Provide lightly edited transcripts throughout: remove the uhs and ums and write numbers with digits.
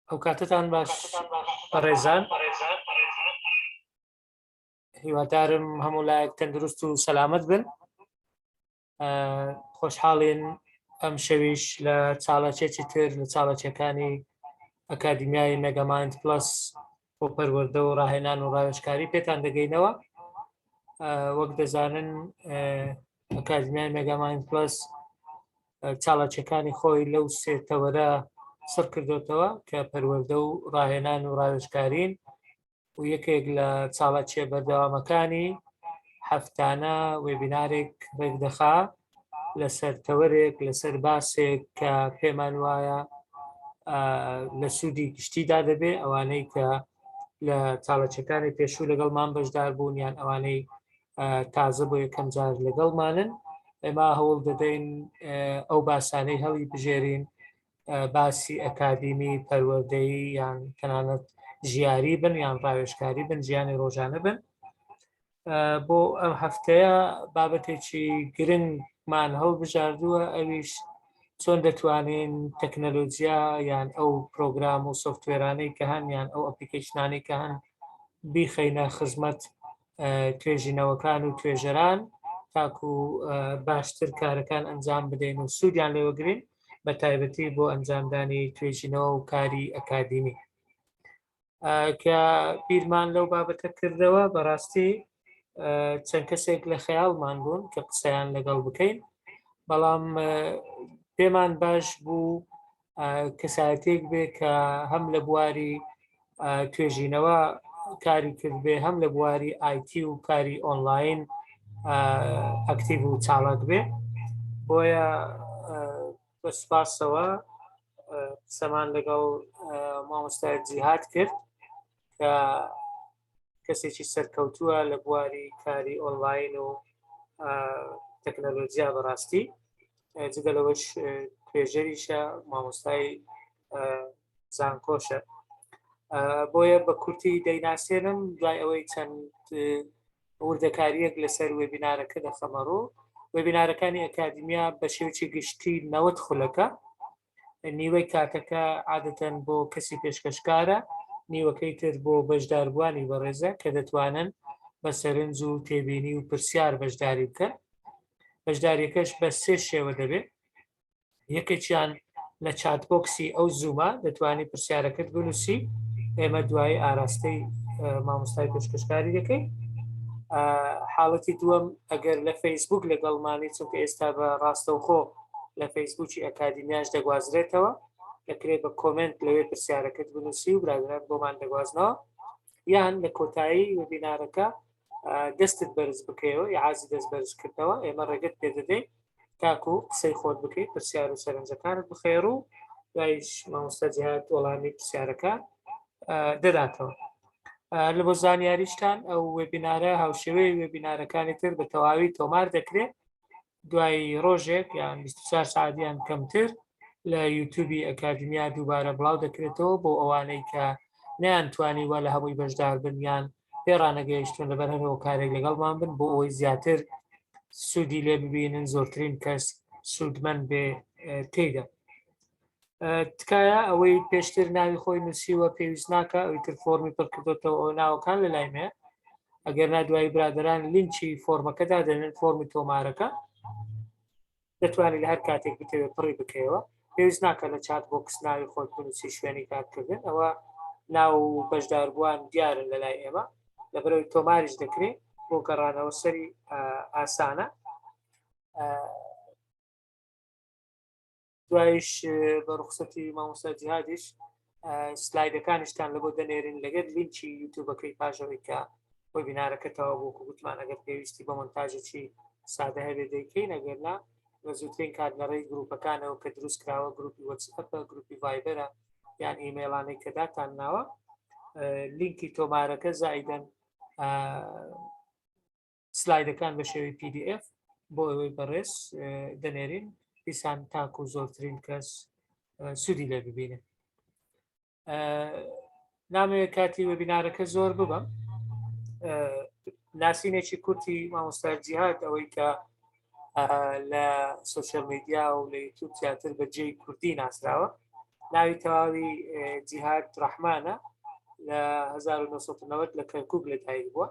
ئەو کاتتان باش بەڕێزان، هیوادارم هەموو لایەک تەندروست و سەلامەت بن. خۆشحاڵین ئەم شەویش لە چاڵەچێکی تر لە چاڵەچەکانی ئەکادیمیای مێگامایند پلەس بۆ پەروەردە و ڕاهێنان و ڕاوێژکاری پێتان دەگەینەوە. وەک دەزانن ئەکادیمیای مێگامایند پلەس چاڵەچەکانی خۆی لەو سێ تەوەرە سڕ کردوتەوە کە پەروەردە و ڕاهێنان و ڕاوێژکارین و یەکێک لە چاڵەچێ بەردەوامەکانی هەفتانە وێبینارێک ڕێکدەخا لەسەر تەوەرێک لەسەر باسێک کە پێمان وایە لە سوودی گشتیدا دەبێ ئەوانەی کە لە چاڵەچەکانی پێشوو لەگەڵمان بەشدار بوون یان ئەوانەی تازە بۆ یەکەم جار لەگەڵمانن. ئێمە هەوڵ دەدەین ئەو باسانەی هەڵی بژێرین باسی ئەکادیمی پەروەردەیی یان تەنانەت ژیاری بن یان ڕاوێژکاری بن، ژیانی ڕۆژانە بن. بۆ ئەم هەفتەیە بابەتێکی گرنگمان هەڵبژاردووە، ئەویش چۆن دەتوانین تەکنەلۆجیا یان ئەو پرۆگرام و سۆفتوێرانەی کە هەن یان ئەو ئەپلیکیشنانەی کە هەن بیخەینە خزمەت توێژینەوەکان و توێژەران تاکو باشتر کارەکان ئەنجام بدەین و سوودیان لێوەگرین، بە تایبەتی بۆ ئەنجامدانی توێژینەوە و کاری ئەکادیمی. کە بیرمان لەو بابەتە کردەوە بەڕاستی چەند کەسێک لە خەیاڵمان بوون کە قسەیان لەگەڵ بکەین، بەڵام پێمان باش بوو کەسایەتێک بێ کە هەم لە بواری توێژینەوە کاری کرد بێ، هەم لە بواری ئایتی و کاری ئۆنلاین ئەکتیڤ و چاڵک بێ. بۆیە بە سوپاسەوە قسەمان لەگەڵ مامۆستای جیهاد کرد کە کەسێکی سەرکەوتووە لە بواری کاری ئۆنلاین و تەکنەلۆجیا بەڕاستی، جگەلەوەش توێژەریشە، مامۆستای زانکۆشە. بۆیە بە کورتی دەیناسێنم دوای ئەوەی چەند وردەکاریەک لەسەر وێبینارەکە دەخەمەڕۆ. وێبینارەکانی ئەکادیمیا بە شێوەیەکی گشتی 90 خولەکە، نیوەی کاتەکە عادەتەن بۆ کەسی پێشکەشکارە، نیوەکەی تر بۆ بەشداربووانی بەڕێزە کە دەتوانن بە سەرنج و تێبینی و پرسیار بەشداری بکەن. بەشداریەکەش بە سێ شێوە دەبێت. یەکێکیان لە چاتبۆکسی ئەو زوومە دەتوانی پرسیارەکەت بنووسی، ئێمە دوای ئاراستەی مامۆستای پێشکەشکاری دەکەین. حاڵەتی دووەم ئەگەر لە فەیسبوک لەگەڵمانی، چونکە ئێستا بە ڕاستەوخۆ لە فەیسبوکی ئەکادیمیاش دەگوازرێتەوە، دەکرێت بە کۆمنت لەوێ پرسیارەکەت بنووسی و براگران بۆمان دەگوازنەوە، یان لە کۆتایی وێبینارەکە دەستت بەرز بکەیەوە، یاعازی دەست بەرزکردنەوە، ئێمە ڕێگەت پێ دەدەین تاکو قسەی خۆت بکەیت، پرسیار و سەرنجەکانت بخێڕ و دوایش مامۆستا جیهاد وەڵامی پرسیارەکان دەداتەوە. لە بۆ زانیاریشتان ئەو وێبینارە هاوشێوەی وێبینارەکانی تر بە تەواوی تۆمار دەکرێت دوای ڕۆژێک یان 24 ساعتیان کەمتر لە یوتیوبی ئەکادیمیا دووبارە بڵاو دەکرێتەوە بۆ ئەوانەی کە نەیانتوانی وە لە هەمووی بەشدار بن یان پێڕانەگەیشتون لەبەر هەرەوە کارێک لەگەڵمان بن بۆ ئەوەی زیاتر سوودی لێ ببینن، زۆرترین کەس سوودمەند بێ تێیدا. تکایە ئەوەی پێشتر ناوی خۆی نووسیوە پێویست ناکە، ئەوی تر فۆرمی پڕکردوتەوە ئەو ناوەکان لە لایمەیە، ئەگەر نادوای برادران لینکی فۆرمەکەدا دەنێن فۆرمی تۆمارەکە، دەتوانێت لە هەر کاتێک بتەوێت پڕی بکەیەوە، پێویست ناکە لە چات بۆکس ناوی خۆت بنووسی شوێنی کارکردن، ئەوە ناو بەشداربووان دیارن لە لای ئێمە، لەبەرەوەی تۆماریش دەکرێت بۆ گەڕانەوە سەری ئاسانە. دوایش بە ڕوخسەتی مامۆستا جیهادیش سلایدەکانیشتان لە بۆ دەنێرین لەگەر لینکی یوتیوبەکەی پاژەوەی کە وێبینارەکەتەوە بۆ گوتمان ئەگەر پێویستی بە مۆنتاژێکی سادە هەبێ دەیکەین، ئەگەرنا بە زووترین کاتگەڕەی گروپەکانەوە کە دروست کراوە، گروپی وەتسەپە، گروپی ڤایبەرە یان ئیمێلانەی کە داتان ناوە، لینکی تۆمارەکە زائیدەن سلایدەکان بە شێوەی PDF بۆ ئەوەی بەڕێز دەنێرین دیسان تاکو زۆرترین کەس سوودی لێ ببینێت. نامەوێت کاتی وێبینارەکە زۆر ببەم، ناسینێکی کورتی مامۆستا جیهاد ئەوەی کە لە سوشیال میدیا و لە یوتیوب زیاتر بە جێی کوردی ناسراوە، ناوی تەواوی جیهاد ڕەحمانە لە 1990 لە کەرکووک لەدایک بووە.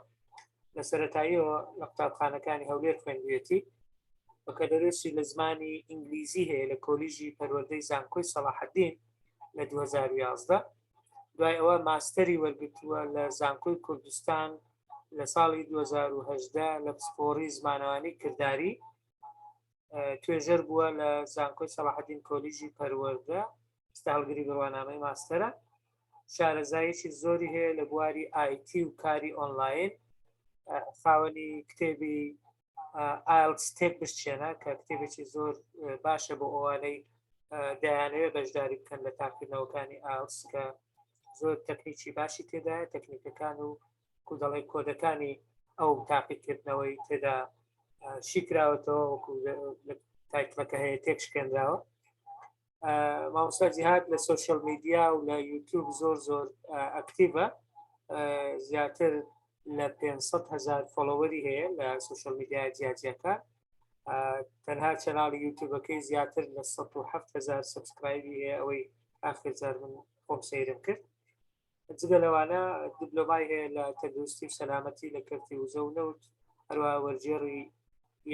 لە سەرەتاییەوە لە قوتابخانەکانی هەولێر خوێندوێتی، بەکەدەرێکی لە زمانی ئینگلیزی هەیە لە کۆلیژی پەروەردەی زانکۆی سەلاحەدین لە 2011. دوای ئەوە ماستەری وەرگرتووە لە زانکۆی کوردستان لە ساڵی 2018 لە پسپۆڕی زمانەوانی کردداری. توێژەر بووە لە زانکۆی سەلاحەدین کۆلیژی پەروەردە، ئێستا هەڵگری بڕوانامەی ماستەرە. شارەزایەکی زۆری هەیە لە بواری IT و کاری ئۆنلاین. خاوەنی کتێبی IELTS تێک بشتێنە کە کتێبێکی زۆر باشە بۆ ئەوانەی دەیانەوێت بەشداری بکەن لە تاقیکردنەوەکانی IELTS کە زۆر تەکنیکی باشی تێدایە، تەکنیکەکان و کودەڵی کۆدەکانی ئەو تاقیکردنەوەی تێدا شیکراوەتەوە وەکو تایتڵەکە هەیە تێک شکێنراوە. مامۆستا جیهاد لە سۆشیال میدیا و لە یوتیوب زۆر ئەکتیڤە، زیاتر لە 500,000 فۆلۆوەری هەیە لە سوشیال میدیای جیاجیەکە. تەنها چەناڵی یوتیوبەکەی زیاتر لە 107,000 سبسکرایبی هەیە، ئەوەی ئاخرجار من خۆم سەیرم کرد. جگە لەوانە دیپلۆمای هەیە لە تەندروستی و سەلامەتی لە کەرتی وزە و نەوت، هەروەها وەرجێڕی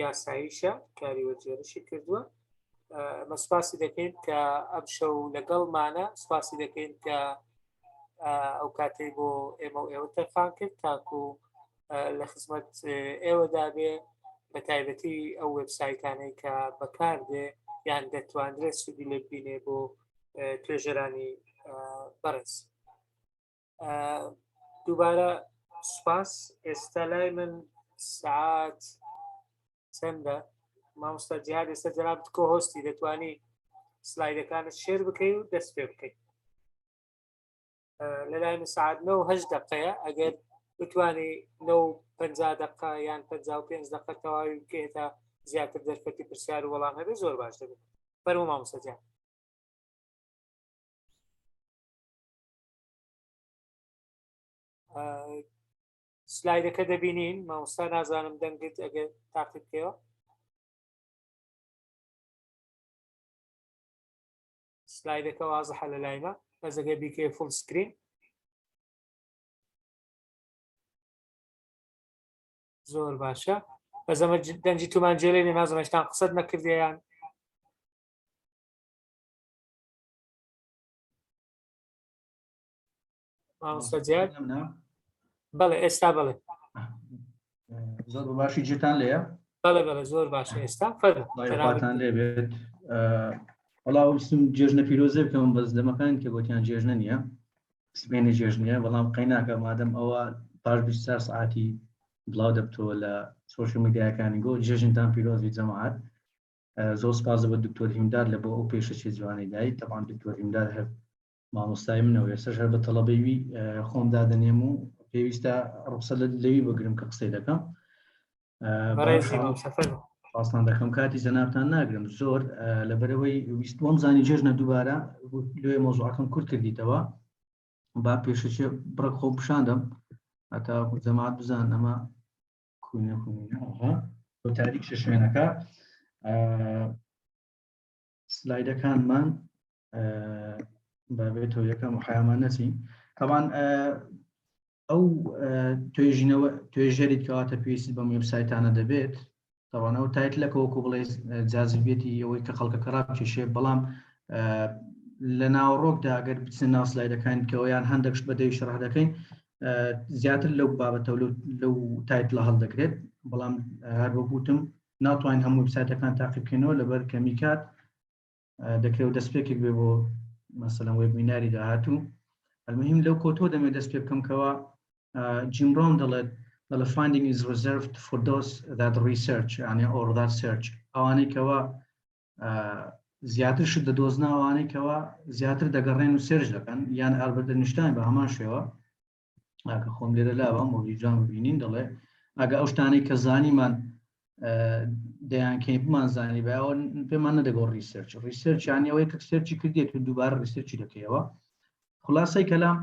یاساییشە، کاری وەرجێڕشی کردووە. مەسپاسی دەکەین کە ئەم شەو لەگەڵمانە، سپاسی دەکەین کە ئەو کاتەی بۆ ئێمە و ئێوە تەرخان کرد تاکو لە خزمەت ئێوەدا بێ، بە تایبەتی ئەو وێبسایتانەی کە بەکاردێ یان دەتوانرێت سودی لێ ببینێ بۆ توێژەرانی بەڕێز. دووبارە سوپاس. ئێستا لای من سعات چەندە؟ مامۆستا جیهاد ئێستا جەنابەت کۆهۆستی دەتوانی سلایدەکانت شێر بکەی و دەست پێ بکەیت. لەلای من سعات 9:08 دقەیە، ئەگەر بتوانی 9:50 دقە یان 55 دقە تەواوی بکەیت تا زیاتر دەرفەتی پرسیار و وەڵام هەبێت زۆر باش دەبێت. فەرموو مامۆستا جیهاد. سلایدەکە دەبینین مامۆستا، نازانم دەنگت ئەگەر تاقی بکەوە. سلایدەکە وازەحە لە لایمە، بەس ئەگەر بیکەی فول سکرین زۆر باشە. بەس ئەمە دەنجی تومان جێلێنێ، نازانم هێشتا قسەت نەکردیان. مامۆستا جیهاد بەڵێ ئێستا بڵێ. زۆر باشی جێتان لێیە؟ بەڵێ زۆر باشە. ئێستا فەرموویتان لێبێت. وەڵام ویستم جێژنە پیرۆزە بکەم، بەس دەمەکان کە گوتیان جێژنە نییە، سبێنی جێژنیە، بەڵام قەیناکە مادەم ئەوە پاش 24 ساعتی بڵاو دەبتەوە لە سۆشیال میدیاکانی گۆ جێژنتان پیرۆزی جەماعەت. زۆر سپاس بە دکتۆر هیمدار لە بۆ ئەو پێشەچی جوانەی دای. تەبان دکتۆر هیمدار هەر مامۆستای منەوە، ئێستاش هەر بە تەڵەبەیوی خۆم دادەنێم و پێویستە ڕوخسەت لەوی بگرم کە قسەی دەکەم. پاسان دەکەم کاتی جەنابتان ناگرم زۆر، لەبەرەوەی ویستوەم زانی جێژنە دووبارە لێ مۆزوعەکەم کورت کردیتەوە، با پێشەچێ بڕک خۆ پیشاندەم هەتا جەماعەت بزان ئەمە کوێنە بۆ تاریکشە شوێنەکە. سلایدەکانمان بابێتەوە یەکەم حیامان نەچین. طبعاً ئەو توێژەریت کەواتە پێویستی بەم وێبسایتانە دەبێت. طبعاً ئەو تایتلەکە وەکو بڵێ جاذبێتی ئەوەی کە خەڵکەکە ڕابکێشێ، بەڵام لە ناوەڕۆکدا ئەگەر بچن ناو سلایدەکانی کەەوەیان هەندێکش بەدەوی شەرح دەکەین زیاتر لەو بابەتە لەو تایتلە هەڵدەگرێت، بەڵام هەر وەکوتم ناتوانین هەموو وێبسایتەکان تاقی بکەینەوە لەبەر کەمی کات دەکرێت دەستپێکێک بێ بۆ مەسەڵەن وێبیناری داهاتوو. المهم لەو کۆتۆ دەمێت دەست پێ بکەمکەوە جیم رۆن دەڵێت finding is reserved for those that research يعني or that search. ئەوانەی کەوە زیاتر شت دەدۆزن، ئەوانەی کەوە زیاتر دەگەڕێن و سێرچ دەکەن، یان ئالبەرت ئەینشتاین بە هەمان شێوە کە خۆم لێرە لاوە مۆریجان ببینین دەڵێ ئەگە ئەو شتانەی کە زانیمان دەیانکەی بمانزانی بە ئەوە پێمان نەدەگۆ ریسرچ یانی ئەوەی کە سێرچی کردێت و دووبارە ریسرچی دەکەیەوە. خلاصەی کەلام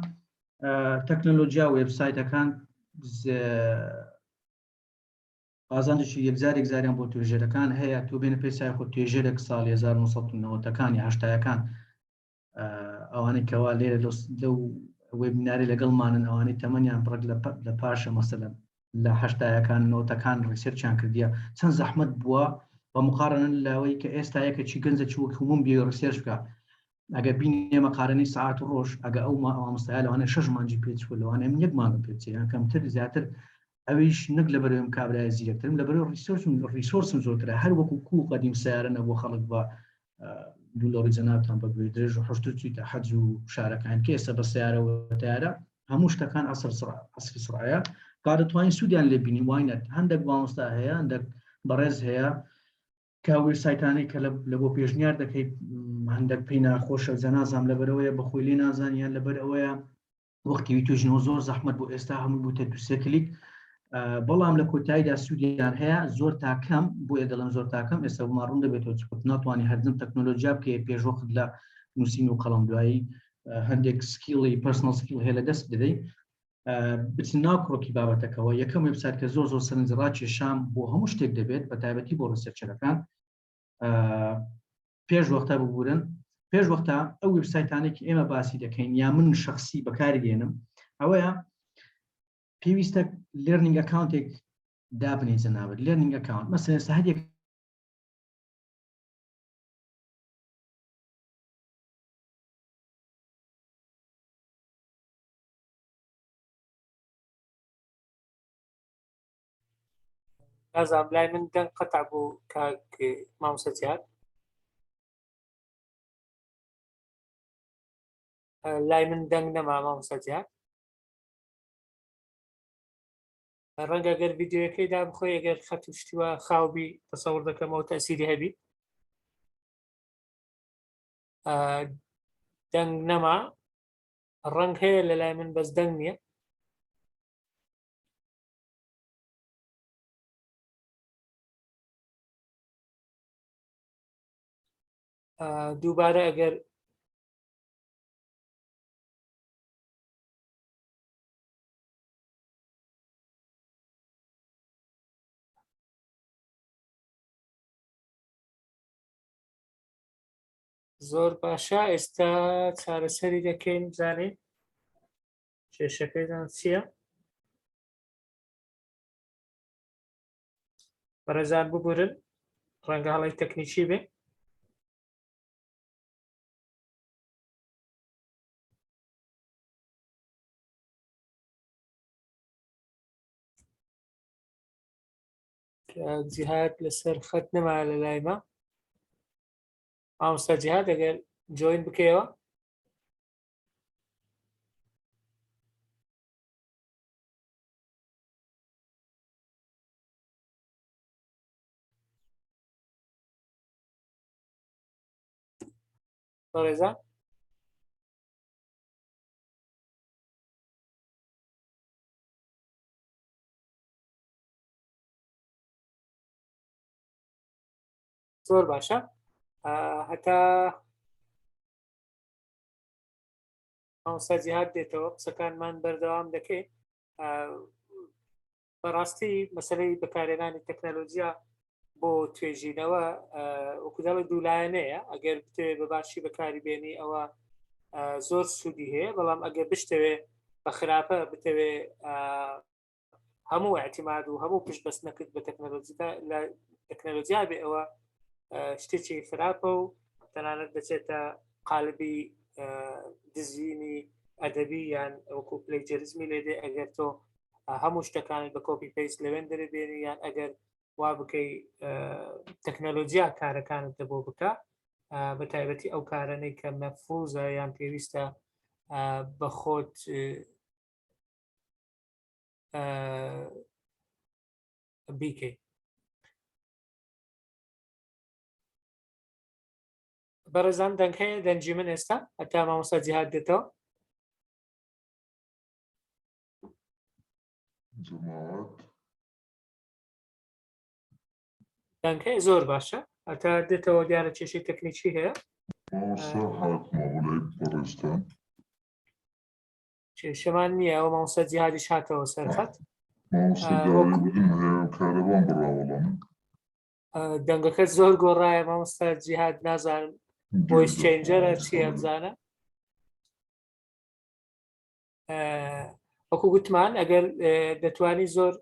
تەکنۆلۆژیا و وێبسایتەکان بازانشی یەکجارێک زاریان بۆ توێژەرەکان هەیە، تۆ بێنە پێی سای خۆ توێژەرێک ساڵی 1990ەکانی 80ەکان ئەوانەی کەوا لێرە لەو وێبیناری لەگەڵمانن ئەوانەی تەمەنیان بڕک لە پاشە مەسەلەن لە هەشتایەکان نۆتەکان ڕیسێرچیان کردیە چەند زەحمەت بووە بە مقارنە لەوەی کە ئێستا یەکێکی گەنجە چووەک هەموم بێ ڕیسێرچ بکە ئەگە بینێ مەقارنەی ساعات و ڕۆژ ئەگە ئەو مامۆستایە لەوانە 6 مانجی پێچ بوو لەوانە من 1 مانگە پێچیان کەمتر زیاتر ئەویش نەک لە بەرەوەم کابرای زیرەکترم لە بەرەوە ریسۆرسم زۆرترە هەر وەکو کوو قەدیم سیارە نەبوو خەڵک بە دولاری جەنابتان بە گوێ درێژ و حشت چیتە حەج و شارەکان کە ئێستا بە سیارەوە تیارە هەموو شتەکان عەسری سرعەیە کا دەتوانین سوودیان لێ بینی واینەت هەندێک مامۆستا هەیە هەندێک بەڕێز هەیە کە وێبسایتانەی کە لە بۆ پێشنیار دەکەیت هەندێک پێی ناخۆشە جەنازام لەبەرەوەیە بەخۆی لێ نازانیان لەبەر ئەوەیە وەختی توژنەوە زۆر زەحمەت بۆ ئێستا هەموو بووتە دووسێ کلیک بەڵام لە کۆتاییدا سوودیان هەیە زۆر تاکەم بۆیە دەڵم زۆر تاکەم ئێستا ماڕوون دەبێتەوە چکوت ناتوانانی هەردن تەکنۆلۆژیا بکە پێشوەخت لە نووسین و قەڵەم دوایی هەندێک سکیڵی پرسنەل سکیڵ هەیە لە دەست بدەیت بچین ناو کڕۆکی بابەتەکەەوە یەکەم وێبسایت کە زۆر سەرنجڕاکێشام بۆ هەموو شتێک دەبێت بە تایبەتی بۆ ڕیسێرچەرەکان پێش وەختە ببورن پێش وەختە ئەو وێبسایتانێکی ئێمە باسی دەکەین یا من شخصی بەکاری دێنم ئەوەیە پێویستە لێرنینگ ئەکاونتێک دابنی جەنابەت لێرنینگ ئەکاونت مەسەلەن ئێستا هەر یەک نازانم لای من دەنگ قەتع بوو کاک مامۆستا جیهاد لای من دەنگ نەما مامۆستا جیهاد ڕەنگە گەر ڤیدیۆیەکەی دا بخۆی ئەگەر خەت و شتیوە خاوبی تەسەوڕ دەکەمەوە تەسیری هەبی دەنگ نەما ڕەنگ هەیە لە لای من بەس دەنگ نییە دووبارە ئەگەر زۆر باشە ئێستا چارەسەری دەکەین بزانین کێشەکەیتان چییە بەڕێزان ببورن ڕەنگە هەڵی تەکنیکی بێ جیهاد لەسەر خەت نەما لە لایمە مامۆستا جیهاد ئەگەر جۆین بکەیەوە بەڕێزان زۆر باشە هەتا مامۆستا جیهاد دێتەوە قسەکانمان بەردەوام دەکەین بەڕاستی مەسەلەی بەکارهێنانی تەکنەلۆجیا بۆ توێژینەوە وەکو دەڵێ دوولایەنەیە ئەگەر بتەوێت بە باشی بەکاری بێنی ئەوە زۆر سوودی هەیە بەڵام ئەگەر بشتەوێ بە خراپە بتەوێ هەموو اعتیماد و هەموو پشت بەست نەکرد بە تەکنەلۆجیا بێ ئەوە شتێکی خراپە و تەنانەت دەچێتە قالبی دزینی ئەدەبی یان وەکو پلەیجەریزمی لێدێ ئەگەر تۆ هەموو شتەکانت بە کۆپی پێیست لەوێن دەرەبێنی یان ئەگەر وا بکەی تەکنەلۆجیا کارەکانت بۆ بکە بە تایبەتی ئەو کارانەی کە مەفروزە یان پێویستە بە خۆت بیکەی بەڕێزان دەنگ هەیە دەنجی من ئێستا هەتا مامۆستا جیهاد دێتەوە دەنگ هەیە زۆر باشە هەتا دێتەوە دیارە کێشەی تەکنیکی هەیە کێشەمان نییە ئەوە مامۆستا جیهادیش هاتەوە سەرخەت دەنگەکەت زۆر گۆڕایە مامۆستا جیهاد نازانم ڤۆیس چێنجەرە چییە بزانە وەکو گوتمان ئەگەر دەتوانی زۆر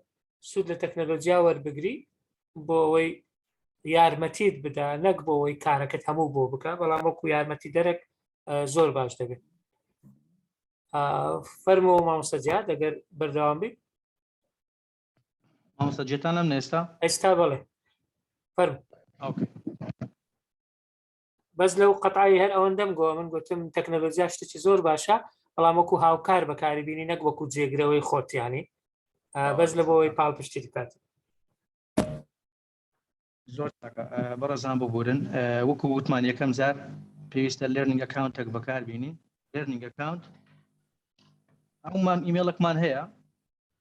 سوود لە تەکنەلۆجیا وەربگری بۆ ئەوەی یارمەتیت بدە نەک بۆ ئەوەی کارەکەت هەموو بۆ بکە بەڵام وەکو یارمەتی دەرەک زۆر باش دەبێت. فەرمەوە مامۆستا جیاد ئەگەر بەردەوام بیت. مامۆستا جێتان لەم ئێستا؟ ئێستا بەڵێ فەرموو. ئۆکێ. بەس لەو قەتعی هەر ئەوەندەم گۆ من گوتم تەکنەلۆجیا شتێکی زۆر باشە بەڵام وەکو هاوکار بەکاری بینی نەک وەکو جێگرەوەی خۆتیانی بەس لە بۆەوەی پاڵپشتی بکات. زۆر بەڕێزان ببورن وەکو وتمان یەکەم جار پێویستە لێرنینگ ئەکاونتێک بەکاربینین. لێرنینگ ئەکاونت ئەومان ئیمێڵێکمان هەیە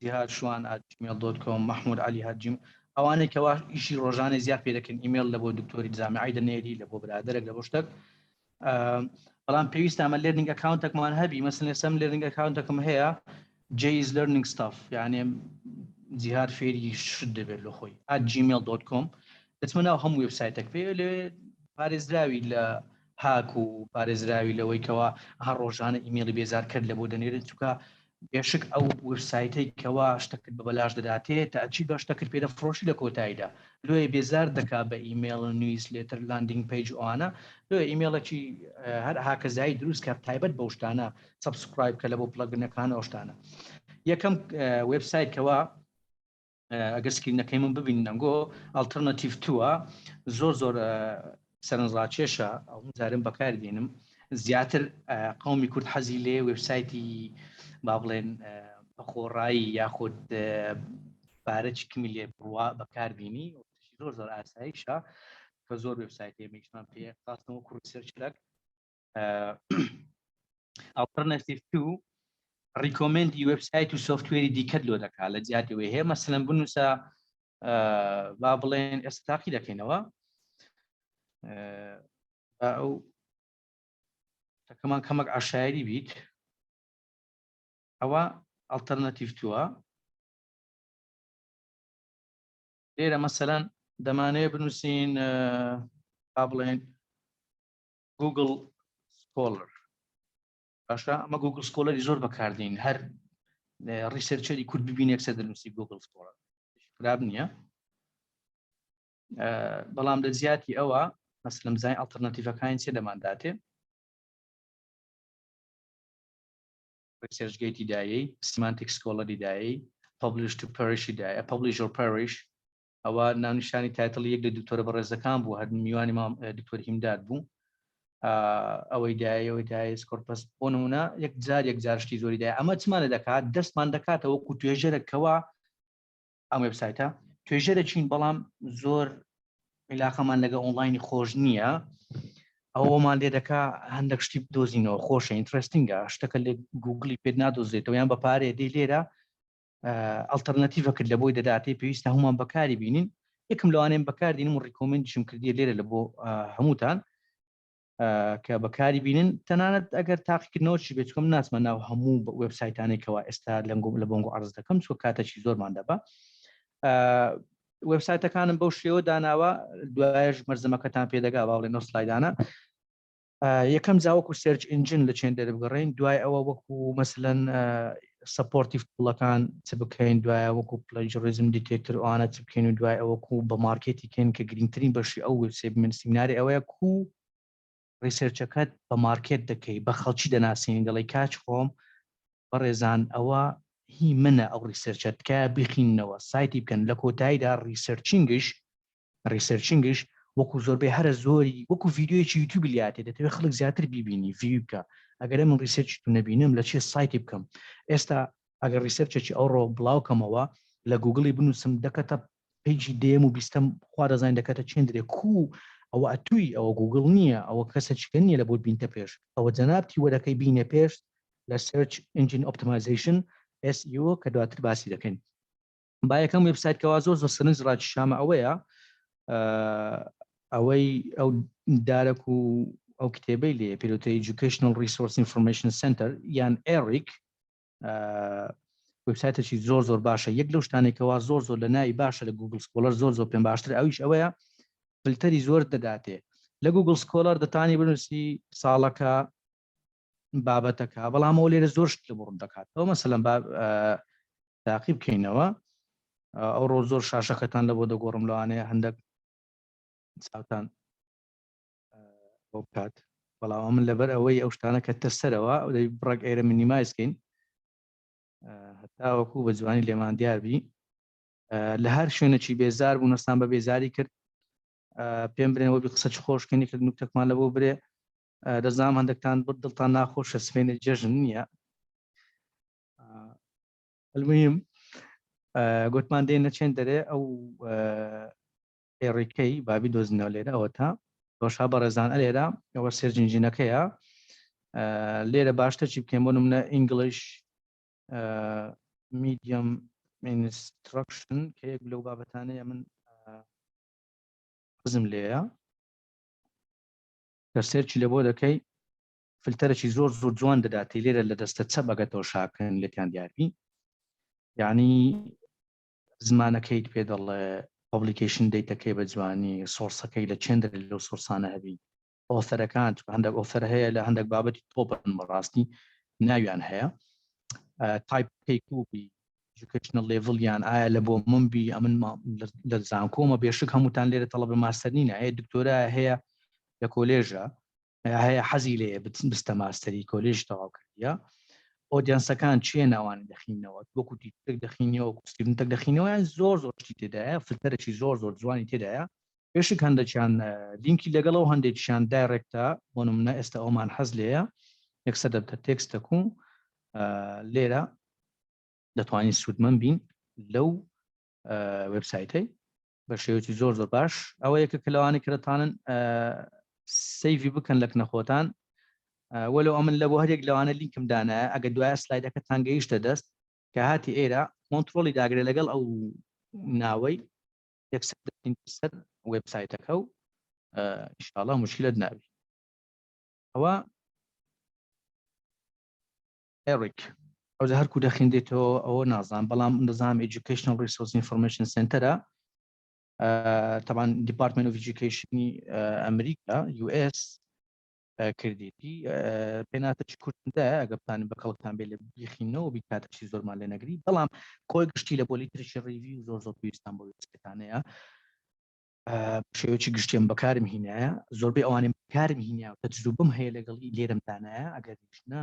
jihad.shuan@gmail.com محمود علی هاجیم ئەوانەی کەوا ئیشی ڕۆژانەی زیاد پێ دەکەن ئیمێل لە بۆ دکتۆری جامعی دەنێری لە بۆ برادەرێک لە بۆ شتێک بەڵام پێویستە ئەمە لێرنینگ ئەکاونتێکمان هەبی مەسەڵەن ئێستا لێرنینگ ئەکاونتێکم هەیە جیز لەرنینگ ستاف یعنی جیهاد فێری شت دەبێت لە خۆی @gmail.com دەچمە ناو هەموو وێبسایتێک پێ لێ پارێزراوی لە هاک و پارێزراوی لەوەی کەوا هەر ڕۆژانە ئیمێڵی بێزار کرد لە بۆ دەنێرن چونکە بێشک ئەو وێبسایتەی کەوا شتەکرد بە بەلاش دەداتێت تا ئەچی بە شتەکرد پێ دەفرۆشی لە کۆتاییدا لێ بێزار دەکا بە ئیمێڵ نوویس لێتر لاندینگ پیج ئەوانە لێ ئیمێڵێکی هەر هاکەزایی دروست کات تایبەت بە شتانە سبسکرایب کە لە بۆ پلەگنەکان ئەو شتانە. یەکەم وێبسایت کەوا ئەگەر سکرینەکەی من ببینن ئەمگۆ ئالتەرنەتیڤ تووە زۆر زۆر سەرنجڕاکێشە ئەو جارم بەکاردێنم زیاتر قەومی کورد حەزی لێ وێبسایتی با بڵێن بەخۆڕایی یاخود پارەی کمی لێ بڕوا بەکاربینی زۆر زۆر ئاساییشە کە زۆر وێبسایتی میشمان پێ خاستنەوە کوڕسەرچلک ئالتەرنەتیڤ تو ریکۆمندی وێبسایت و سۆفتوێری دیکەت لۆ دەکات لە جیاتەوەی هەیە مەسەلەن بنووسە با بڵێن ئێستا تاقی دەکەینەوە ئەو تەکەمان کەمەک عشایری بیت ئەوە ئالتەرنەتیڤ تووە لێرە مەسەلەن دەمانەیە بنووسین با بڵێن گوگل سکۆلەر باشە ئەمە گوگل سکۆلەری زۆر بەکاردین هەر ریسەرچەری کورد ببین یەکسەر دەنووسی گوگل سکۆلەر خراب نییە بەڵام لە زیاتی ئەوە مەسەلەن بزانین ئالتەرنەتیڤەکانی چێ دەمانداتێ ریسەرچگەیتی دایەی سیمانتیک سکۆلەری دایەی پەبلیش تو پەریشی دایە پەبلیش ئۆر پەریش ئەوە ناونیشانی تایتڵی یەک لە دکتۆرە بەڕێزەکان بوو هەر میوانی دکتۆر هیمداد بوو ئەوەی دایە سکۆرپەس بۆ نمونە یەک جار شتی زۆری دایە ئەمە چمانە دەکات دەستمان دەکاتەوە وەکو توێژەرێکەوە ئەم وێبسایتە توێژەرە چین بەڵام زۆر علاقەمان لەگە ئۆنلاینی خۆش نییە ئەوەمان لێ دەکا هەندێک شتی بدۆزینەوە خۆشە ئینترستینگە شتەکە لێ گوگلی پێ نادۆزێتەوە یان بە پارێ دەی لێرە ئالتەرنەتیڤە کرد لە بۆی دەداتی پێویستە هەمومان بەکاری بینین یەکم لەوانەیە بەکاردین و ڕیکۆمندیشم کردی لێرە لە بۆ هەمووتان کە بەکاری بینن تەنانەت ئەگەر تاقیکردنەوەی بێت چکەم ناچمە ناو هەموو وێبسایتانێکەوە ئێستا لە بۆنگۆ عەرز دەکەم چۆ کاتەکی زۆرمان دەبە وێبسایتەکانم بەو شێوە داناوە دوایش مەرزەمەکەتان پێدەگا باڵێ نۆ سلایدانە یەکەم جاوەکو سێرچ ئینجن لە چێن دەربگەڕین دوای ئەوە وەکو مەسەلەن سەپۆرتیڤ پوڵەکان چ بکەین دوایە وەکو پلەجڕیزم دیتێکتر ئەوانە چ بکەین و دوای ئەوەکو بە مارکێتی کەین کە گرنگترین بەشی ئەو وێبسایت من سیمیناری ئەوەیە کو ریسەرچەکەت بە مارکێت دەکەی بە خەڵکی دەناسیین دەڵی کاچ خۆم بەڕێزان ئەوە هی منە ئەو ریسەرچەتکە بخینەوە سایتی بکەن لە کۆتاییدا ریسەرچینگش وەکو زۆربەی هەرە زۆری وەکو ڤیددیویەکی یوتیوب لیاتێ دەتەوێت خەڵک زیاتر بیبینی ڤیو بکە ئەگەرە من ریسەرچی تو نەبینم لە چێ سایتی بکەم ئێستا ئەگەر ریسەرچێکی ئەوڕۆ بڵاوکەمەوە لە گوگڵی بنووسم دەکەتە پیجی دێم و بیستم خوا دەزانین دەکەتە چێندرێ کو ئەوە ئەتووی ئەوە گوگڵ نییە ئەوە کەسەچکە نییە لە بۆ بینتە پێش ئەوە جەنابتی وەدەکەی بینە پێش لە سەرچ ئینجین ئۆپتیمایزیشن SEO کە دواتر باسی دەکەین با یەکەم وێبسایتکەوا زۆر زۆر سەرنج ڕاکێشامە ئەوەیە ئەوەی ئەو دارەک و ئەو کتێبەی لێ پێوتە Educational Resource Information Center یان ئێریک وێبسایتێکی زۆر زۆر باشە یەک لەو شتانێکەوە زۆر زۆر لە ناوی باشە لە گوگل سکۆلەر زۆر زۆر پێم باشتر ئەویش ئەوەیە فلتەری زۆر دەداتێ لە گوگل سکۆلەر دەتانی بنووسی ساڵەکە بابەتەکە بەڵامەوە لێرە زۆر شت لە بڕ دەکاتەوە مەسەلەن تاقی بکەینەوە ئەو ڕۆ زۆر شاشەکەتان لە بۆ دەگۆڕم لەوانەیە هەندێک چاوتان بۆ بکات بەڵام من لەبەر ئەوەی ئەو شتانە کە تەسەرەوە دەی بڕێک ئێرە مینیمایزکەین هەتا وەکوو بە جوانی لێمان دیاربی لە هەر شوێنەی بێزار بوو نەستان بە بێزاری کرد پێم برێنەوە بی قسە خۆشکردنی کرد نوکتەکمان لە بۆ برێ دەزانام هەندێکتان بڕ دڵتان ناخۆشە سفێنە جێژن نییە المهم گوتمان دێنە چێن دەرێ ئەو ئێڕیکەی بابی دۆزنەوە لێرە ئەوە تا دۆشا بە ڕێزان لێرە ئەوە سێرجینجینەکەیە لێرە باشتە چی بکەین بۆ نمونە ئینگلیش میدیەم ئینستراکشن کە یەک لەو بابەتانەیە من حەزم لێیە کە سێرچی لە بۆ دەکەی فلتەرێکی زۆر زۆر جوان دەداتی لێرە لە دەستە چە بەگەتەوە شاکن لێتیان دیاربی یعنی زمانەکەیت پێ دەڵێ پبلیکیشن دیتەکەی بە جوانی سۆرسەکەی لە چێن دەرێت لەو سۆرسانە هەبی ئۆفەرەکان هەندێک ئۆفەر هەیە لە هەندێک بابەتی تۆپن بەڕاستی ناویان هەیە تایپکەی کوبی ئێژوکیشنەڵ لێڤڵیان ئایا لە بۆ منبی ئەمن لە زانکۆمە بێشک هەمووتان لێرە تەڵە بە ماستەرنینە هەیە دکتۆرە هەیە لە کۆلێژە هەیە حەزی لێ بستە ماستەری کۆلێژ تەواو کردیە ئۆدیانسەکان چێ ناوان دەخینەوە وەکوتی تێک دەخینەوە کوستیتەک دەخینەوە یان زۆر زۆرشتی تێدایە فلتەرێکی زۆر زۆر جوانی تێدایە پێشک هەندێکیان لینکی لەگەڵەوە هەندێکیان دایرێکتە بۆ نمونە ئێستا ئەومان حەز لێیە یەکسەر دەبتە تێکستەکە و لێرە دەتوانین سوودمەند بین لەو وێبسایتەی بە شێوەیەکی زۆر زۆر باش ئەوە یەکە کە لەوانی کەتانن سەیڤی بکەن لە کنەخۆتان وەلو ئەمن لە بۆ هەرێک لەوانە لینکم دانایە ئەگە دوایە سلایدەکەتان گەیشتە دەست کە هاتی ئێرە کۆنتڕۆلی داگرێت لەگەڵ ئەو ناوەی یەکسەر دەچین سەر وێبسایتەکە و ئینشاڵڵا موشکیلت نابی ئەوە ئێریک ئەو هەرکوو دەخیندێتەوە ئەوە نازان بەڵام نظام ئێجوکیشنەڵ ریسۆرس ئینفۆرمێشن سنتەرە طبعا دیپارتمنت ئۆف ئێجوکیشنی ئەمریکا US کردێتی پێناتەی کورتدا ئەگە بتانین بە کەڵکتان بێ لە بیخینەوە بیکاتەشی زۆرمان لێ نەگری بەڵام کۆی گشتی لە بۆ لیترێچر ریڤیو زۆر زۆر پێویستان بۆ وێبسایتانەیە شێوەیەکی گشتیان بەکارم هینایە زۆربەی ئەوانێ بەکارم هینیا و تەجروبەم هەیە لەگەڵی لێرەمدانایە ئەگەر هیچنا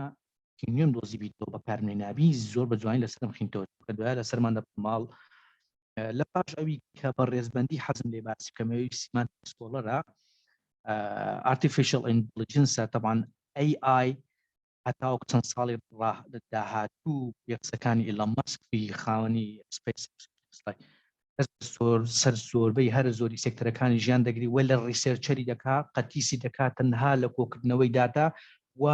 کینیۆم دۆزی بیتەوە بەکارم لێ نابی زۆر بە جوانی لەسەرم خینتەوە کە دوایە لەسەرمان دەماڵ لە پاش ئەوی کە بە ڕێزبەندی حەزم لێ باسی کەمەوەی سیمان سکۆڵەرە artificial intelligence طبعا AI هەتاوە چەند ساڵی داهاتوو یەکسەکانی ئیلۆن ماسک خاوەنی سپیس سەر زۆربەی هەر زۆری سێکتەرەکانی ژیان دەگری وە لە ڕیسێرچەری دەکات قەتیسی دەکات تەنها لە کۆکردنەوەی داتا و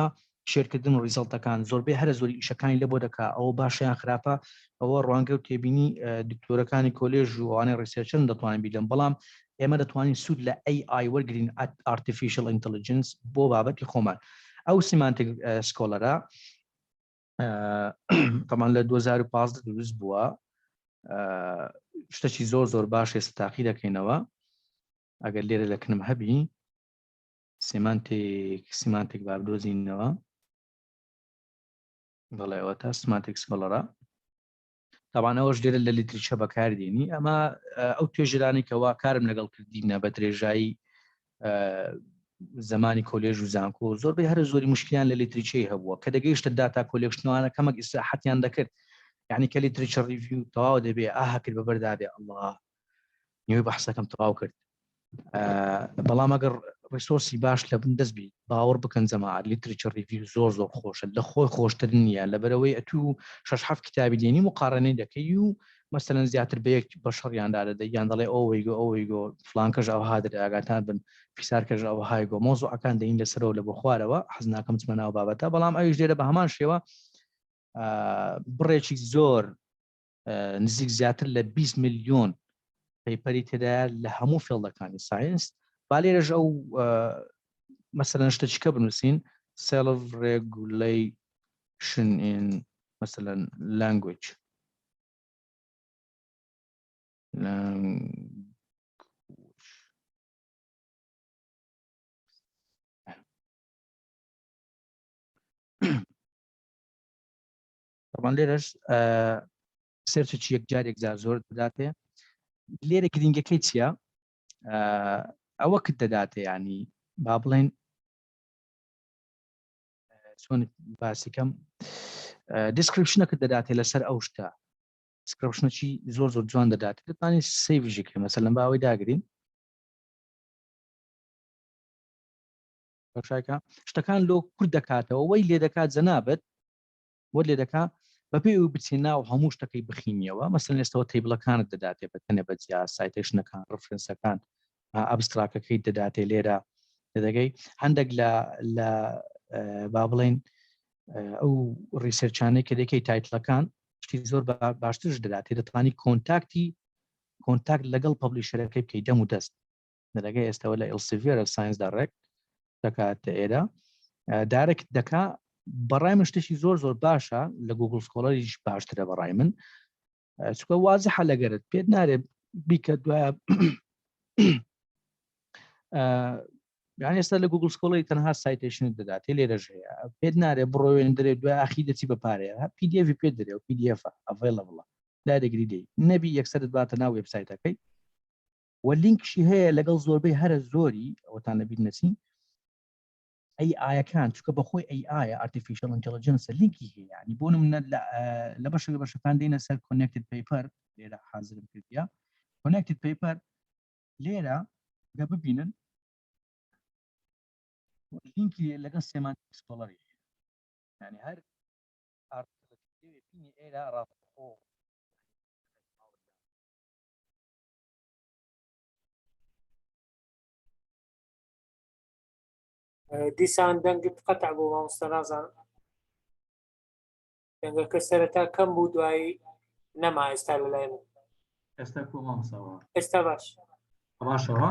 شێرکردن و ریزڵتەکان زۆربەی هەر زۆری ئیشەکانی لە بۆ دەکات ئەوە باشیان خراپە ئەوە ڕوانگە و تێبینی دکتۆرەکانی کۆلێژ و ئەوانەی ڕیسێرچن دەتوانین بیدەن بەڵام ئێمە دەتوانین سوود لە AI وەرگرین artificial intelligence بۆ بابەتی خۆمان ئەو سیمانتێک سکۆلەرە تەمان لە 2015 دروست بووە شتێکی زۆر زۆر باش ێستا تاقی دەکەینەوە ئەگەر لێرە لەکنم هەبی سیمانتێک بابدۆزینەوە بەڵێەوە تا سیمانتێک سکۆلەرە طبعا ئەوەش لێرە لە لیتریچە بەکاردێنی ئەمە ئەو توێژرانی کەوا کارم لەگەڵ کردینە بە درێژایی زمانی کۆلێژ و زانکۆ زۆربەی هەر زۆری مشکیان لە لیتریچەی هەبووە کە دەگەیشتە داتا کۆلێکشنوانە کەمەک ئیسراحەتیان دەکرد یعنی کە لیتریچە ریڤیو تەواو دەبێ هەکرد بە بەردادێ ئەڵڵا نوێی بەحسەکەم تەواو کرد بەڵام ئەگەر ڕیسۆرسی باش لە بن دەست بیت باوەڕ بکەن جەماعەت لیتریچە ریڤیو زۆر زۆر خۆشە لە خۆی خۆشتر نییە لەبەرەوەی ئەتوو 6-7 کتابی دێنی مقارنەی دەکەی و مەسەلەن زیاتر بەیەک بە شەڕیاندا دەدەیان دەڵێ ئەوەیگۆ فلانکەش ئەو هادر ئاگاتان بن فیسارکەش ئەو هایگۆ مۆزوعەکان دەین لەسەرەوە لە بۆ خوارەوە حەز ناکەم چمە ناو بابەتە بەڵام ئەویش لێرە بە هەمان شێوە بڕێکی زۆر نزیک زیاتر لە 20 میلیۆن پەیپەری تێدایە لە هەموو فێڵدەکانی ساینس با لێرەش ئەو مەسەلەن شتەچکە بنووسین self regulation in مثلا language طبعا لێرەش سێرچی یەکجار زۆر دەداتێ لێرە گرنگەکەی چییە ئەوە کت دەداتێ ینی با بڵێن چۆن باسیکەم دیسکریپشنەکە دەداتێ لەسەر ئەو شتە دیسکریپشنەکی زۆر جوان دەداتێت دەتوانێت سەیڤژیکە مەسەلەن باوەی داگرین بەشایکە شتەکان لۆ کورد دەکاتەوە وەی لێ دەکات جەنابەت وە لێ دەکات بەپێ و بچین ناو هەموو شتەکەی بخینیەوە مەسەلەن ئێستەوە تەیبڵەکانت دەداتێ بەتەنێ بەجیا سایتێشنەکان ڕفرەنسەکان ئەبستراکەکەی دەداتێ لێرە دەدەگەی هەندێک لە با بڵێن ئەو ریسەرچانەی کە دەکەی تایتڵەکان شتی زۆر باشترش دەداتێ دەتوانی کۆنتاکت لەگەڵ پەبلیشەرەکەی بکەیت دەم و دەست دەدەگەی ئێستەوە لە ئێلسڤیرە ساینس داڕێک دەکات ئێرە دارێک دەکا بەڕای من شتێکی زۆر باشە لە گوگل سکۆڵەریش باشترە بەڕای من چکە وازحە لەگەرت پێت نارێ بیکە دوایە یان ئێستا لە گوگل سکۆڵی تەنها سایتێشنت دەداتێ لێرەژ هەیە پێت نارێ بڕۆێن دەرێت دوای ئاخی دەچی بەپارەیە PDF پێت دەرێ و PDF ئەڤیلەبڵە دادەگری دەی نەبی یەکسەرت باتە ناو وێبسایتەکەی و لینکشی هەیە لەگەڵ زۆربەی هەرە زۆری ئەوەتان نەبیت نەچین ئایەکان چکە بەخۆی ئایە ئارتیفیشەل ئینتەلیجەنس لینکی هەیە ینی بۆ نمونە لە بەشەکان دێنە سەر کۆنێکتد پیپەر لێرە حازرم کردیا کۆنێکتد پیپەر لێرە گە ببینن لینکی لەگەڵ سێمانتیک سکۆڵەری ینی هەر ئارتیفیشەل ئێرە ڕاستەخۆ دیسان دەنگت قەتع بوو مامۆستا نازانم دەنگەکە سەرەتا کەم بوو دوایی نەما ئێستا لەلای من ئێستا کۆ مامۆستاوە ئێستا باش باشەوە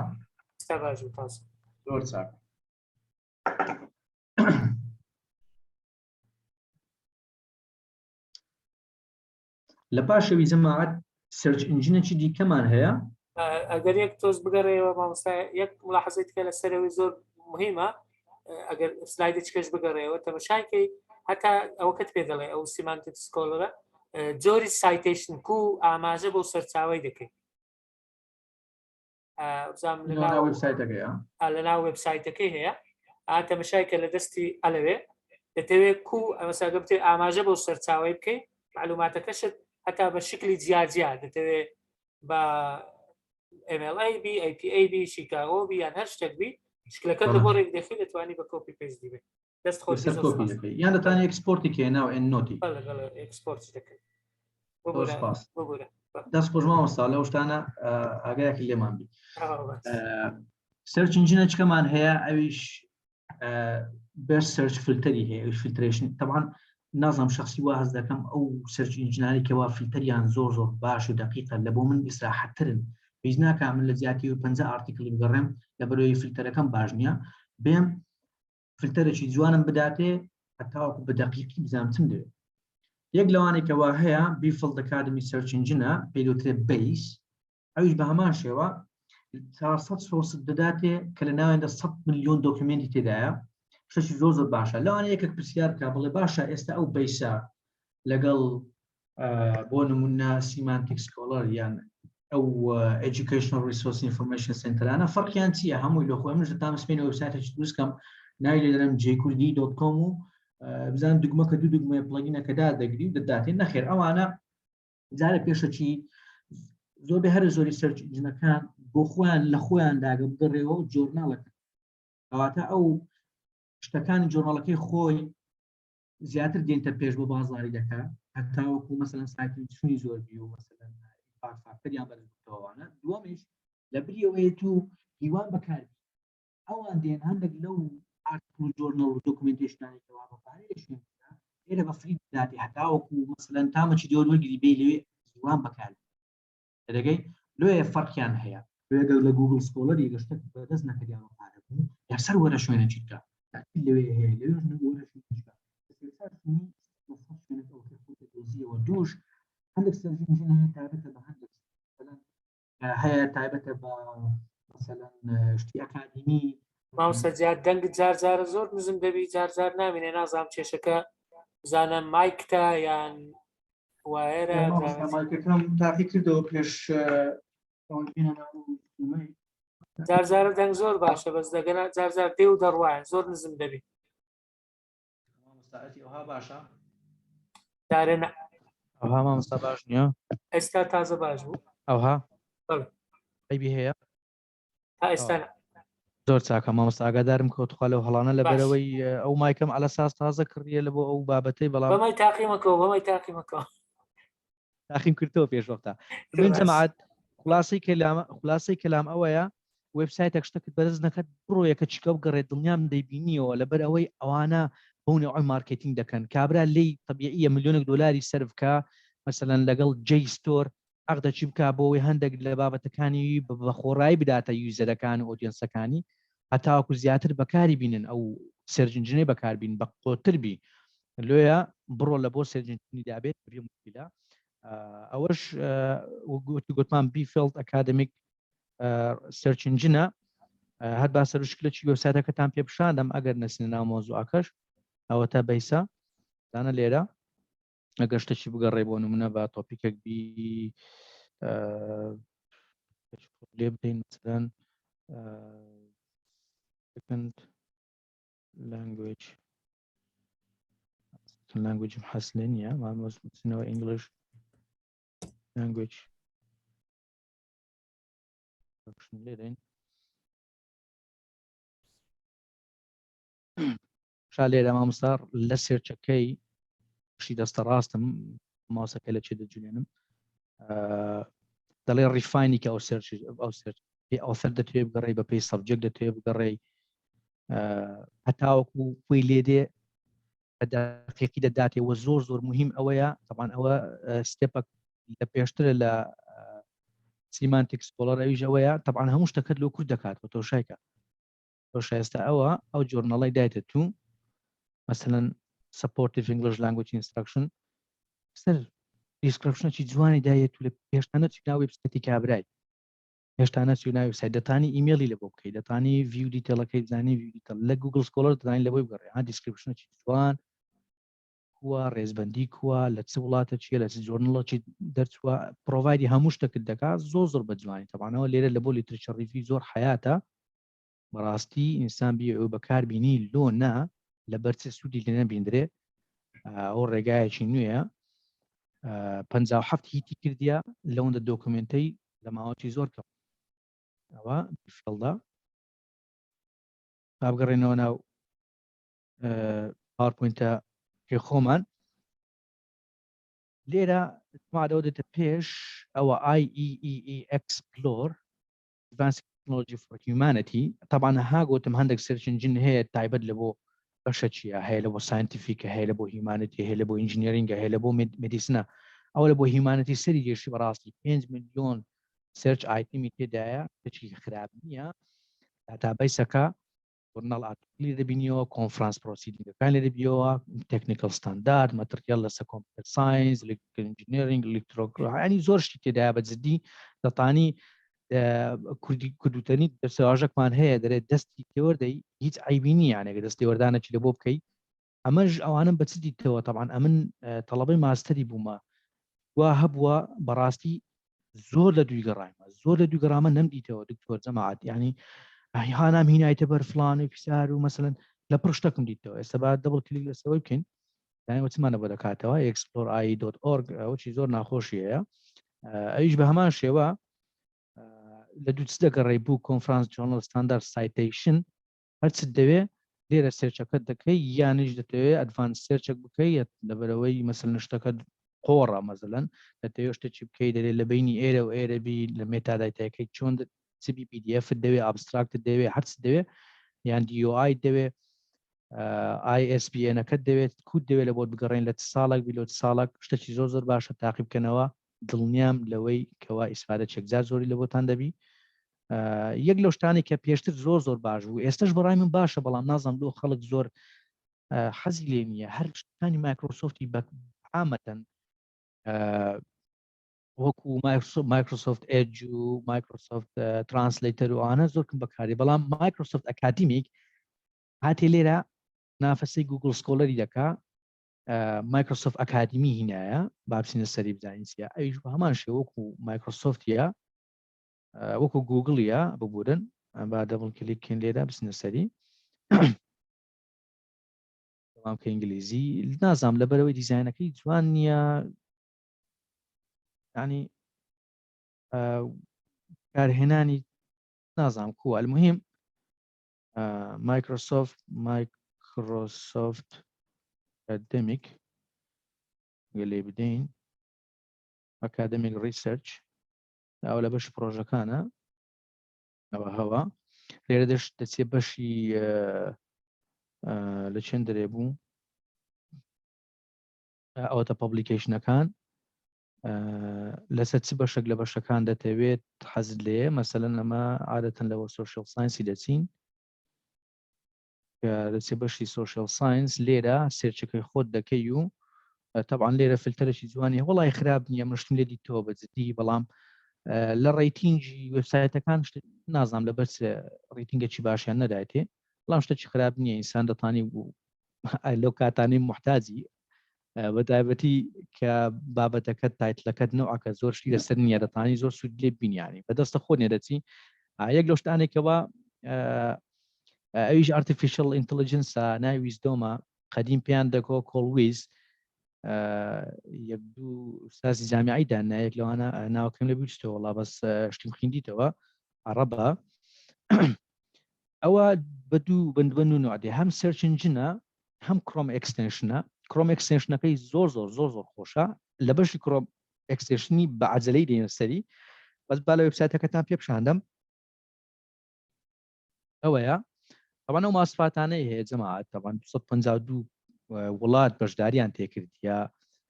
ئێستا باش بوو تاسە زۆر چاک لە پاشەوی جەماعەت سەرچ ئینجینێکی دیکەمان هەیە ئەگەر یەک تۆز بگەڕێەوە مامۆستا یەک ملاحەزەیت کە لەسەرەوەی زۆر مهمە ئەگەر سلایدێکش بگەڕێەوە تەماشاکەی هەتا ئەوەکەت پێ دەڵێ ئەو سیمانتیک سکۆڵەرە جۆری سایتێشن و ئاماژە بۆ سەرچاوی دەکەیت لە ناو وێبسایتەکەی هەیە تەماشاکە لە دەستی ئەلەوێ دەتەوێت ئەمەساگە بتێ ئاماژە بۆ سەرچاوی بکەیت معلوماتەکەشت هەتا بە شکلی جیاجیا دەتەوێت بە MLA بی APA بی شیکاگۆ بی یان هەر شتێک بی شکلەکە لە بۆ ڕێک دەخی دەتوانی بە کۆپی پێست دیبێت دەست خۆ یان دەتوانێت ئەکسپۆرتی کە ناو ئەنۆتی ئەکسپۆرتی دەکەیت دەست خۆش مامۆستا لەو شتانە ئاگایەکی لێمان بی سەرچ ئینجینە چکەمان هەیە ئەویش بەر سەرچ فلتەری هەیە ئەوش فیلترێشن طبعاً نازانم شخصی وا هەست دەکەم ئەو سەرچ ئینجینانی کەوا فیلتەریان زۆر باش و دقیقە لە بۆ من ئیسراحەتترن پێویست ناکە من لە زیاتی و 50 ئارتیکڵی بگەڕێم لە بەرەوەی فیلتەرەکەم باش نییە بێم فیلتەرێکی جوانم بداتێ هەتاوەکو بە دقیقی بزانم چم دەوێت یەک لەوانێکەوە هەیە بیفڵد ئەکادمی سەرچ ئینجینە پێی دەوترێت بیس ئەویش بە هەمان شێوە 400 سۆرس دەداتێ کە لە ناوێندا 100 ملیۆن دۆکمنتی تێدایە شتێکی زۆر باشە لەوانە یەکێک پرسیار بکە بڵێ باشە ئێستا ئەو بیسە لەگەڵ بۆ نمونە سیمانتیک سکۆڵەر یان ئەو ئێجوکیشنەڵ ریسۆرس ئینفۆرمێشن سنتەرانە فەرقیان چییە هەمووی لە خۆی منش دەتام سمێنە وێبسایتێکی دروستکەم ناوی لێ دەنێم jkurdی.com و بزانم دوگمەکە دوو دوگمەیە پڵەگینەکەدا دەگری و دەداتێن نەخێر ئەوانە جارە پێشەکی زۆربەی هەر زۆری سەرچ ئینجینەکان بۆ خۆیان لە خۆیان داگە بگەڕێەوە جۆرناڵەکە ئەواتە ئەو شتەکانی جۆرناڵەکەی خۆی زیاتر دێنتە پێش بۆ بازاڕی دەکات هەتاوەکو مەسەلەن سایتی چوونی زۆربی و مەسەلەن فاکتەریان بەرزبووەوانە دووەمیش لە بریەوەی تو هیوان بەکاری ئەوان دێن هەندێک لەو ئارتیکڵ و جۆرناڵ و دۆکومنتیشنانی کەوا بەپارەی لەشێن لێرە بە فری دادی هەتاوەکو مەسەلەن تامەکی دێوە وەرگری بێ لەوێ هیوان بەکاری دەگەی لێ فەرقیان هەیە لێگەڵ لە گوگل سکۆڵەری گەشتێک بەدەست نەکردیان بەپارە بوو یەکسەر وەرە شوێنێکی بکە لەوێ هەیە لەوێ وەرە شوێنێکی بکە دوش هەندێک سەرچ ئینجین هەیە تایبەتە بە هەندێک هەیە تایبەتە بە مەسەلەن شتی ئەکادمی مامۆستا جار دەنگت جار زۆر نزم دەبی جار نامێنێ نازانم کێشەکە زانم مایکتە یان وایەرە مایکەکەم تاقی کردەوە پێش جارجارە دەنگ زۆر باشە بەس دەگەنە جارجار دێ و دەڕواە زۆر نزم دەبێت ئەوها باشە دارێ ئەوها مامۆستا باش نییە ئێستا تازە باش بوو ئەوها بەڵێ ئەیبی هەیە تا ئێستا زۆر چاکە مامۆستا ئاگادارم کەوتخوا لەو هەڵانە باش. لەبەرەوەی ئەو مایکەم ئەلە ساز تازە کڕیە لە بۆ ئەو بابەتەی بەڵام بەمای تاقیمەکەەوە بەمای تاقیمەکەەوە تاقیم کردەوە پێشوەختە من جەماعەت خلاصەی کەلام ئەوەیە وبسایتێک شتەکەت بەرز نەکەت بڕۆیەکە چیکە بگەڕێت دڵنیام دەیبینیەوە لەبەر ئەوەی ئەوانە بۆنەوەی مارکتینگ دەکەن کابرا لی طبیعیە ملیۆنێک دلاری سەرفکە مەسەلەن لەگەڵ جێی ستۆر ئەقدەچی بک بۆەوەی هەندێک لە بابەتەکانی بە خۆڕایی بداتە یوزەرەکان و ئۆدیەنسەکانی هەتاوەکو زیاتر بەکاری بینن ئەو سەرجنجنەی بەکاربین بە قۆتربی لێە بڕۆ لە بۆ سەرجنجنی دابێت بێ مشکلە ئەوەش گوتمان بیفڵد ئەکادمیک سەرچنجنە هەر با سەرشکلەی وێبسایتەکەتان پێ پیشاندەم ئەگەر نەسنە ناو مۆزوعەکەش ئەوە تا بەیسا دانە لێرە ئەگەر شتێکی بگەڕێ بۆ نمونە بە تۆپیکێک بی لێ بدەین مثلەن second language حەس لێ نییە مامۆزنەوە English language لێدەین شا لێرە مامۆستا لە سێرچەکەی شی دەستە ڕاستم ماسەکە لە چێ دەجوێنم دەڵێ ڕیفاینی کە ئەو سەرچ ئەوسەر دەتوێت بگەڕێ بە پێی سەبجێک دەتوێت بگەڕێ هەتاوەکو خۆی لێدێ بە دقیقی دەداتێەوە زۆر زۆر مهم ئەوەیە طبعاً ئەوە ستێپەک لە پێشترە لە سیمانتیک سکۆلەر ئەویش ئەوەیە طبعاً هەموو شتەکەت لۆ کورد دەکات بە تۆشایکە تۆش ئێستا ئەوە ئەو جۆرنەڵی دایتە تو مثلەن supportive English language instruction سەر دیسکرپشنێکی جوانی دایێت و لە پێشتانە چی ناوی وێبسایتی کابرای هێشتانە چی ناوی وێبسایت دەتانی ئیمێلی لە بۆ بکەیت دەتانی ڤیو دیتەلەکەی بزانی ڤیو دیتەل لە گوگل سکۆلەر دەزانی لە بۆی بگەڕێ ها دیسکرپشنێکی جوان کووە ڕێزبەندی کووە لە چ وڵاتە چیە لە چ جۆرنڵەکی دەرچووە پرۆڤایدی هەموو شتەکەت دەکات زۆر بە جوانی تەبانەوە لێرە لە بۆ لیترچەر ریڤیو زۆر حیاتە بەڕاستی ئینسان بی ئەو بەکاربینی لۆ نا لە بەرچە سوودی لێ نەبیندرێ ئەو ڕێگایەکی نوێیە 57 هیتی کردیە لەوەندە دۆکومنتەی لە ماوەی زۆر کەم ئەوە فڵدا بابگەڕێنەوە ناو پاورپۆینتە پێ خۆمان لێرە مادەوە دێتە پێش ئەوە IEEE Explore Advanced Technology for Humanity طبعاً ها گوتم هەندێک سەرچنجین هەیە تایبەت لە بۆ بەشە چیە هەیە لە بۆ ساینتیفیکە هەیە لە بۆ هیومانیتی هەیە لە بۆ ئینجینێرینگە هەیە لە بۆ مدیسنە ئەوە لە بۆ هیومانیتی سەری گەشتی بەڕاستی 5 ملیۆن سرچ ئایتمی تێدایە هیچی خراپ نییە داتابیسەکە ژورناڵ ئارتیکلی دەبینیەوە کۆنفرانس پرۆسیدینگەکان لێ دەبیەوە تێکنیکەل ستاندارد مەتریال لەسەر کۆمپیوتەر ساینس ئەلکتریکل ئینجینێرینگ ئەلکترۆنیک زۆر شتی تێدایە بە جددی دەتانی کوردوتەنی دەرسەواژەکمان هەیە دەرێت دەستی تێوەردەی هیچ عیبینی یانێکە دەستی وەردانەکی لە بۆ بکەیت ئەمەش ئەوانم بە چ دیتەوە طبعاً ئەمن تەڵەبەی ماستەری بوومە وا هەبووە بەڕاستی زۆر لە دوی گەڕایمە زۆر لە دوی گەڕامە نەمدیتەوە دکتۆر جەماعەت ینی هانام هینایتە بەر فڵان و پیسار و مەسەلەن لە پڕ شتەکەم دیتەوە ئێستا با دەبڵ کلیک لەسەوەی بکەین دانیوە چمانە بۆ دەکاتەوە explore.org ئەوچی زۆر ناخۆشیەیە ئەویش بە هەمان شێوە لە دوو چ دەگەڕێی بوو کۆنفرانس جۆرنال ستاندارد سایتیشن هەرچ دەوێ لێرە سێرچەکەت دەکەی یانیش دەتەوێت ئەدڤانس سێرچێک بکەیت لەبەرەوەی مەسەل شتەکە قۆڕە مەزلەن دەتەوێت شتێکی بکەیت دەرێت لە بینی ئێرە و ئێرە بی لە مێتادایتەکەی چۆن چبی PDF دەوێت ئابستراکت دەوێت هەرچ دەوێت یان DOI دەوێت ISBN-ەکەت دەوێت کود دەوێت لە بۆ بگەڕێن لە ساڵێک بیلۆت ساڵک شتێکی زۆر باشە تاقی بکەنەوە دڵنیام لەوەی کەوا ئیسفادە چەکجار زۆری لە بۆتان دەبی یەک لەو شتانی کە پێشتر زۆر باش بوو ئێستش بەڕای من باشە بەڵام نازانم لۆ خەڵک زۆر حەزی لێ نییە هەر شتانی مایکرۆسۆفتی بەعامەتەن وەکو مایکرۆسۆفت ئێج و مایکرۆسۆفت ترانسلیتەر و ئانە زۆرکم بەکاری بەڵام مایکرۆسۆفت ئەکادمیک هاتێ لێرە نافەسەی گوگل سکۆلەری دەکا مایکرۆسۆفت ئەکادمی هینایە بابچینە سەری بزانین چیە ئەویش بە هەمان شێ وەکو مایکرۆسۆفتە وەکو گوگڵە ببورن با دەبڵ کلیکین لێرە بچنە سەری بەڵام کە ئینگلیزی نازام لەبەرەوەی دیزاینەکەی جوان نییە ینی کارهێنانی نازام کووە المهم مایکرۆسۆفت ئەکادمیک لێ بدەین ئەکادمیک ریسەرچ ئەو لە بەش پرۆژەکانە ئەوە هەوا لێرە دەچێت بەشی لە چەند دەرێ بوو ئەوتە پەبلیکیشنەکان لەسەر چ بەشێک لە بەشەکان دەتەوێت حەزت لێ مەسەلەن ئەمە عادەتەن لەوە سۆشیال ساینسی دەچین دەچێت بەشی سۆشیال ساینس لێرە سێرچەکەی خۆت دەکەی و طبعاً لێرە فلتەرێکی جوانی وڵی خراپ نییە مشتم لێ دیتەوە بەجددی بەڵام لە ڕیتینگی وبسایتەکان نازام لە بەس ڕیتینگەکی باشیان نەداتێ بەڵام شتێکی خراپ نییە ئینسان دەتوانی لەو کاتانی محتاجی بەتایبەتی کە بابەتەکەت تایتلەکەت نەوەکە زۆر شتی لەسەر نییە دەتانی زۆر سوود لێ بینیانی بەدەستە خۆ نێدەچی یەک لەو شتانێکەوە ئەویش ئارتیفیشل ئینتەلیجنسە ناوی ویزدۆمە قەدیم پێیان دەکۆ کۆڵویز یەک دوو ئوستازی جامیعی دانایەک لەوانە ناوکەم لە بیستەوە وڵا بەس شتیم خوێندیتەوە عەرەبە ئەوە بە دوو بندبەن و نوعدێ هەم سەرچ ئینجینە هەم کڕۆم ئەکستێنشنە کڕۆم ئەکستێنشنەکەی زۆر خۆشە لە بەشی کڕۆم ئەکستێنشنی بە عەجەلەی دێنە سەری بەس با لە وێبسایتەکەتان پێ پیشاندەم ئەوەیە طبعاً ئەو ماسفاتانەی هەیە جەماعەت طبعاً 252 وڵات بەشداریان تێکردیا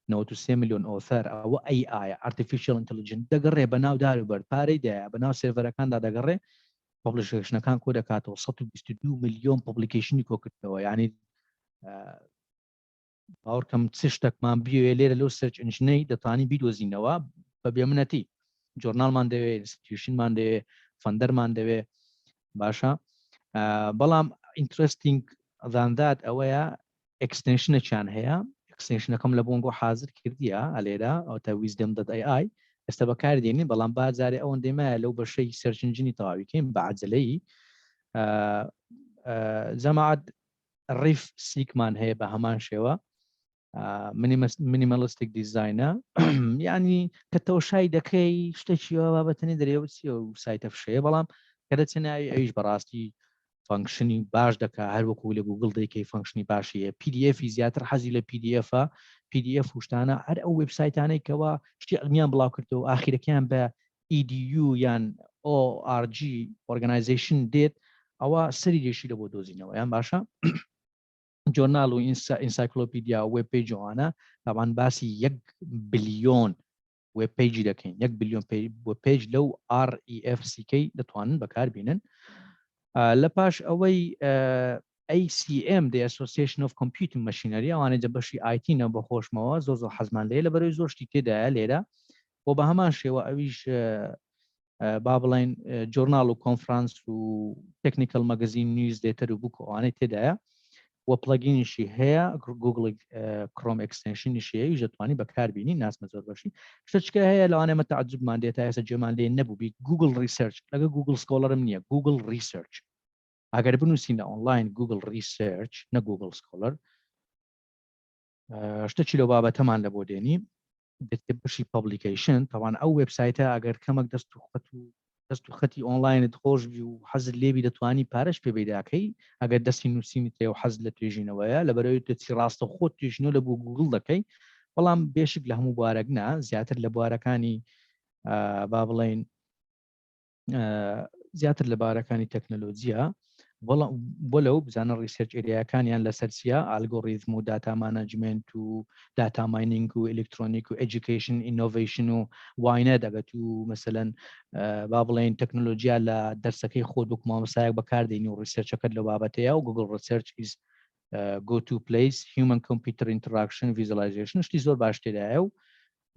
93 میلیۆن ئۆثەر ئەوە AI ئارتیفیشل ئینتەلیجنس دەگەڕێ بەناو داروبەر پارەی دایە بەناو سێڤەرەکاندا دەگەڕێ پۆبلیکیشنەکان کۆ دەکاتەوە 122 میلیۆن پۆبلیکیشنی کۆکردەوە یعنی باوەڕکەم چ شتێکمان بیوێ لێرە لەو سەرچ ئنجینەی دەتوانی بیدۆزینەوە بە بێمنەتی جۆرناڵمان دەوێت ئینستیتیوشنمان دەوێت فەندەرمان دەوێت باشە بەڵام ئینترستینگ داندات ئەوەیە ئەکستێنشنەکیان هەیە ئەکستێنشنەکەم لە بۆنگۆ حاضر کردیە ئەلێرە ئەوتە ویزدەم دەت AI ئێستا بەکاردێنین بەڵام بازارێ ئەوەن دێمایە لەو بەشەی سەرچ ئنجینی تەواویکەین بە عەجەلەی جەماعەت ڕیف سیکمان هەیە بە هەمان شێوە مینیمەلیستیک دیزاینە ینی کە تەوشای دەکەی شتێکیەوە بابەتەنی دەرێوەچیە و سایتە فشەیە بەڵام کە دەچێناوی ئەویش بەڕاستی فانکشنی باش دەکا هەروەکو لە گوگڵ دەیکەی فانکشنی باشیە PDF زیاتر حەزی لە PDF وشتانە هەر ئەو وبسایتانەی کەەوە شتی ئەلمیان بڵاو کردەوە ئاخیرەکەیان بە EDU یان ORG ئۆرگانایزیشن دێت ئەوە سەری دێشی لە بۆ دۆزینەوە یان باشە جۆرنال و ئینسایکلۆپیدیا وێب پیجوانە تاوان باسی 1 بلیۆن وێب پیجی دەکەین 1 بلیۆن وێب پیج لەو REFCK دەتوانن بەکاربێنن لە پاش ئەوەی ACM the Association of Computing Machinery ئەوانەی دە بەشی IT نە بە خۆشمەوە زۆر حەزمان لێ لە بەرەوەی زۆر شتی تێدایە لێرە بۆ بە هەمان شێوە ئەویش با بڵین جۆرنال و کۆنفرانس و تکنیکل مەگەزین نیوز دێتەر و بووک ئەوانەی تێدایە وە پلگینیشی هەیە گوگڵ کڕۆم ئەکستێنشنیشی دەتوانی بەکاربیینی ناسمە زۆر بەشی شتچکە هەیە لەوانێمە تعجبمان دێت تا ئێستا جێمان لێ نەبووبی گوگڵ ریسەرچ لەگە گوگڵ سکۆلەرم نییە گوگڵ ریسەرچ ئەگەر بنووسینە ئۆنلاین گوگڵ ریسەرچ نە گوگڵ سکۆلەر شتێکی لەو بابەتەمان لە بۆ دێنی بەشی پەبلیکیشن تاوان ئەو وبسایتە ئەگەر کەمەک دەست و خەتی ئۆنلاینت خۆش بی و حەزت لێبی دەتوانی پارەش پێ بێداکەی ئەگەر دەستی نووسینی تێ و حەز لە توێژینەوەیە لە بەرەوەی دەچی ڕاستە خۆت توێژینەوە لە بۆ گوگڵ دەکەی بەڵام بێشک لە هەموو بوارەکنا زیاتر لە بوارەکانی با بڵین زیاتر لە بارەکانی تەکنەلۆجیە بۆ لەو بزانە ریسەرچ ئێریاکانیان لەسەر چیە ئالگۆریتم و داتا مانەجمنت و داتا ماینینگ و ئلکترۆنیک و ئێجوکیشن ئینۆڤیشن و واینە دەگەت و مەسەلەن با بڵێن تەکنۆلۆژیا لە دەرسەکەی خۆت وەک مامۆستایەک بەکاردێنی و ریسەرچەکەت لەو بابەتەیە و گوگڵ ریسەرچ is go to place human computer interaction visualization شتی زۆر باش تێدایە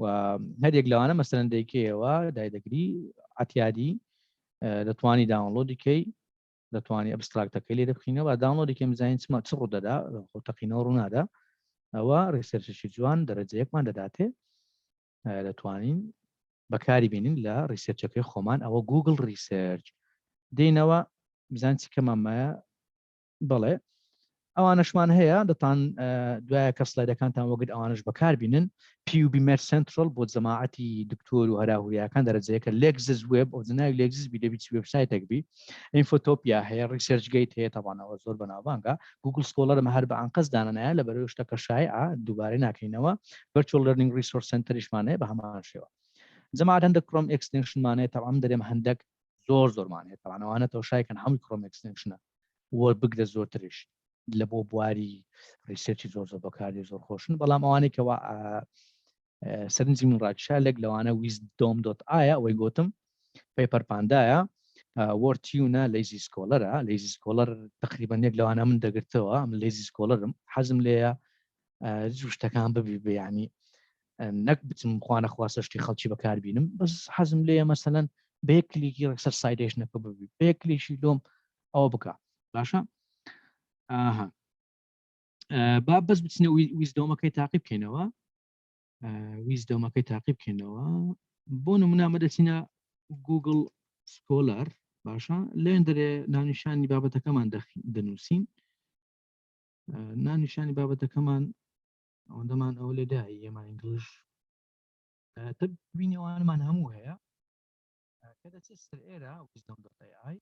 و هەرێک لەوانە مەسەلەن دەیکەیەوە دایدەگری ئەتیادی دەتوانی داونلۆدیکەی دەتوانانی ئەبستراکتەکەی لێ بخینەوە داونلۆدیکەم بزانین چ ڕوودەدا خۆ تەقینەوە ڕوونادا ئەوە ریسەرچێکی جوان دەرەجەیەکمان دەداتێ دەتوانین بەکاری بینین لە ریسەرچەکەی خۆمان ئەوە گوگل ریسەرچ دێنەوە بزان چی کەمامایە بەڵێ ئەوانشمان هەیە دەتان دوایە کە سلایدەکانتان وەگرت ئەوانش بەکار بینن پیوبیمەر سنترل بۆ جەماعەتی دکتۆر و هەراهوریەکان دەرەجەیەکە لێگزز وێب ئۆرجینال لێگزز بیدەبیت وێبسایتێک بی ئینفۆتۆپیا هەیە ریسەرچ گەیت هەیە تاوانەوە زۆر بەناوبانگە گوگل سکۆلەرمە هەر بە ئەنقەس دانانایە لە بەرەوەی شتەکە شایعە دووبارەی ناکەینەوە ڤەرچوەل لەرنینگ ریسۆرس سنتەریشمانەیە بە هەمان شێوە جەماعەت هەندێک کڕۆم ئێکستنشنمانەیە تاوان دەرێم هەندێک زۆرمان هەیە تاوانەوانە تەوشایکەن هەمووی کڕۆم ئێکستنشنە وە بگرە زۆرتریش لە بۆ بواری ریسێرچی زۆر بەکاری زۆر خۆشن بەڵام ئەوانێکەوە سەرنجی من ڕاکشا لێک لەوانە wisdom.ai ئەوەی گوتم پێپەر پاندایە وەرتیونە لەیزی سکۆلەرە لەیزی سکۆلەر تقریبا یەک لەوانە من دەگرتەوە من لەیزی سکۆلەرم حەزم لێیە شتەکان ببی بەیانی نەک بچم خوانە خواستە شتی خەڵکی بەکار بینم بەس حەزم لێیە مەسەلەن بەیەکلیکی ڕەکسەر سایدێشنەکە ببی بەیەکلیشی لۆم ئەوە بکە باشە با بەس بچنە ویزدۆمەکەی تاقیب بکەینەوە ویزدۆمەکەی تاقیب بکەینەوە بۆ نمونە دەچینە گوگل سکۆلەر باشە لێن دەرێ ناونیشانی بابەتەکەمان دەنووسین ناونیشانی بابەتەکەمان ئەوەندەمان ئەو لێدای ئێمە ئینگلیش بینەوانمان هەموو هەیە کە دەچێت سەر ئێرە wisdom.ai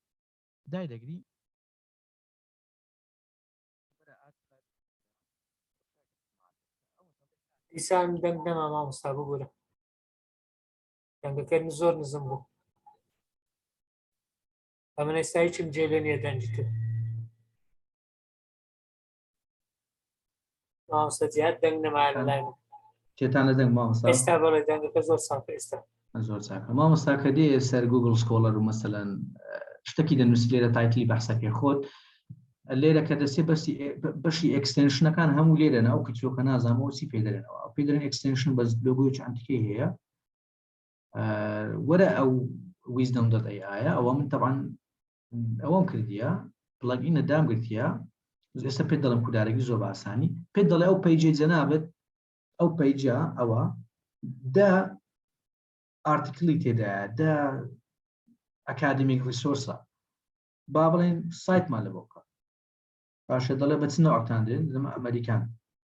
دای دەگری دیسان دەنگ نەما مامۆستا بگورە دەنگەکە زۆر نزم بوو ئەمە ئێستا هیچم جێ لێ نییە دەنجی تر مامۆستا جیهاد دەنگ نەمایە لەلای من تێتانە دەنگ مامۆستا ئێستا بەڵێ دەنگەکە زۆر ساڵکە ئێستا زۆر چاکە مامۆستا کە دێ سەر گوگل سکۆلەر و مەسەلەن شتێکی دەنووسی لێرە تایتلی بەحسەکەی خۆت لێرە کە دەسێ بەشی ئەکستنشنەکان هەموو لێرەنە ئەو کچۆکە نازانەوە چی پێدەرێنەوە ئەو پێدەرێن ئەکستنشن بەس لۆگۆی چەندتکەی هەیە وەرە ئەو wisdom.ai ئەوە من طبعا ئەوەم کردیە پڵەگینە دام گرتیە ئێستا پێ دەڵم کودارێکی زۆر باسانی پێ دەڵێ ئەو پەیجێ جەنابەت ئەو پەیجە ئەوە دا ئارتیکلی تێدایە دا ئەکادمیک ریسۆرسە با بڵێن سایتمان لە بۆکە باشە دەڵێ بچنەوە ئەکتاندێن لەمە ئەمریکان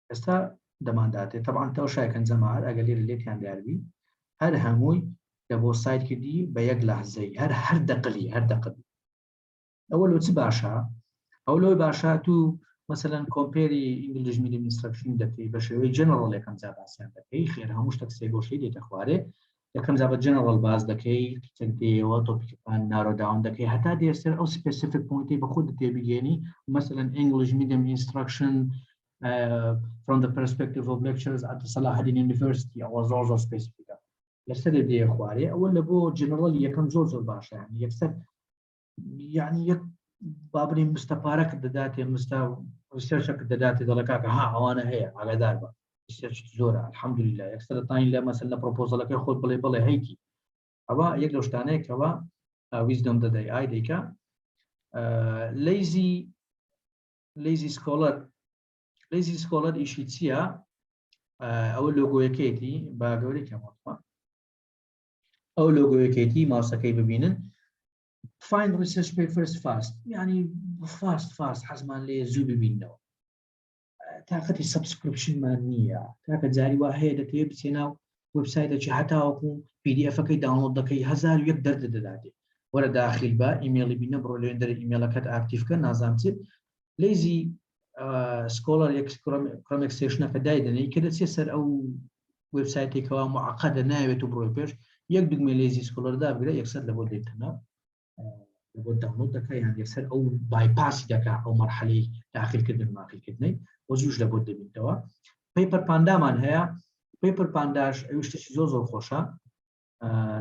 ئێستا دەمانداتێت طبعا تەو شایکەن جەماعەت ئەگەر لێرە لێتیان دیاربی هەر هەمووی لە بۆ سایت کردی بە یەک لەحزەی هەر دەقلی هەر دەقل ئەوە لۆ چ باشە ئەو لۆی باشە تو مثلەن کۆمپێری ئینگلیش میدیم ئینسترکشن دەکەی بە شێوەی جەنەڕەڵ یەکەم جا باسییان دەکەی خێر هەموو شتێک سێگۆشەی دێتە خوارێ یەکەم جا بە جەنەڕەڵ باز دەکەی چەندێەوە تۆپیکەکان نارۆداون دەکەی هەتا دێسەر ئەو سپێسیفیک پۆینتی بە خۆت تێبیگەێنی مثلەن ئینگلیش میدیم ئینسترکشن from the perspective of lectures at the Salahuddin University ئەوە زۆر سپێسیفیکە لەسەر دێ خوارێ ئەوە لە بۆ جنرال یەکەم زۆر باشە یەکسەر یعنی یەک بابرین مستەپارەکە دەداتێ ریسەرچەکە دەداتێ دەڵێکاکە ها ئەوانە هەیە ئاگادار بە ریسەرچ زۆرە الحەمدولله یەکسەر دەتوانین لە مەسەل لە پرۆپۆزەلەکەی خۆت بڵێ هەیکی ئەوە یەک لەو شتانەیەکەوە wisdom.ai دەیکا lazy scholar ئیشی چییە ئەوە لۆگۆیەکێتی با گەورەی کەمەوە ئەو لۆگۆیەکێتی ماوسەکەی ببینن find research papers fast يعني fast حەزمان لێ زوو ببینەوە تاقەتی سبسکریپشنمان نییە تاکە جاری وا هەیە دەکەوێت بچێ ناو وبسایتێکی هەتاوەکو PDF-ەکەی داونلۆد دەکەی 1001 دەردە دەداتێ وەرە داخل بە ئیمێلی بینە بڕۆ لێن دەرە ئیمێلەکەت ئاکتیڤکە نازانچێت لەیزی سکۆلەر کڕۆمێک سێشنەکە دایدنەی کە دەچێت سەر ئەو وبسایتێکەوە معقەدە ناوێت و بڕۆی پێش یەک دگمێ لێزی سکۆلەردا بگرە یەکسەر لە بۆ دێتنە بۆ داونلۆد دەکە یان یەکسەر ئەو بایپاسی دەکا ئەو مەرحەلەی داخلکردن ماقیلکردنەی بۆ زووش لە بۆ دەبینەوە پیپەر پاندامان هەیە پیپەر پانداش ئەو شتێکی زۆر خۆشە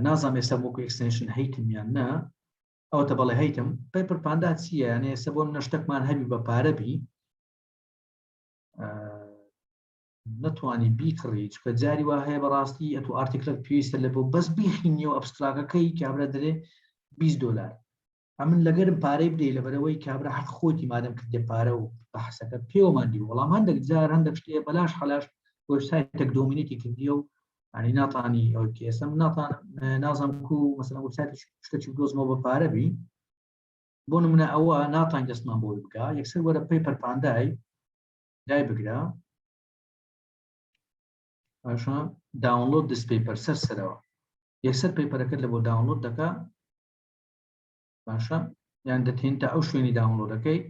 نازانم ئێستا وەکو ئێکستنشن هەیتم یان نا ئەوتە بەڵێ هەیتم پیپەر پاندا چییە یانێ ئێستا بۆ منە شتێکمان هەبی بە پارەبی نەتوانی بیکڕی چکە جاری وا هەیە بەڕاستی ئەتو ئارتیکلت پێویستە لە بۆ بەس بیخینیەوە ئەبستراکەکەی کابرا دەرێ $20 ئەمن لەگەرم پارەی بدەی لەبەرەوەی کابرا حەق خۆتی مادەم کردێ پارە و بەحسەکە پێوەماندی وەڵام هەندێک جار هەندێک شتێ بەلاش خەلاش وەبسایتێک دۆمینێتی کردیە و ینی ناتانی ئەو کێسم نازم کو مەسەڵەن وەبسایت شتێکی دۆزمەوە بە پارە بی بۆ نمونە ئەوە ناتوانین دەستمان بۆ بکە یەکسەر وەرە پیپەر پاندای دای بگرە باشە داونلۆد دس پیپەر سەرەوە یەکسەر پیپەرەکەت لە بۆ داونلۆد دەکا باشە یان دەتێنتە ئەو شوێنی داونلۆدەکەی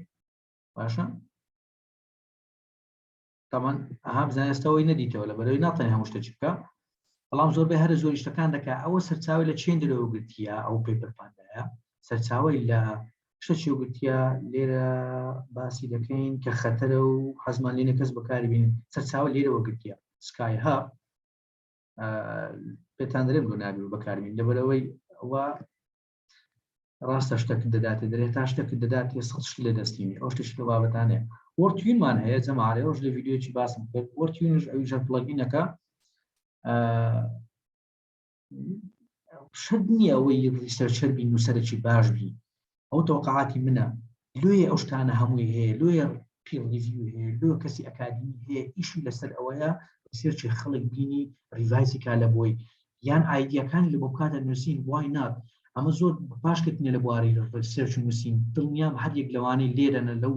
باشە تامان ئەها بزانێ ئێستاەوەی نەدیتەوە لە بەرەوەی ناتوانێت هەموو شتێکی بکە بەڵام زۆربەی هەر زۆری شتەکان دەکات ئەوە سەرچاوی لە چێن درەوە گرتیە ئەو پیپەر پاندایە سەرچاوی لە شتێکی گرتیە لێرە باسی دەکەین کە خەتەرە و حەزمان لێنە کەس بەکاری بینن سەرچاوە لێرەوە گرتیە سکای هاب پێتان دەرێت بۆ نابی بەکاربین لەبەرەوەی ئەوە ڕاستە شتێک دەداتێ دەرێت تا شتێک دەداتێ سەد لێ دەستینی ئەو شتێکی لە بابەتانەیە وەرتیونمان هەیە جەماعەی ئەوش لە ڤیدیۆکی باسم کرد وەرتیونش ئەویژە پڵەگینەکە شت نییە ئەوەی ریسەرچەر بین نووسەرێکی باش بی ئەو تەوقعاتی منە لۆیە ئەو شتانە هەمووی هەیە لۆیە پیر ریڤیو هەیە لۆ کەسی ئەکادمی هەیە ئیشی لەسەر ئەوەیە ریسەرچی خەڵک بینی ریڤایزی کا لە بۆی یان ئایدیەکانی لە بۆ بکاتە نووسین وای نات ئەمە زۆر پاشکردنیە لە بواری ریسەرچ و نووسین دڵنیام هەر یەک لەوانەی لێرەنە لەو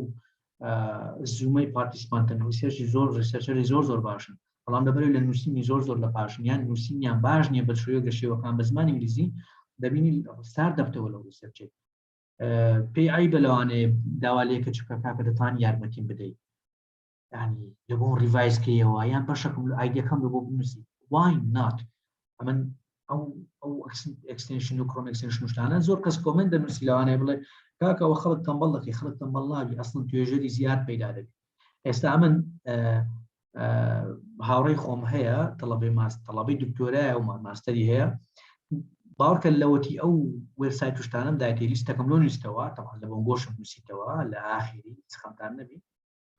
زوومەی پارتیسپانتن ریسەرچی زۆر ریسەرچەری زۆر باشن بەڵام لەبەرەوەی لە نووسینی زۆر لە پاشن یان نووسینیان باش نییە بە شێوە گەشێوەکان بە زمانی ئینگلیزی دەبینی سار دەبتەوە لەو ریسەرچێک پێی ئای بە لەوانەیە داوالەیەکە چکەکە دەتوان یارمەتیم بدەیت ینی لە بۆ ریڤایزکەیەوە یان بەشەکەم لە ئایدیەکەم لە بۆ بنووسی وای نات ئەمن ئەو ئەکستێنشن و کڕۆم ئەکستێنشن شتانە زۆر کەس کۆمنت دەنووسی لەوانەیە بڵێ کاکەوە خەڵک تەمبەڵ دەکەی خەڵک تەمبەڵ نابی ئەسڵن توێژەری زیاد پەیدا دەبێت ئێستا من هاوڕێی خۆم هەیە تەڵەبەی دکتۆرایە و ماستەری هەیە باوەڕکە لەوەتی ئەو وێبسایت و شتانم دایتێ لیستەکەم لۆ نووسیتەوە تەمان لە بۆنگۆشم نووسیتەوە لە ئاخری خەمتان نەبی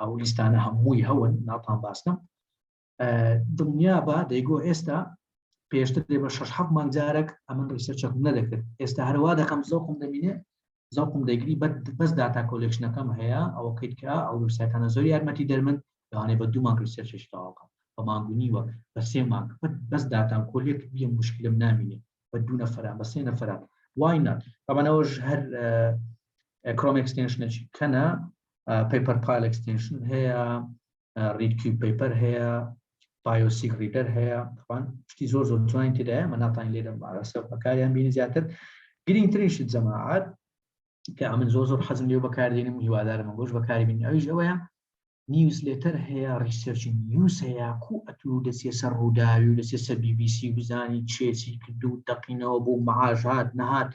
ئەو لیستانە هەمووی هەون ناتوان باسکەم دڵنیا بە دەیگۆ ئێستا پێشتر دێ بە 6-7 مانگ جارێک ئەمن ریسەرچەکەم نەدەکرد ئێستا هەروە دەکەم زۆقم دەبینێ زۆقم دەگری بەس داتا کۆلێکشنەکەم هەیە ئەوە کەیتکە ئەو وێبسایتانە زۆر یارمەتی دەرمن لەوانەیە بە 2 مانگ ریسەرچش تەواوکەم بە مانگونی وە بە 3 مانگ بەس داتام کۆلێک بیە موشکلم نامینێ بە 2 نەفەران بە 3 نەفەران وای نات بەمانەوەش هەر کڕۆم ئەکستێنشنێکی کەنە پیپەر پایل ئەکستێنشن هەیە ریدکیوب پیپەر هەیە بایۆسیک ریدەر هەیە شتی زۆر جوان تێدایە مە ناتوانین لێرە بەڕاستە بەکاریان بینی زیاتر گرنگترینشت جەماعەت کە ئەمن زۆر حەزم لێو بەکاردێنم هیوادارم گۆش بەکاری بینی ئەویش ئەوەیە نیوزلێتەر هەیە ریسەرچی نیوز هەیە کو ئەتوو دەچێ سەر ڕووداوی و دەچێ سەر BBC بزانی چێچی کردو دەقینەوە بۆ مەعاژات نەهات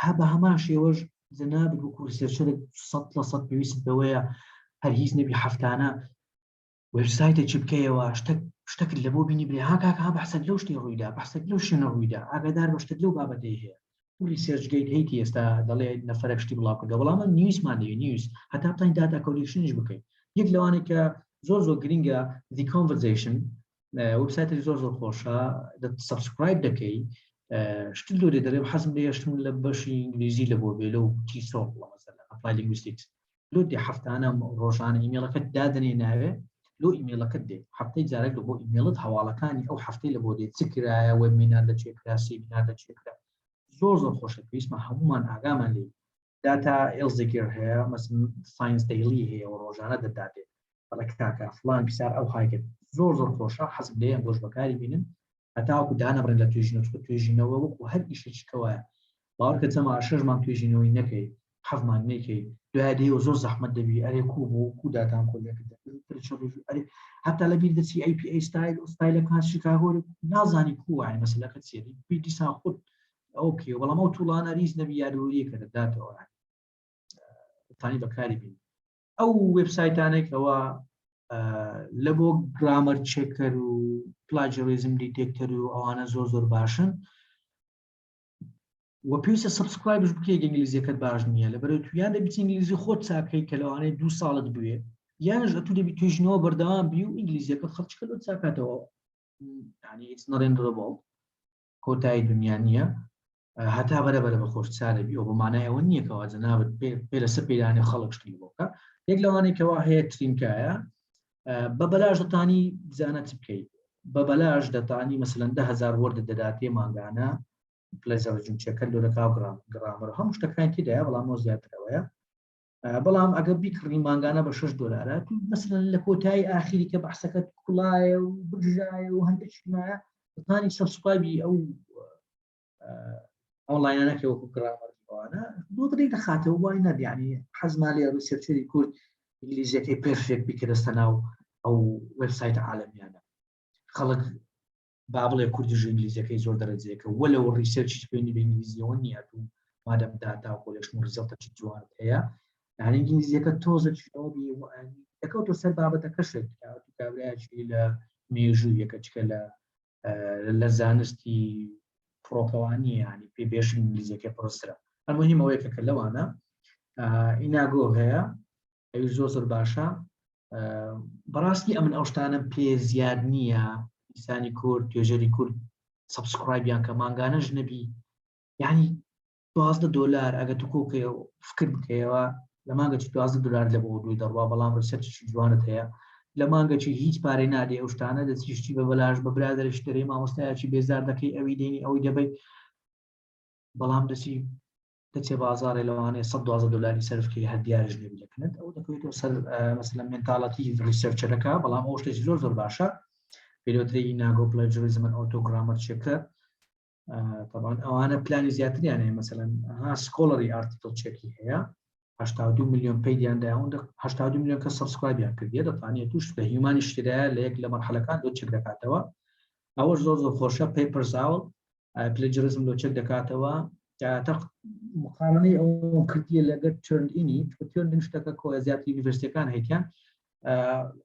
ها بە هەمان شێوەش جەنابەت وەکو ریسەرچەرێک 100% پێویست بەوەیە هەر هیچ نەبی هەفتانە وێبسایتێکی بکەیەوە شتێک لە بۆ بینی بێ ها کاکە بەحسەت لەو شتێ ڕوویدا بەحسەت لەو شوێنە ڕوویدا ئاگادار بە شتێک لەو بابەتەی هەیە ریسەرچگەیت هەیەی ئێستا دەڵێ نەفەرێک شتی بڵاو کردە بەڵام نیوزمان دەوێت نیوز هەتا بتانین داتا کۆلێکشنش بکەین یەک لەوانەیە کە زۆر گرینگە دی کۆنڤەرزیشن وێبسایتێکی زۆر خۆشە سەبسکرایب دەکەی شتی لۆرێ دەڵێ حەزم لێ شتم لە بەشی ئینگلیزی لە بۆ بێ لەو تیسۆ مەسەلەن ئەپلای لینگویستیکس لۆ دێ هەفتانە ڕۆژانە ئیمێلەکەت دادنێ ناوێ لۆ ئیمێلەکەت دێ هەفتەی جارێک لە بۆ ئیمێلت هەواڵەکانی ئەو هەفتەی لە بۆ دێ چ کرایە وەبمینار دەچێکرا سیمینار دەچێکرا زۆر خۆشە پێویستمە هەمومان ئاگامان لێ داتا ئێلزێگر هەیە مەسن ساینس دەیلی هەیە و ڕۆژانە دەداتێت بەڵێ کاکە فڵان پیسار ئەو هاگرت زۆر خۆشە حەزم لێ گۆش بەکاری بینن هەتاوەکو دانەبرن لە توێژینەوە وەکو هەر ئیشێکەوە باوەڕکە جەما 6 مانگ توێژینەوەی نەکەی 7 مانگ نەکەی دوای دێ زۆر زەحمەت دەبی ئەرێ کو داتان کۆلێکت هەتا لە بیر دەچی APA ستایلەکان شیکاگۆ نازانی کووانی مەسەلەکەت سێری دیسا خودت ئەوکێ بەڵام ئەو توڵانە ریز نەبی یادەوەریەکە دەداتەوە تانی بەکاری بین ئەو وێبسایتانێکەوە لە بۆ گرامەر چێکەر و پلاجەریزم دیتێکتەر و ئەوانە زۆر باشن وە پێویستە سەبسکرایبش بکەیت ئینگلیزیەکەت باش نییە لەبەرەوەی تو یان دەبیت ئینگلیزی خۆت چاکەی کە لەوانەیە 2 ساڵت بوێ یانش ئەتوو دەبی توێژینەوە بەردەوام بی و ئینگلیزیەکەت خەڵکیکە لۆ چاکاتەوە ینی it's not endurable کۆتایی دنیا نییە هەتا بەرەبەرە بە خۆشچارەبی ئەو بەمانای ئەوە نییەکەوە جەنابەت پێ لەسەر پەیدانی خەڵک شتی بۆکە یەک لەوانێکەوە هەیە ترینکایە بە بەلاژ دەتانی بزانە چ بکەیت بە بەلاژ دەتانی مەسەلەن 10,000 وەردە دەداتێ ماگانە پلەزەرجونچەکە لۆرەکا گرامەر هەموو شتەکان تێدایە بەڵام ئەو زیاترەوەیە بەڵام ئەگە بیکڕی ماگانە بە 6 دۆلارە مەسەلەن لە کۆتایی ئاخیری کە بەحسەکەت کوڵایە و برژایە و هەندێکمایە دەتانی سەبسکرایبی ئەو ئۆنلاینانەکە وەکو گرامەرەوانە دۆدرێک دەخاتەوە وای نەبیانی حەزما لێ ریسێرچەری کورد ئینگلیزیەکەی پێرفێک بیکردستە ناو ئەو وێبسایتە عالەمیانە خەڵک با بڵێ کوردیژ ئینگلیزیەکەی زۆر دەرەجەیەکە وەلەو ریسێرچی پێێنی بە ئینگلیزیەوە نیە و مادەم داتا و کۆلێکشن و ریزڵتە چ جوانت هەیە یعنی ئینگلیزیەکە تۆزە دەکەوتۆ سەر بابەتەکەشێک کابراایکی لە مێژوویەکە چکە لە زانستی فڕۆکەوانی ینی پێ بێش ئینگلیزیەکە پرسرە هەرمهم ئەوەیەکە کە لەوانە ئیناگۆ هەیە ئەوی زۆر باشە بەڕاستی ئەمن ئەو شتانە پێ زیاد نییە ئینسانی کورد توێژەری کورد سبسکرایبیان کە ماگانەش نەبی یعنی $12 ئەگە تو کۆکە فکر بکەیەوە لە مانگەی $12 لە بۆ دوی دەڕوا بەڵام ڕسەرچی جوانت هەیە لە مانگەی هیچ پارەی نادێ ئەو شتانە دەچیشتی بە بەلاژ بە برادرشتەرەی مامۆستایکی بێزار دەکەی ئەوی دێنی ئەوەی دەبێت بەڵام دەچی دەچێ بازارێ لەوانەیە $112 سەرفکەی هەردیارش نێبی دەکەنێت ئەو دەکەوێتەوە سەر مەسەلەن مێنتاڵەتی ریسێرچەرەکە بەڵام ئەو شتێکی زۆر باشە پێوتری ناگۆ پلەجەریزمن ئۆتۆگرامەر چێکە طبعا ئەوانە پلانی زیاتریان هەیە مەسەلەن سکۆڵەری ئارتیکڵ چێکی هەیە 82 میلیۆن پەیدیاندا 82 میلیۆن کە سبسکرایبیان کردیە دەتوانێت توش بە هیومانی شتێدایە لە یەک لە مەرحەلەکان دۆ چێک دەکاتەوە ئەوەش زۆر خۆشە پیپەرزاوڵ پلەجەریزم لۆ چێک دەکاتەوە مقارنەی ئەو کردیە لەگەر ترندئینی ترندین شتەکە کۆ زیاتر یونیڤرسیتیەکان هەیەیان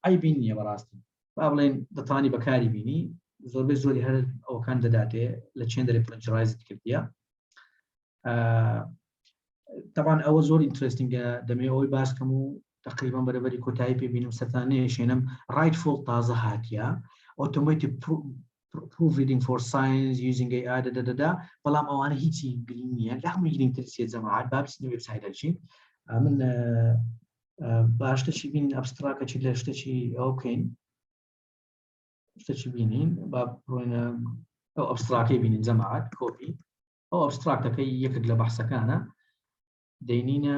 ئایبین نییە بەڕاستی با بڵێن دەتوانی بەکاری بینی زۆربەی زۆری هەر ئەوکان دەداتێ لە چێن دەرێ پلەجرایزت کردیە طبعا ئەوە زۆر ئینترستینگە دەمێ ئەوەی باسکەم و تقریبا بەرەبەری کۆتایی پێبینم سەرانەیە شێنم رایتفۆڵ تازە هاتیە ئۆتۆماتیک proof reading for science using AI دەدەدا بەڵام ئەوانە هیچی گرنگ نییە لە هەمووی گرنگتر سێ جەماعەت با بچین وێبسایتەکەی من باشتەچی بین ئەبستراکەچی لە شتێکی ئەو بکەین شتێکی بینین با بڕۆینە ئەو ئەبستراکەی بینین جەماعەت کۆپی ئەو ئەبستراکتەکەی یەکێک لە بەحسەکانە دەینینە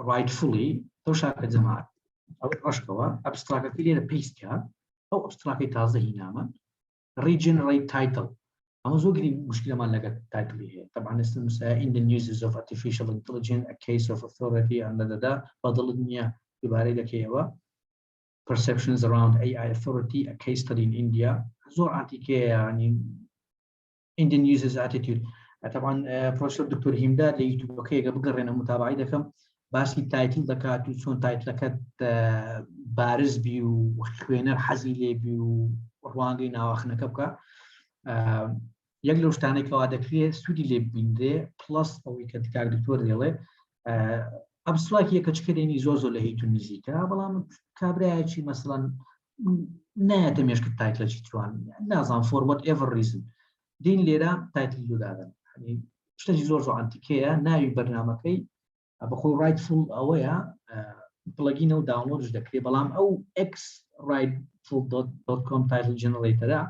rightfully تۆشاکە جەماعەت ئەو ڕشکەوە ئەبستراکەکەی لێرە پیسکە ئەو ئەبستراکەی تازە هینامە regenerate title ئەمە زۆر گرنگ مشکلەمان لەگەڵ تایتڵی هەیە طبعا نووسە in the uses of artificial intelligence a case of authority ئەندەدەدا بەدڵت نییە دووبارەی دەکەیەوە perceptions around AI authority a case study in India زۆر ئاتیکەیە ینی Indian users attitude طبعا پرۆفێسۆر دکتۆر هیمداد لە یوتیوبەکەیەکە بگەڕێنە متابعی دەکەم باسی تایتل دەکات و چۆن تایتلەکەت بارز بی و خوێنەر حەزی لێبی و ڕوانگەی ناواخنەکە بکە یەک لەو شتانێکەوە دەکرێت سوودی لێ ببیندرێ پلس ئەوەی کە کاک دکتۆر دێڵێ ئەبستراکی یەکەچکە دێنی زۆر لە هیتون نزیکە بەڵام کابراایکی مەسەڵەن نایەتە مێشکرد تایتلەکی جوان نازان for whatever reason دین لێرە تایتل لودادن شتێکی زۆر ئەنتیکەیە ناوی بەرنامەکەی بەخۆی rightful ئەوەیە پلگینە و داونلۆدش دەکرێت بەڵام ئەو rightful.com تایتل جنرێتەرە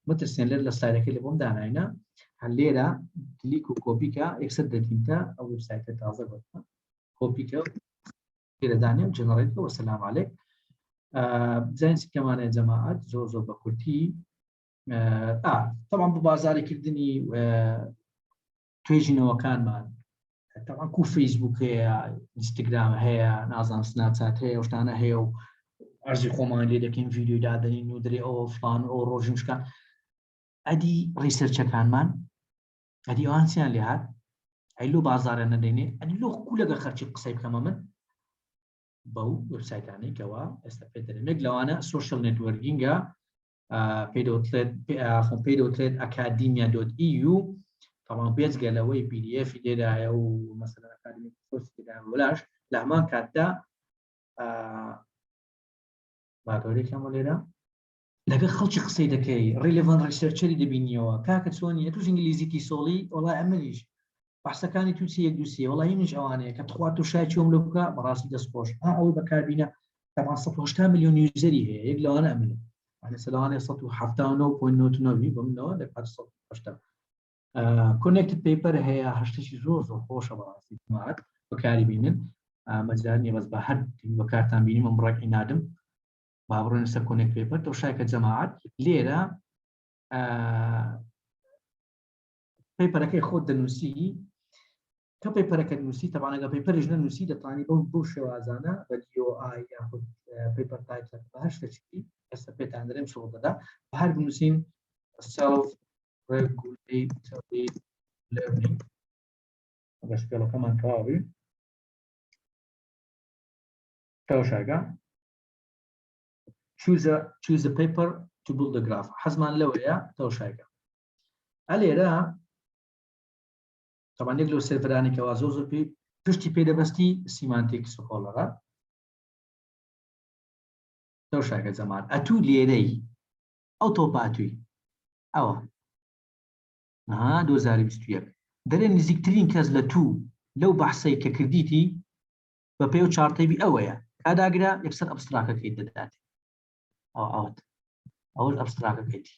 مترسێن لێر لە سایدەکەی لە بۆم داناینە هەر لێرە کلیک و کۆپیکە ئێکسەر دەدینتە ئەو وێبسایتە تازە بەتە کۆپیکە لێرە دانێ و جنرێتەوە سەلام عەلەیک بزانین کەمانە جەماعەت زۆر بە کورتی طبعا بۆ بازاریکردنی توێژینەوەکانمان طبعا کو فەیسبوک هەیە ئینستاگرام هەیە نازانم سناپچات هەیە ئەو شتانە هەیە و ئەرزی خۆمان لێ دەکەین ڤیدیۆ دادەنین و درێ ئەوە فلان ئەو ڕۆژی مشکان ئەدی ڕیسەرچەکانمان ئەدی ئەوانسیان لێ هات ئەیلۆ بازارە نەدەینێ ئەدی لۆ کو لەگە خەرچی قسەی بکەمە من بەو وێبسایتانەی کەەوە ئێستا پێ دەرێنێک لەوانە سوشەل نێتوەرکینگە پێی دەوترێت academia.eu طبعا بێجگە لەوەی PDF لێدایە و مەسەلا ئەکادمی ولاش لە هەمان کاتدا باگەورێکەمە لێرە لەگە خەڵکی قسەی دەکەی ڕیلڤەن ڕیسەرچەری دەبینیەوە کاکە چۆنی توش ئینگلیزیکی سۆڵی وڵای ئەمەلیش بەحسەکانی تووسی یەک دووسێ وڵی منش ئەوانەیە کە بخوات و شای چۆم لە بکە بەڕاستی دەستخۆش ئەوەی بەکاربینە تەمان 180 میلیۆن یوزەری هەیە یەک لەوانە ئەمنە سەلانێ 179.99 بمنەوە لە 180 کۆنێکتد پیپەر هەیە هەشتێکی زۆر زۆر خۆشە بەڕاستی جەماعەت بەکاری بینن مەجال نییە بەس بە هەر بەکارتان بینیم ئەم ڕێکی نادم با بڕۆین سەر کۆنێکت پیپەر تۆ شایکە جەماعەت لێرە پیپەرەکەی خۆت دەنووسی کە پیپەرەکە نووسی تەبانەگە پیپەرش نەنووسی دەتوانانی بەو شێوازانە بە DOI یاخود پیپەر تایپ بە هەر شتێکی ئێستا پێتان دەرێم شۆ دەدا بە هەر بنووسین self regulatory learning بەشکێڵەکەمان تەواوی شایگە choose a paper to build a graph حەزمان لەوەیە شایگە ئەلێرە طبعا یەک لەو سێرفەرانی کەوا زۆر زۆر پشتی پێدەبەستی سیمانتیک سکۆڵەرە شایگە جەماعەت ئەتوو لێرەی ئەو تۆپاتووی ئەوە 2021 دەرێ نزیکترین کەس لە تو لەو بەحسەی کە کردیتی بە پێ و چارتەیبی ئەوەیە کاداگرا یەکسەر ئەبستراکەکەی دەدات ئەوەش ئەبستراکەکەیتی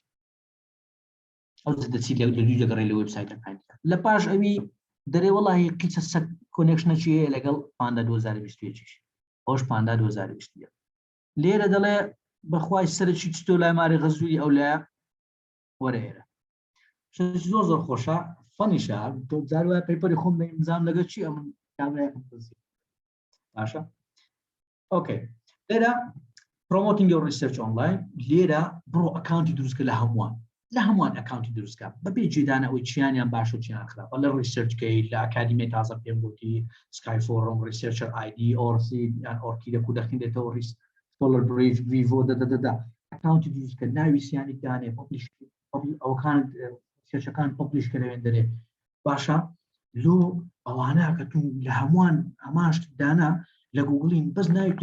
ئەو دەچیت لە دوو دەگەڕێ لە وێبسایتەکان لە پاش ئەوی دەرێ وەڵی قیچە سەر کۆنێکشنەچی هەیە لەگەڵ پاندا 2021 ئەوش پاندا 2021 لێرە دەڵێ بەخوای سەرکی چتۆ لای ماری غەزووری ئەو لایە وەرەێرە زۆر زۆر خۆشە فەنیشە جاروای پیپەری خۆم نزان لەگە چی ئەم باشە ئۆکێ لێرە promoting your research online لێرە بڕۆ ئەکاونتی دروستکە لە هەمووان ئەکاونتی دروستکە بەبێ جێدانە ئەوەی چیانیان باشە چیان خراپە لە ریسەرچکەیت لە ئەکادیمی تازە پێم گوتی سکای فۆرم ریسەرچەر ئایدی ئۆرسی یان ئۆرکی دەکو دەخینێتەوە سۆلەر بریف ڤیڤۆ دەدەدا ئەکاونتی دروستکە ناوی سیانی دانێ ئەوکان ریسەرچەکان پۆپلیشکە لەوێن دەرێ باشە لۆ ئەوانە کە تو لە هەمووان ئەماشت دانا لە گوگڵین بەس ناوی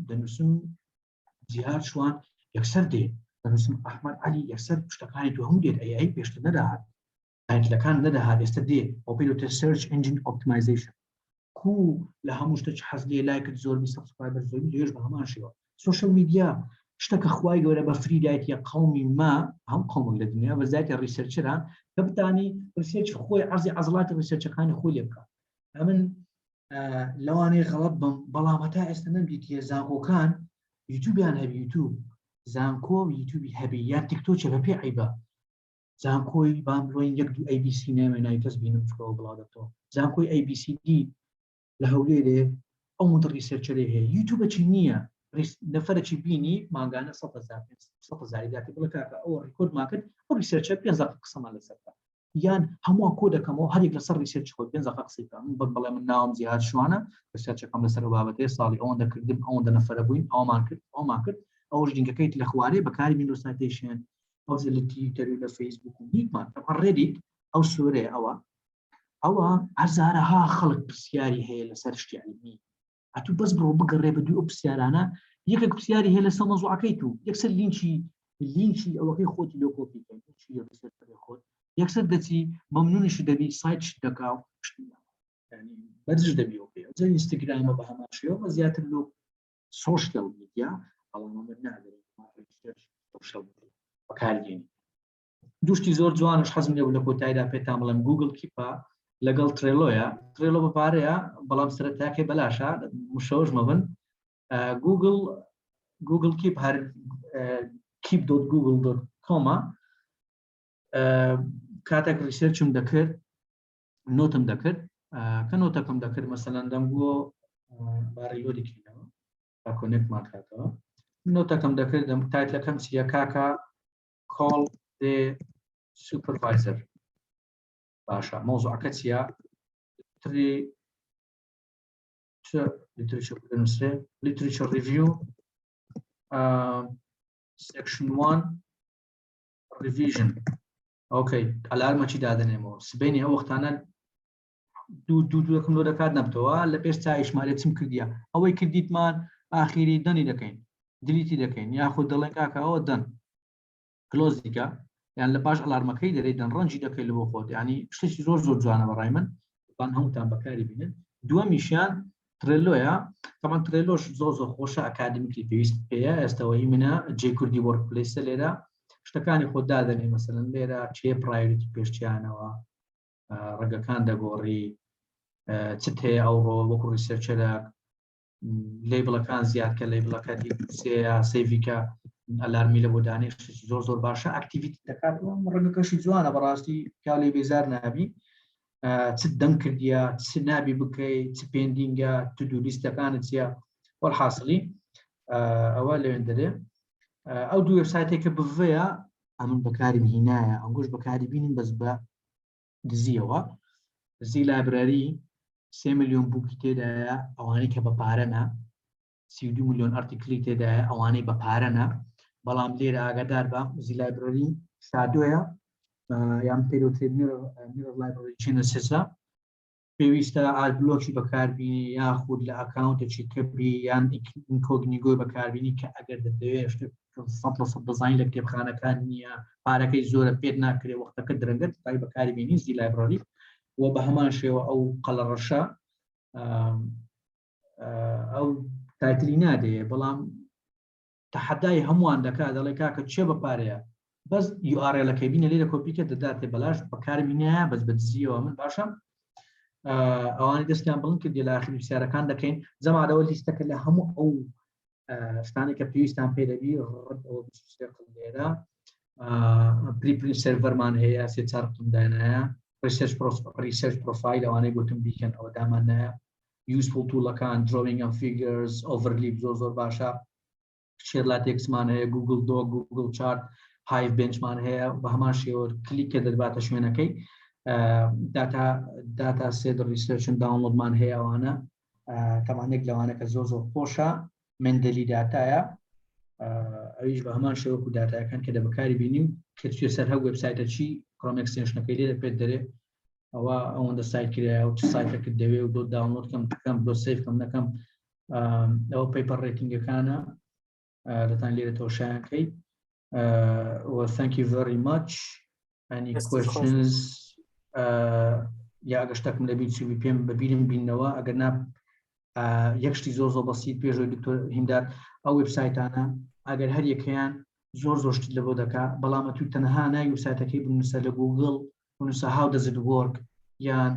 دەنووسم جیهاد شوان یەکسەر دێ دەنووسم ئەحمەد عەلی یەکسەر شتەکانی تو هەموو دێت ئەی پێشتر نەداهات تایتلەکان نەداهات ئێستا دێ ئەو پێوتە سەرچ ئەنجین ئۆپتیمایزیشن کو لە هەموو شتێک حەز لێ لایکت زۆربی سەبسکرایبەر زۆربی لێش بە هەمان شێوە سوشەل میدیا شتەکە خوای گەورە بە فری دایەتە قەومی ما هەم قەومێک لە دنیا بەزایەتە ریسەرچەران کە بتانی ریسەرچ خۆی عەرزی عەزڵاتی ریسەرچەکانی خۆی لێ بکات ئەمن لەوانەیە غەڵەت بم بەڵام هەتا ئێستا نەمدیتیە زانکۆکان یوتیوبیان هەبی یوتیوب زانکۆ یوتیوبی هەبی یا تیکتۆکە بە پێ عیبە زانکۆی بام بڵۆین یەک دوو ABC نامێنای کەس بینم چکەوە بڵاوەتەوە زانکۆی ABCD لە هەولێرێ ئەو مدە ریسەرچەرێ هەیە یوتیوبە چی نییە نەفەرێکی بینی ماگانە 100,000 داتی بڵێ کاکە ئەوە ڕیکۆرد ماکرد ئەو ریسەرچەر 5 قسەمان لەسەرکە یان هەمووان کۆ دەکەمەوە هەرێک لەسەر ریسەرچ خۆی 5 قسەیکە بڵێ من ناوم جیهاد شوانە ریسەرچەکەم لەسەر بابەتێ ساڵی ئەوەندە کردم ئەوەندە نەفەرە بووین ئەومان کرد ئەوش لینکەکەیت لە خوارێ بەکاری ویندۆز سایتیشن ئەو لە تویتەر و لە فەیسبوک و نیکمان ڕێدیت ئەو سوورێ ئەوە هەزارەها خەڵک پرسیاری هەیە لەسەر شتی عیلمی ئەتوو بەس بڕۆ بگەڕێ بە دوو ئەو پرسیارانە یەکێک پرسیاری هەیە لەسەر مەوزوعەکەی تو یەکسەر لینکی ئەوەکەی خۆتی لۆ کۆپیکەیت خۆت یەکسەر دەچی مەمنونیشی دەبی سایتش دەکا و بەرزش دەبی ئۆکێ جا ئینستاگرامە بە هەمان شێوە بە زیاتر لۆ سۆشیەل میدیا بەڵام نادەێت بەکارگێنی دوشتی زۆر جوانش حەزم لێ لە کۆتاییدا پێتان بڵێم گوگل کیپە لەگەڵ ترێلۆیە ترێلۆ بەپارەیە بەڵام سەرەتاکێ بەلاشە مشەوەش مەبن گوگل کیپ هەر keep.google.com کاتێک ریسەرچم دەکرد نۆتم دەکرد کە نۆتەکەم دەکرد مەسەلەن دەم بووە بارەیۆدێکینەوە تا کۆنێکت ماکاتەوە نۆتەکەم دەکرد دەم تایتلەکەم چیە کاکە call the supervisor باشە مۆزوعەکە چیە literature review section 1 revision ئۆکەی ئەلارمەچی دادنێمەوە سبەینی ئەو وەختانە دووەکەم لۆ دەکات نەبتەوە لە پێش چای ژمارە چم کردیە ئەوەی کردیتمان ئاخیری دەنی دەکەین دلیتی دەکەین یاخود دەڵێن کاکە ئەوە دەن کلۆز دیکە یان لە پاش ئەلارمەکەی دەرێت دەن ڕەنجی دەکەی لە بۆ خۆت ینی شتێکی زۆر زۆر جوانە بەڕای من بان هەمووتان بەکاری بینن دووەمیشیان ترێلۆیە تەمان ترێلۆش زۆر زۆر خۆشە ئەکادمیکی پێویست پێەیە ئێستەوەی منە جێ کوردی وەرکپلیسە لێرە شتەکانی خۆت دادەنێ مەسەلەن لێرە چێ پرایۆریتی پێشتیانەوە ڕێگەکان دەگۆڕی چت هەیە ئەوڕۆ وەکو ریسەرچەرە لیبڵەکان زیادکە لیبڵەکە دیسەیە سیڤیکە ئەلارمی لە بۆ دانێشتی زۆر زۆر باشە ئەکتیڤیتی دەکات ڕێگەکەشی جوانە بەڕاستی کاڵی بێزار نابی چ دەنگ کردیە چ نابی بکەیت چ پێندینگە تو دوو لیستەکانت چیە وەڵحاصلی ئەوە لەوێن دەرێ ئەو دوو وێبسایتێکە بڤەیە ئەمن بەکاریم هینایە ئەنگۆش بەکاری بینین بەس بە دزیەوە زی لایبراری 3 ملیۆن بووکی تێدایە ئەوانەی کە بە پارەنە 32 ملیۆن ئارتیکلی تێدایە ئەوانەی بە پارەنە بەڵام لێرە ئاگادار بە زی لایبراری سادۆیە یان پێوتێت میرۆ لایبراری چینە سێسا پێویستە ئالبلۆکی بەکاربینی یاخود لە ئەکاونتێکی کەبی یان ئینکۆگنیگۆی بەکاربینی کە ئەگەر دەدەوێت 100% دەزانین لە کتێبخانەکان نییە پارەکەی زۆرە پێت ناکرێ وەختەکە درەنگەت تای بەکاربینی زی لایبراری و بە هەمان شێوە ئەو قەڵەڕەشە ئەو تایتلی نادەیە بەڵام تەحەدای هەمووان دەکات دەڵێ کاکە چێ بەپارەیە بەس URL-ەکەی بینە لێرە کۆپیکە دەداتێ بەلاش بەکاربینایە بەس بە دزیەوە من باشە ئەوانی دەستیان بڵند کردی لە ئاخری پرسیارەکان دەکەین جەمادەوە لیستەکە لە هەموو ئەو شتانی کە پێویستان پێ دەبی لێرە پریپرین سەرڤەرمان هەیە سێ چار قمدانایە ریسەرچ پرۆفایل ئەوانەی گوتم بیکەن ئەوە دامانایە یوزفول توولەکان drawing and figures overleap زۆر زۆر باشە شێرلاتێکسمان هەیە گوگل دۆ گوگل چارت هایڤ بنچمان هەیە بە هەمان شێوە کلیکە دەباتە شوێنەکەی داتا سێد ریسەرچن داونلۆدمان هەیە ئەوانە تەمانێک لەوانەکە زۆر زۆر خۆشە مندلی داتایە ئەویش بە هەمان شێوەکو داتایەکان کە دەبەکاری بینیم کە توێ سەر هەو وێبسایتە چی کڕۆم ئەکستێنشنەکەی لێرە پێت دەرێ ئەوە ئەوەندە سایت کرایە و چ سایتەکە دەوێ و دۆ داونلۆد کەم دۆ سیف کەم نەکەم ئەوە پەیپەر ڕێتینگەکانە لەتان لێرە تۆشایەکەی thank you very much any questions یا گەشتەکەم لە بیت چوی پێم ببینم بینەوە ئەگەر نا یەکشتی زۆر زۆر بەسیت پێشەوەی دکتۆر هیندار ئەو وێبسایتانە ئەگەر هەر یەکەیان زۆر زۆر شت لە بۆ دەکات بەڵام تو تەنها ناوی وێبسایتەکەی بنووسە لە گوگل بنووسە how does it work یان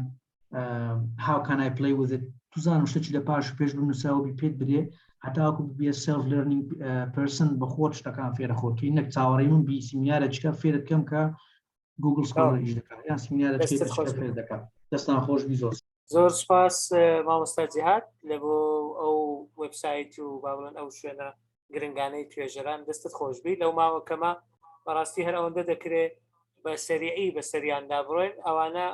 how can I play with it توزانم شتێکی لە پاش پێش بنووسەوە پێت بدێ هەتاکو بێ self learning person بە خۆت شتەکان فێرە خۆتکەی نەک چاوەڕێی من بی سیمینارە چکە فێرت کەم کە گوگل سکۆڵەر دەکات یان سیمینارە فێر دەکات دەستان خۆش بی زۆر سپاس مامۆستا جیهاد لە بۆ ئەو وێبسایت و باڵێن ئەو شوێنە گرنگانەی توێژەران دەستت خۆشبی لەو ماوەکەمە بەڕاستی هەر ئەوەندە دەکرێت بە سەریعی بە سەریاندا بڕۆین ئەوانە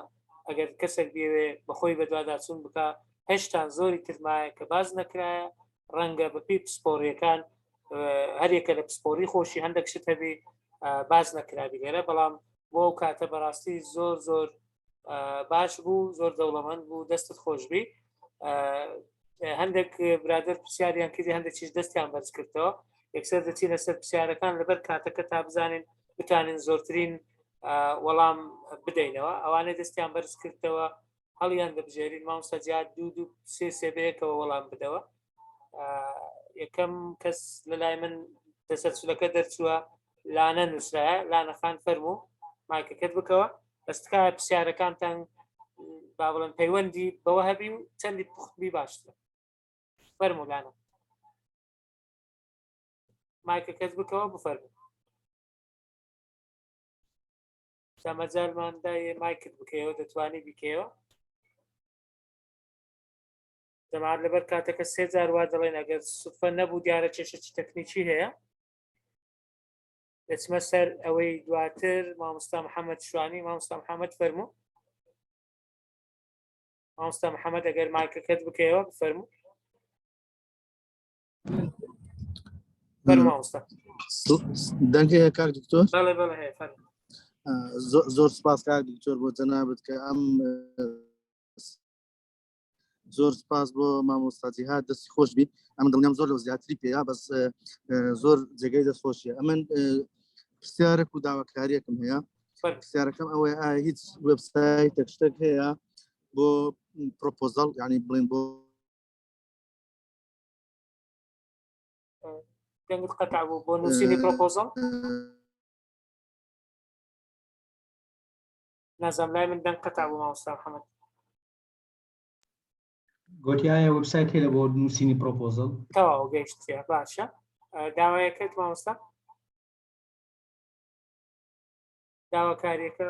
ئەگەر کەسێک بێوێ بەخۆی بەدواداچوون بکە هێشتان زۆری ترمایە کە باز نەکرایە ڕەنگە بەپی پسپۆڕیەکان هەرێکە لە پسپۆری خۆشی هەندێک شت هەبێ باز نەکرابی لێرە بەڵام بۆ ئەو کاتە بەڕاستی زۆر زۆر باش بوو زۆر دەوڵەمەند بوو دەستت خۆشبی هەندێک برادر پرسیاریان کردی هەندێکیش دەستیان بەرز کردەوە یەکسەر دەچینە سەر پرسیارەکان لەبەر کاتەکە تا بزانین بتانین زۆرترین وەڵام بدەینەوە ئەوانەی دەستیان بەرز کردەوە هەڵیان دەبژێرین مامۆستا جیهاد دوو سێ بەیەکەوە وەڵام بدەوە یەکەم کەس لەلای من تەسەلسولەکە دەرچووە لانە نووسرایە لانەخان فەرموو مایکەکەت بکەوە دەستکایە پرسیارەکانتان با بڵێن پەیوەندی بەوە هەبی و چەندی پوختبی باشترە فەرموو لانە مایکەکەت بکەوە بفەرموو مەجالماندای مایکت بکەوە دەتوانی بیکەوە دەمات لەبەر کاتەکە 3000 وا دەڵێن ئەگەر سوفە نەبوو دیارە کێشەی تەکنیکی هەیە دەچمە سەر ئەوەی دواتر مامۆستا محەممەد شوانی مامۆستا محەممەد فەرموو مامۆستا محەممەد ئەگەر مایکەکەت بکەوە بفەرموو فەرموو مامۆستا دەنگەیە کاک دکتۆر بەڵێ بەڵێ هەیە فەرموو زۆر سپاس کاک دکتۆر بۆ جەنابەت کە ئەم زۆر سپاس بۆ مامۆستا جیهاد دەستی خۆش بی ئەم دڵنیام زۆر لەو زیاتری پێیا بەس زۆر جێگەی دەست خۆشیە ئەمن پرسیارێک و داواکاریەکم هەیە فەرمو. پرسیارەکەم ئەوەیە ئایا هیچ وێبسایتێک شتێک هەیە بۆ پرۆپۆزەڵ یعنی بڵێن بۆ دەنگت قەتع بوو بۆ نووسینی پرۆپۆزەڵ نازانم لای من دەنگ قەتع بوو مامۆستا محەممەد گوتیایە وبسایت هەیە بۆ نووسینی پرۆپۆزەڵ تەواو گەیشتە باشە داوایەکەت مامۆستا داواکاریەکە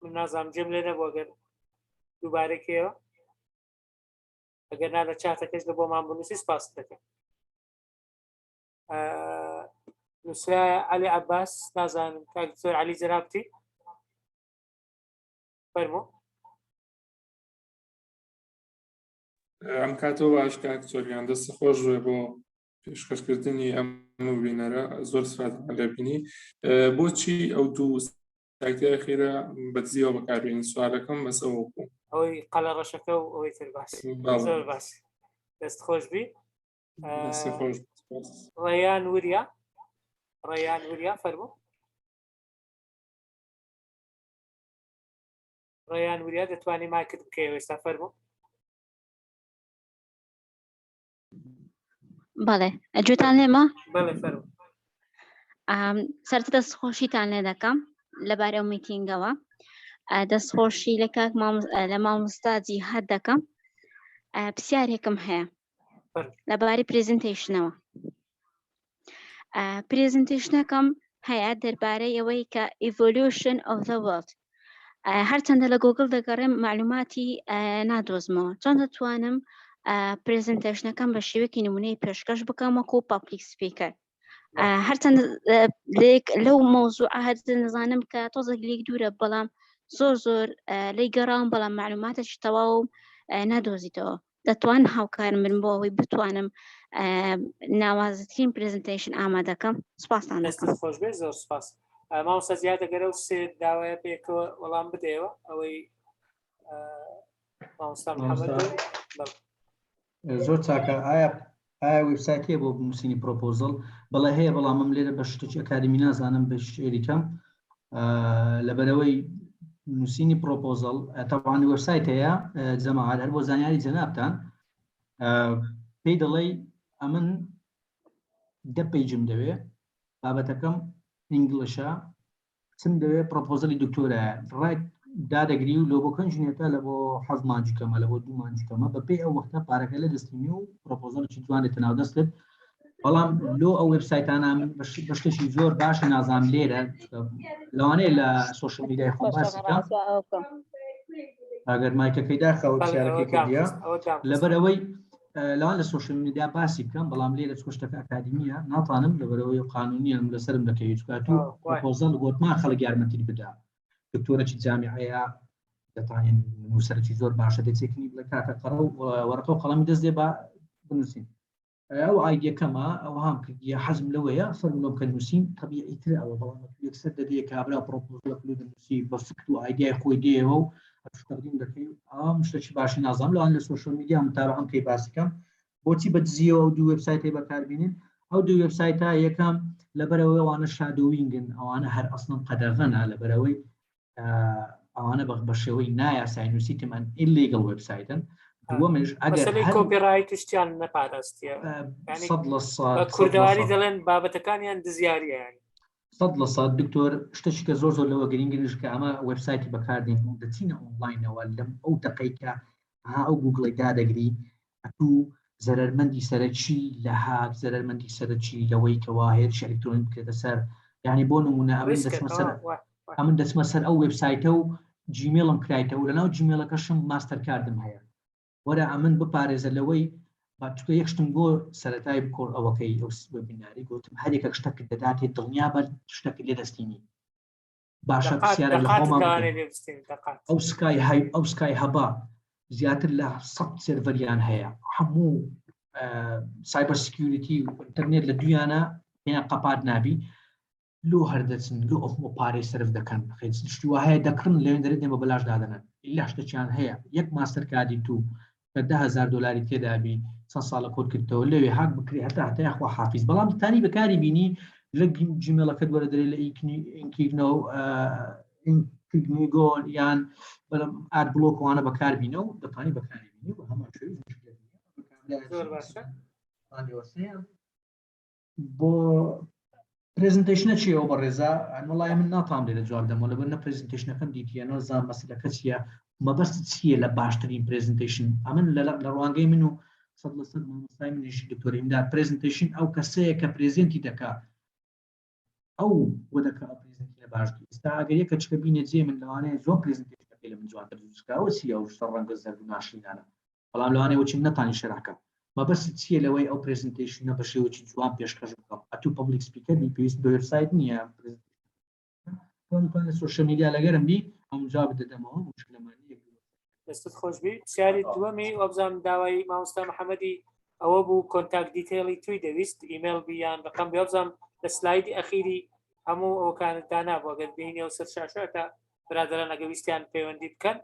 من نازانم جێم لێ نەبوو ئەگەر دووبارێکەوە ئەگەر نا لە چاتەکەش لە بۆمان بنووسی سپاس دەکەم نووسرایە عەلی عەباس نازانم کاک زۆر عەلی جەرابتی فەرموو ئەم کاتەوە باش کاک زۆریان دەستی خۆش بێ بۆ پێشکەشکردنی ئەم وینەرە زۆر سوپاسمان لێ بینی بۆچی ئەو دوو سایتە خێرا بەدزیەوە بەکاربێنی سوالەکەم بەسەوە بوو ئەوەی قەلە ڕەشەکە و ئەوەی تر باسی زۆر باسی دەست خۆش بی دەستی خۆش ڕەیان وریا فەرموو ڕەیان وریا دەتوانی مایکت بکەی ئێستا فەرموو بەڵێ ئەگوێتان لێمە بەڵێ فەرموو سەرەتا دەستخۆشیتان لێ دەکەم لەبارەی ئەو میتینگەوە دەستخۆشی لە کاک لە مامۆستا جیهاد دەکەم پرسیارێکم هەیە لەبارەی پرێزنتێشنەوە پرێزنتێشنەکەم هەیە دەربارەی ئەوەی کە evolution of the world هەرچەندە لە گوگل دەگەڕێم معلوماتی نادۆزمەوە چۆن دەتوانم پرێزنتێشنەکەم بە شێوەیەکی نمونەی پێشکەش بکەم وەکو پابلیک سپیکەر هەرچەند لەو مەوزوعە هەر نزانم کە تۆزێک لێک دوورە بەڵام زۆر لێی گەڕاوم بەڵام معلوماتێکی تەواو نادۆزیتەوە دەتوان هاوکارم بن بۆ ئەوەی بتوانم ناوازترین پرێزنتێشن ئامادەکەم سوپاسان دەکەم خۆش بێ زۆر سپاس مامۆستا زیاد دەگەرە و سێ داوایە پێکەوە وەڵام بدەیەوە ئەوەی مامۆستا محەممەد زۆر چاکە ئایا وبسایت هەیە بۆ نووسینی پرۆپۆزەڵ بەڵێ هەیە بەڵامم لێرە بە شتێکی ئەکادمی نازانم بە شێریکەم لەبەرەوەی نووسینی پرۆپۆزەڵ تەواوی وەبسایت هەیە جەماعەت هەر بۆ زانیاری جەنابتان پێی دەڵێ ئەمن 10 پیجم دەوێ بابەتەکەم ئینگلیشە چم دەوێ پرۆپۆزەلی دکتۆرە ڕایت دادەگری و لۆ بۆ کەنجێتە لە بۆ 7 مانجکەمە لە بۆ 2 مانجکەمە بەپێی ئەو وەختە پارەکە لە دەستنی و پرۆپۆزەڵی جوانێتە ناو دەستت بەڵام لۆ ئەو وێبسایتانە بەشتێکی زۆر باش نازام لێرە لەوانەیە لە سۆشل میدیای خۆم باسی بکەم ئەگەر مایکەکەی داخەوە پرسیارەکەی کردیە لەبەرەوەی لەوان لە سۆشل میدیا باسی بکەم بەڵام لێرە چۆشتەکە ئەکادمیە ناتوانم لەبەرەوەی قانونیە لەسرم دەکەی چکات و پرۆپۆزەڵ گۆتمان خەڵک یارمەتی بدا دکتۆرەی جامیعەیە دەتوانین نووسەرێکی زۆر باشە دەچێکنی بڵێ کاکە قەڕە و وەرەقە و قەڵەمی دەست دێ بە بنووسین ئەو ئایدیەکەمە ئەو هام کردیە حەزم لەوەیە فەرمونۆم کە نووسین طبیعیتر ئەوە بەڵام یەکسەر دەدەیە کابرا پرۆپۆزەڵ دەنووسی بە فکر و ئایدیای خۆی دێەوە و تەقدیم دەکەی ئەم شتێکی باشی نازانم لەوان لە سۆشل میدیا متابعەم کەی باسیکەم بۆچی بەدزیەوە ئەو دوو وێبسایتێ بەکاربینین ئەو دوو وێبسایتە یەکەم لەبەرەوەی ئەوانە شادۆوینگن ئەوانە هەر ئەسڵن قەدەغەنە لەبەرەوەی ئەوانە بە شێوەی نایاسای نووسیتمان ئیلیگەڵ وێبسایتن دووەمش ئەگەر کۆپیڕایت شتیان نەپاراستیە کوردەواری دەڵێن بابەتەکانیان دزیاریە 100% دکتۆر شتێکی کە زۆر لەوە گرنگش کە ئەمە وێبسایتی بەکاردێن و دەچینە ئۆنلاینەوە لەم ئەو دقیقە ئەو گوگڵی دادەگری ئەتوو زەرمەندی سەرچی لە هاک زەرمەندی سەرچی لەوەی کەوا هێرش ئەلکترۆنیک بکرێتە سەر یعنی بۆ نمونە ئەمن دەچمە سەر ئەو وێبسایتە و جیمێڵم کرایتەوە لەناو جیمێڵەکەشم ماستەر کاردم هەیە وەرە ئەمن بپارێزە لەوەی باتوکە یەکشتم بۆ سەرەتای بکۆڕ ئەوەکەی ئەو وێبیناری گوتم هەرێکە شتەکە دەداتێت دڵنیا بەر شتەکە لێ دەستینی باشە پرسیارە لە خۆمان ئەو سکای هەبا زیاتر لە 100 سێڤەریان هەیە هەموو سایبەر سکیوریتی و ئینتەرنێت لە دویانە پێیان قەپات نابی لۆ هەردەچن لۆ ئەومە پارەی سرف دەکەن شتی وهەیە دەکڕن لەوێن دەرێت دێمە بەلاش دادەنن ئیلا شتێکیان هەیە یەک ماستەر کادی تو بە 10,000 دلاری تێدابی چەند ساڵە کۆت کردەوە لەوێ هاک بکری هەتا یاخوا حافیز بەڵام دەتانی بەکاری بینی لە جیمێڵەکەت وەرەدرێت لە ئینکیگنۆ ئینکیگنیگۆ یان ئاد بلۆکوانە بەکاربینە و دەتوانانی بەکاربینی و هەمان زۆر باشە. بۆ پرزنتیشنە چی ئەو بە ڕێزا وڵای من ناتام لێ لە جواب دەمەوە لەبەر نە پرزنتیشنەکەم دیتیانەوە زان مەسلەکە چییە مەبەست چییە لە باشترین پرزنتیشن ئەمن لە ڕوانگەی من و 100% مامۆستای منیشی دکتۆری ئیمداد پرزنتیشن ئەو کەسەیە کە پرزنتی دەکات ئەو بۆ دەکات پرزنتی لە باشتر ئێستا ئەگەر یەکە چکە بینێ جێ من لەوانەیە زۆر پرزنتیشن پێ لە من جوانتر دروستکراوە چییە و شتە ڕەنگە زەرد و ناشرینانە بەڵام لەوانەیە وەچی نەتانی شەراکە مەبەست چییە لەوەی ئەو پرزنتیشنە بە شێوەی جوان پێشکەش بکەم ئەتوو پبلیک سپیکەری پێویست بە وێبسایت نییە سوشیال میدیا لەگەرم بی ئەم جواب دەدەمەوە مشکلەمانی دەستت خۆشبی پرسیاری دووەمی وەبزانم داوای مامۆستا محەممەدی ئەوە بوو کۆنتاکت دیتێڵی توی دەویست ئیمێل بیان ڕقم بێبزانم لە سلایدی ئەخیری هەموو ئەوکانت دانا بۆ گەر بینی و سەر شاشەکە برادران ئەگەویستیان پەیوەندی بکەن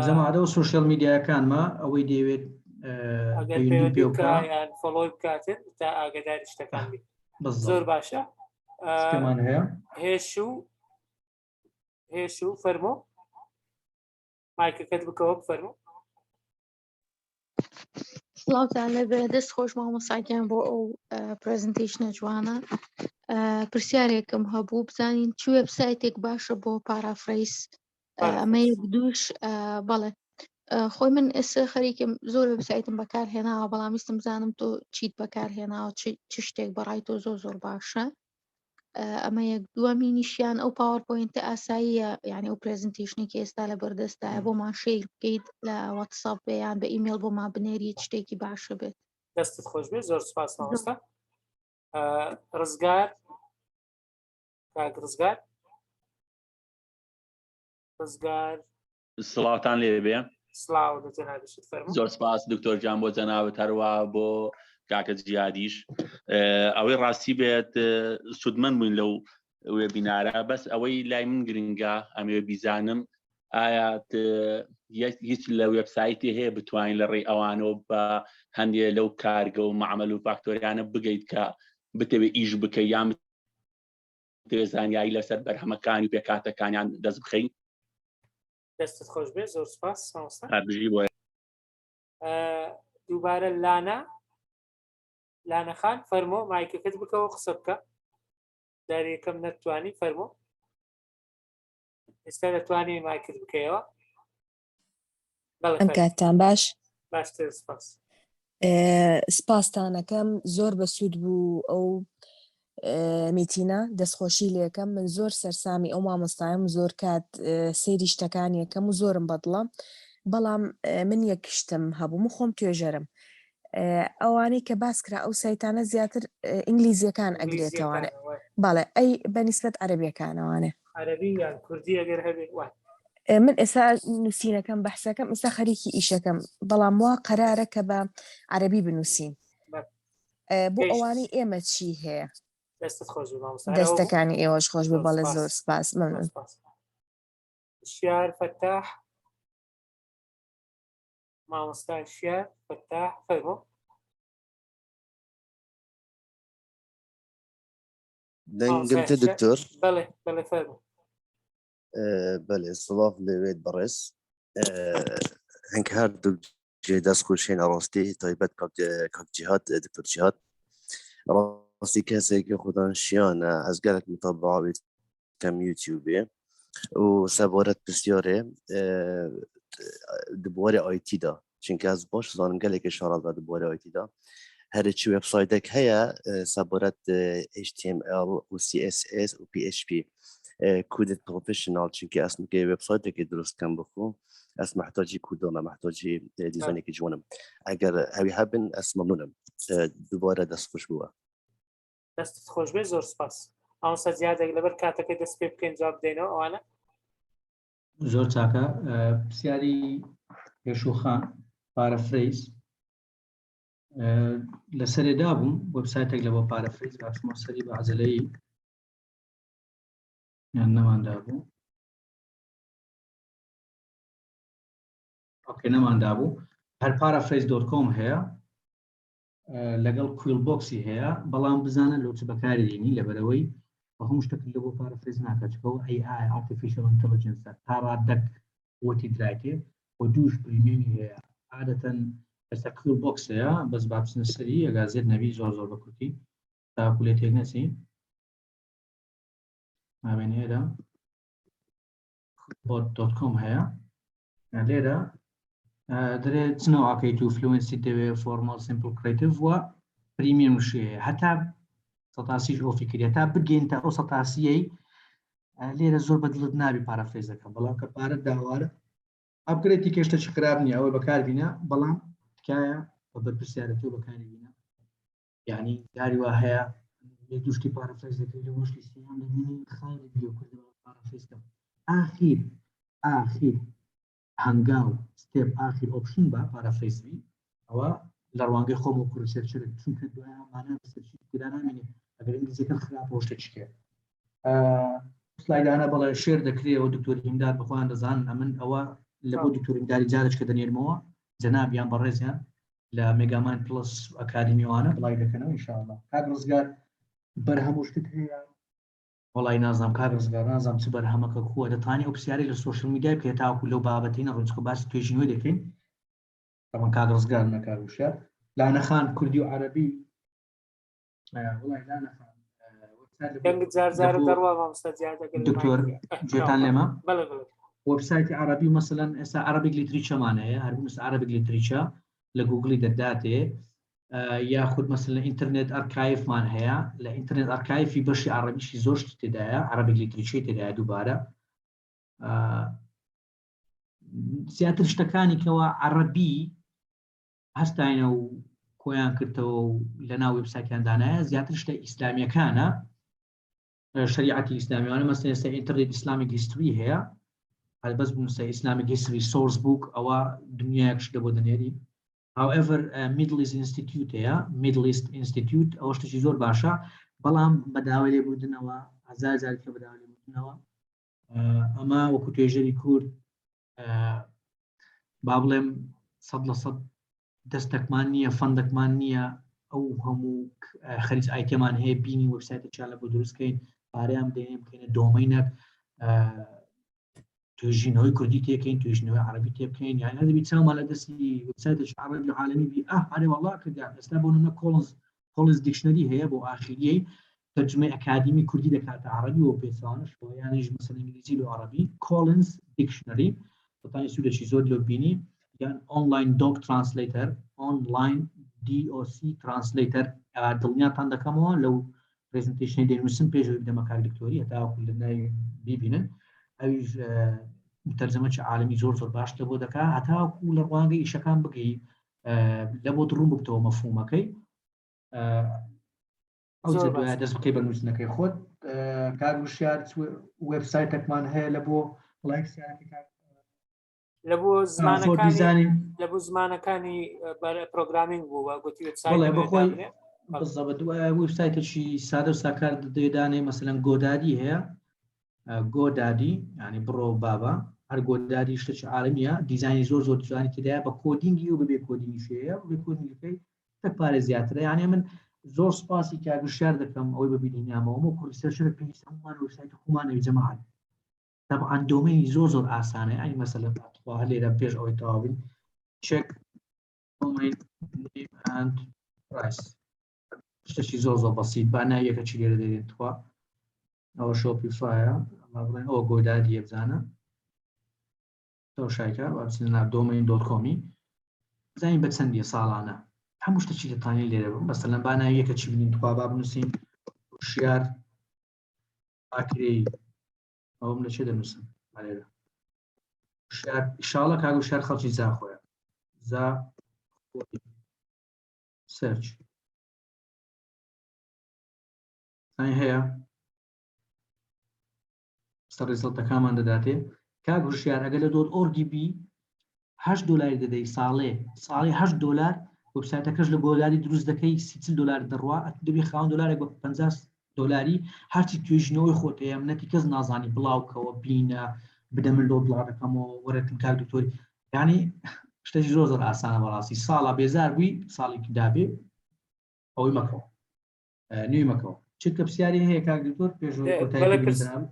زەمادە و سوشیال میدیاکانمە ئەوەی دەوێت ئەگەر پەیوەندی بکایان فۆلۆی بکاتن تا ئاگداری شتەکان بێت زۆر باشە هەیە هێش و فەرمۆ مایکەکەت بکەوە بفەرمۆ. سڵاوتان لەبێ دەست خۆش مامۆستاگیان بۆ ئەو پرزنتیشنە جوانە پرسیارێکم هەبوو بزانین چ وێبسایتێک باشە بۆ پارافریس ئەمە یەک دووش بەڵێ خۆی من ئێستا خەریکم زۆر وێبسایتم بەکارهێناوە بەڵام ویستم بزانم تۆ چیت بەکارهێناوە چ شتێک بەڕای تۆ زۆر باشە ئەمە یەک دووەمی نیشیان ئەو پاوەرپۆینتە ئاساییە یعنی ئەو پرزنتیشنێکی ئێستا لە بەردەستایە بۆمان شەیر بکەیت لە واتساپ یان بە ئیمێل بۆمان بنێریت شتێکی باشە بێت. دەستت خۆش بێت زۆر سوپاس مامۆستا. ڕزگار ڕزگار سڵاوتان لێ بێ. سڵاو دەجەنابێت فەرموو. زۆر سپاس دکتۆر جان بۆ جەناوت هەروە بۆ کاکە جیادیش ئەوەی ڕاستی بێت سودمەند بووین لەو وێبینارە بەس ئەوەی لای من گرنگە ئەمێ بیزانم ئایا هیچ لە وێبسایتی هەیە بتوانین لە ڕێی ئەوانەوە بە هەندێ لەو کارگە و معامل و فاکتۆریانە بگەیت کە بتەوێت ئیش بکەی یان زانیایی لەسەر بەرهەمەکانی و پێکاتەکانیان دەست بخەین. دەستت خۆش بێت زۆر سپاس مامۆستا. هەربژی بۆ دووبارە لانەخان فەرمۆ مایکەکەت بکەوە قسە بکە دارێکەکەم نەتوانی فەرمۆ ئێستا دەتوانێت مایکت بکەیەوە. ئەمکاتان باشتر سپاس. سپاستانەکەم زۆر بەسوود بوو ئەو میتینە دەستخۆشی لێکم من زۆر سەرسامی ئەو مامۆستایم زۆر کات سەیری شتەکانی یەکەم و زۆرم بەدڵە بەڵام من یەکشتم هەبوو خۆم توێژەرم ئەوانەی کە باس کرا ئەو سایتانە زیاتر ئینگلیزیەکان ئەگرێتەوانێ باڵێ ئەی بەنیسبەت عەرەبیەکانەوانێ عەرەبی یان کوردی ئەگەر هەبێت وای من ئێستا نووسینەکەم بەحسەکەم ئێستا خەریکی ئیشەکەم بەڵام وا قەرارە کە بە عەرەبی بنووسین بۆ ئەوانەی ئێمە چی هەیە دەستت خۆش دەستەکانی ئێوەش خۆش بێ بەڵێ زۆر سپاس مەمنون. شیار فەتاح مامۆستا شیار فەتاح فەرمۆ. دەنگمتە دکتۆر بەڵێ فەرمۆ. بەڵێ سڵاو لەوێت بەڕێز هەنگ هەردوو جێ دەست خۆشێن ئەڕاستی تایبەت کاک جیهاد دکتۆر جیهاد ڕاستی کەسێکی خوددان شیانە ئەزگەرت متابعاوێت کەم یوتیوبێ و سەبارەت پرسیارێ دبوارێ ئایتیدا چونکە ئەس باش زانم گەلێکی شارەدا دبوارێ ئایتیدا هەرچی وێبسایتێک هەیە سەبارەت HTML و CSS و PHP كودت بروفيشنال چونكي اسم كي ويب سايت كي درست كان بخو اسم محتاجي كودونا محتاجي ديزاين كي جوانم اگر هاوي هابن اسم ممنونم دوباره دست خوش بوا دست خوش بي زور سپاس اون سجاده لبر كاتك دست بي بكين جواب دينو وانا زور چاکە پرسیاری پێشوخان پارەفریز لەسەرێدا بووم وەبسایتێک لە بۆ پارەفریز باشمە سەری بە عەجەلەیی یان نەماندا بوو ئۆکێ نەماندا بوو هەر paraphrase.com هەیە لەگەڵ کویل بۆکسی هەیە بەڵام بزانە لەو چ بەکاری دێنی لەبەرەوەی بە هەموو شتێک لە بۆ پارافرێز ناکات چکەوە AI artificial intelligence تا ڕادەک وەتی درایتێ و دووش پریمیەمی هەیە عادەتەن ئێستا کویل بۆکس هەیە بەس با بچنە سەری ئەگازێت نەبی زۆر زۆر بەکوتی تاکو لێ تێک نەچین نابێن هێرە bot.com هەیە لێرە دەرێت چنەوەکەیت و فلوێنسی دەوێ فۆرمال سیمپل کریتیڤ وە پریمیەم شێ هەتا سەتاسیش ئۆفی کردێت تا بگەین تا ئەو سەتاسیەی لێرە زۆر بەدڵت نابی پارافرێزەکە بەڵام کە پارەت داوارە ئەپگرێتی کێشتە چ خراپ نییە ئەوەی بەکاربینە بەڵام تکایە بە بەرپرسیارەتی و بەکاربینە یعنی داری وا هەیە دوشتی پارافرێز دەکەی لە وشتی سیان دەبینی خاڵی بیۆ کوردەوە پارافرێزکە ئاخیر هەنگاو ستێپ ئاخیر ئۆپشن بە پارافرێزبی ئەوە لە ڕوانگەی خۆم و کوورسێرچێت چونکە دوایانمانە سەرچیدا نامێنێ ئەگەر ئینگلیزیەکە خراپە شتە چکێ سلایدانە بەڵێ شێر دەکرێت و دکتۆری هیمداد بخۆیان دەزانن ئەمن ئەوە لە بۆ دکتۆری هیمدادی جارێککە دەنێرمەوە جەنابیان بەڕێزیان لە مێگامان پلس ئەکادمیوانە بڵای دەکەنەوە ئینشاءالله کاک ڕزگار بەرهەموو شتت هەیە وڵای نازانم کاک ڕزگار نازانم چ بەرهەمەکە کووە دەتوانێت ئەو پرسیارەی لە سۆشیال میدیای بکەیت تاوەکو لەو بابەتینە ڕوونچکە باسی توێژینەوەی دەکەین ئەمە کاک ڕزگار نەکار وشە لانەخان کوردی و عەرەبی وڵای لانەخان دکتۆر جێتان لێمە وەبسایتی عربی مثلەن ئێستا عربیک لیتریچەمان هەیە هەربوونس عربیک لیتریچە لە گوگڵی دەداتێ یاخود مثلەن ئینترنێت ئەرکایفمان هەیە لە ئینترنێت ئەرکایفی بەشی عربیشی زۆر شت تێدایە عربیک لیتریچەی تێدایە دووبارە زیاتر شتەکانی کەەوە عربی هەستاینە و کۆیان کردەوە و لە ناو وێبسایتیاندانایە زیاتر شتە ئیسلامیەکانە شریعەتی ئیسلامیانە مەسەن ئێستا ئینترنێت ئیسلامیک هیستوری هەیە هەلبەس بنووسە ئیسلامیک هیستوری سۆرس بوک ئەوە دنیایەک شتە بۆ دەنێری however Middle East Institute هەیە Middle East Institute ئەوە شتێکی زۆر باشە بەڵام بەداوای لێبوردنەوە هەزار جارێکە بەداوای لێبوردنەوە ئەمە وەکو توێژەری کورد با بڵێم 100% دەستێکمان نییە فەندێکمان نییە ئەو هەموو خەریج ئایتێمان هەیە بینی وەبسایتە چالە بۆ دروستکەین پارەیان دێنێ بکەینە دۆمەینەک توێژینەوەی کوردی تێکەین توێژینەوەی عەرەبی تێ بکەین یان دەبی چاومان لە دەستی وەبسایتێکی عەرەبی و عالەمی بی ئارێ وەڵڵا کردیان ئێستا بۆ نمونە کۆڵنز دیکشنەری هەیە بۆ ئاخریەی تەرجمەی ئەکادمی کوردی دەکاتە عەرەبی و پێچوانش یانیش مەسەڵەن ئینگلیزی و عەرەبی کۆڵنز دیکشنەری بەتانی سوودێکی زۆر لێ بینی یان ئۆنلاین دوک ترانسلیتەر ئۆنلاین DOC ترانسلیتەر دڵنیاتان دەکەمەوە لەو پرزنتیشنی دەنووسم پێشەوەی بدەمە کاک دکتۆری هەتاوەکو لە ناوی بیبینن ئەویش تەرجەمەی عالەمی زۆر زۆر باشتە بۆ دەکا هەتاوەکو لە ڕوانگەی ئیشەکان بگەی لە بۆ ڕوون بکتەوە مەفهومەکەی ئەو دوای دەست بکەی بە نووسنەکەی خۆت کاک وشیار وێبسایتێکمان هەیە لە بۆ وڵای لە بۆ زمانەکانی پرۆگرامینگ بوو گوتی وێبسایتێکی سادە و ساکار دەدانێ مەسەلەن گۆدادی هەیە گۆدادی ینی بڕۆ بابا هەر گۆدادی شتێکی عالەمیە دیزانی زۆر زۆر جوانی تێدایە بە کۆدینگی و بەبێ کۆدینگی شەیە بێ کۆدینگەکەی تەک پارێ زیاترە یعنی من زۆر سپاسی کاگشار دەکەم ئەوەی ببینینامەوە کوردستێشەکە پێویستە هەمومان وێبسایت خۆمانەوەی جەماعەت طبعا دۆمەینی زۆر زۆر ئاسانە ئەنی مەسەلەن ئەتخوا لێرە پێش ئەوەی تەواوین چێک دۆمەین نیم ئەند پرایس شتێکی زۆر زۆر بەسیط با ناویەکە چی لێرە دەرێت تخوا ئەوە شۆپیفایە ئەمە بڵێن ئەوە گۆدادیە بزانە تۆ شایکە بچین ناو domain.com بزانین بە چەندیە ساڵانە هەموو شتێکی دەتوانین لێرە بم مەسەلەن با ناویەکە چی بینین تخوا با بنووسین وشیار ئاکرێی ئەوم لە چێ دەنووسم لێرە وشیار ئینشاڵڵا کاک وشیار خەڵکی زاخۆیە سەرچ هەیە ڕێزڵتەکانمان دەداتێ کاک وشیار ئەگەر لە .org بی $8 دەدەی ساڵێ $8 وەبسایتەکەش لە گۆدادی دروست دەکەی $30 دەڕوا دەبی خاوەن دۆلارێک بە $50 هەرچی توێژینەوەی خۆت هەیە منەتی کەس نازانی بڵاوکەوە بینە بدە من لۆ بڵاوەکەمەوە وەرەتم کاک دکتۆری یعنی شتێکی زۆر زۆر ئاسانە بەڕاستی ساڵە بێزار بووی ساڵێکی دابێ ئەوەی مەکەوە نوێی مەکەوە چ کە پرسیاری هەیە کاک دکتۆر پێشەوەی کۆتایی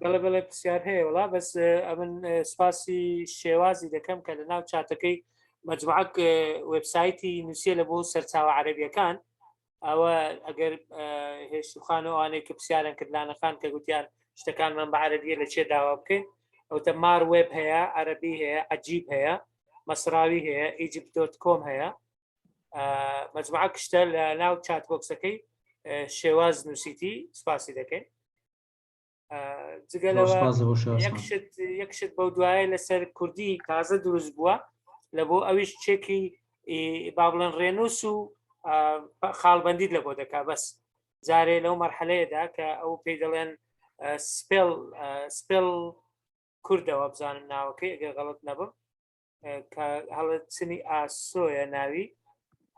بینرا بەڵێ پرسیار هەیە وڵا بەس ئەمن سپاسی شێوازی دەکەم کە لە ناو چاتەکەی مجموعەک وێبسایتی نووسە لە بۆ سەرچاوە عەرەبیەکان ئەوە ئەگەر هێشتخان و ئەوانەی کە پرسیارن کردلانەکان کە گوتیان شتەکانمان بە عەرەبیە لە چێ داوا بکەین ئەوتە مار وێب هەیە عەرەبی هەیە عەجیب هەیە مەسراوی هەیە egypt.com هەیە مجموعەک شتە لە ناو چات بۆکسەکەی شێواز نووسیتی سپاسی دەکەین جگەلەوە یەکشت بەو دوایە لەسەر کوردی تازە دروست بووە لە بۆ ئەویش چێکی با بڵێن ڕێنووس و خاڵبەندیت لە بۆ دەکا بەس جارێ لەو مەرحەلەیەدا کە ئەو پێی دەڵێن سپێل کوردەوە بزانم ناوەکەی ئەگەر غەڵەت نەبم کە هەڵەچنی ئاسۆیە ناوی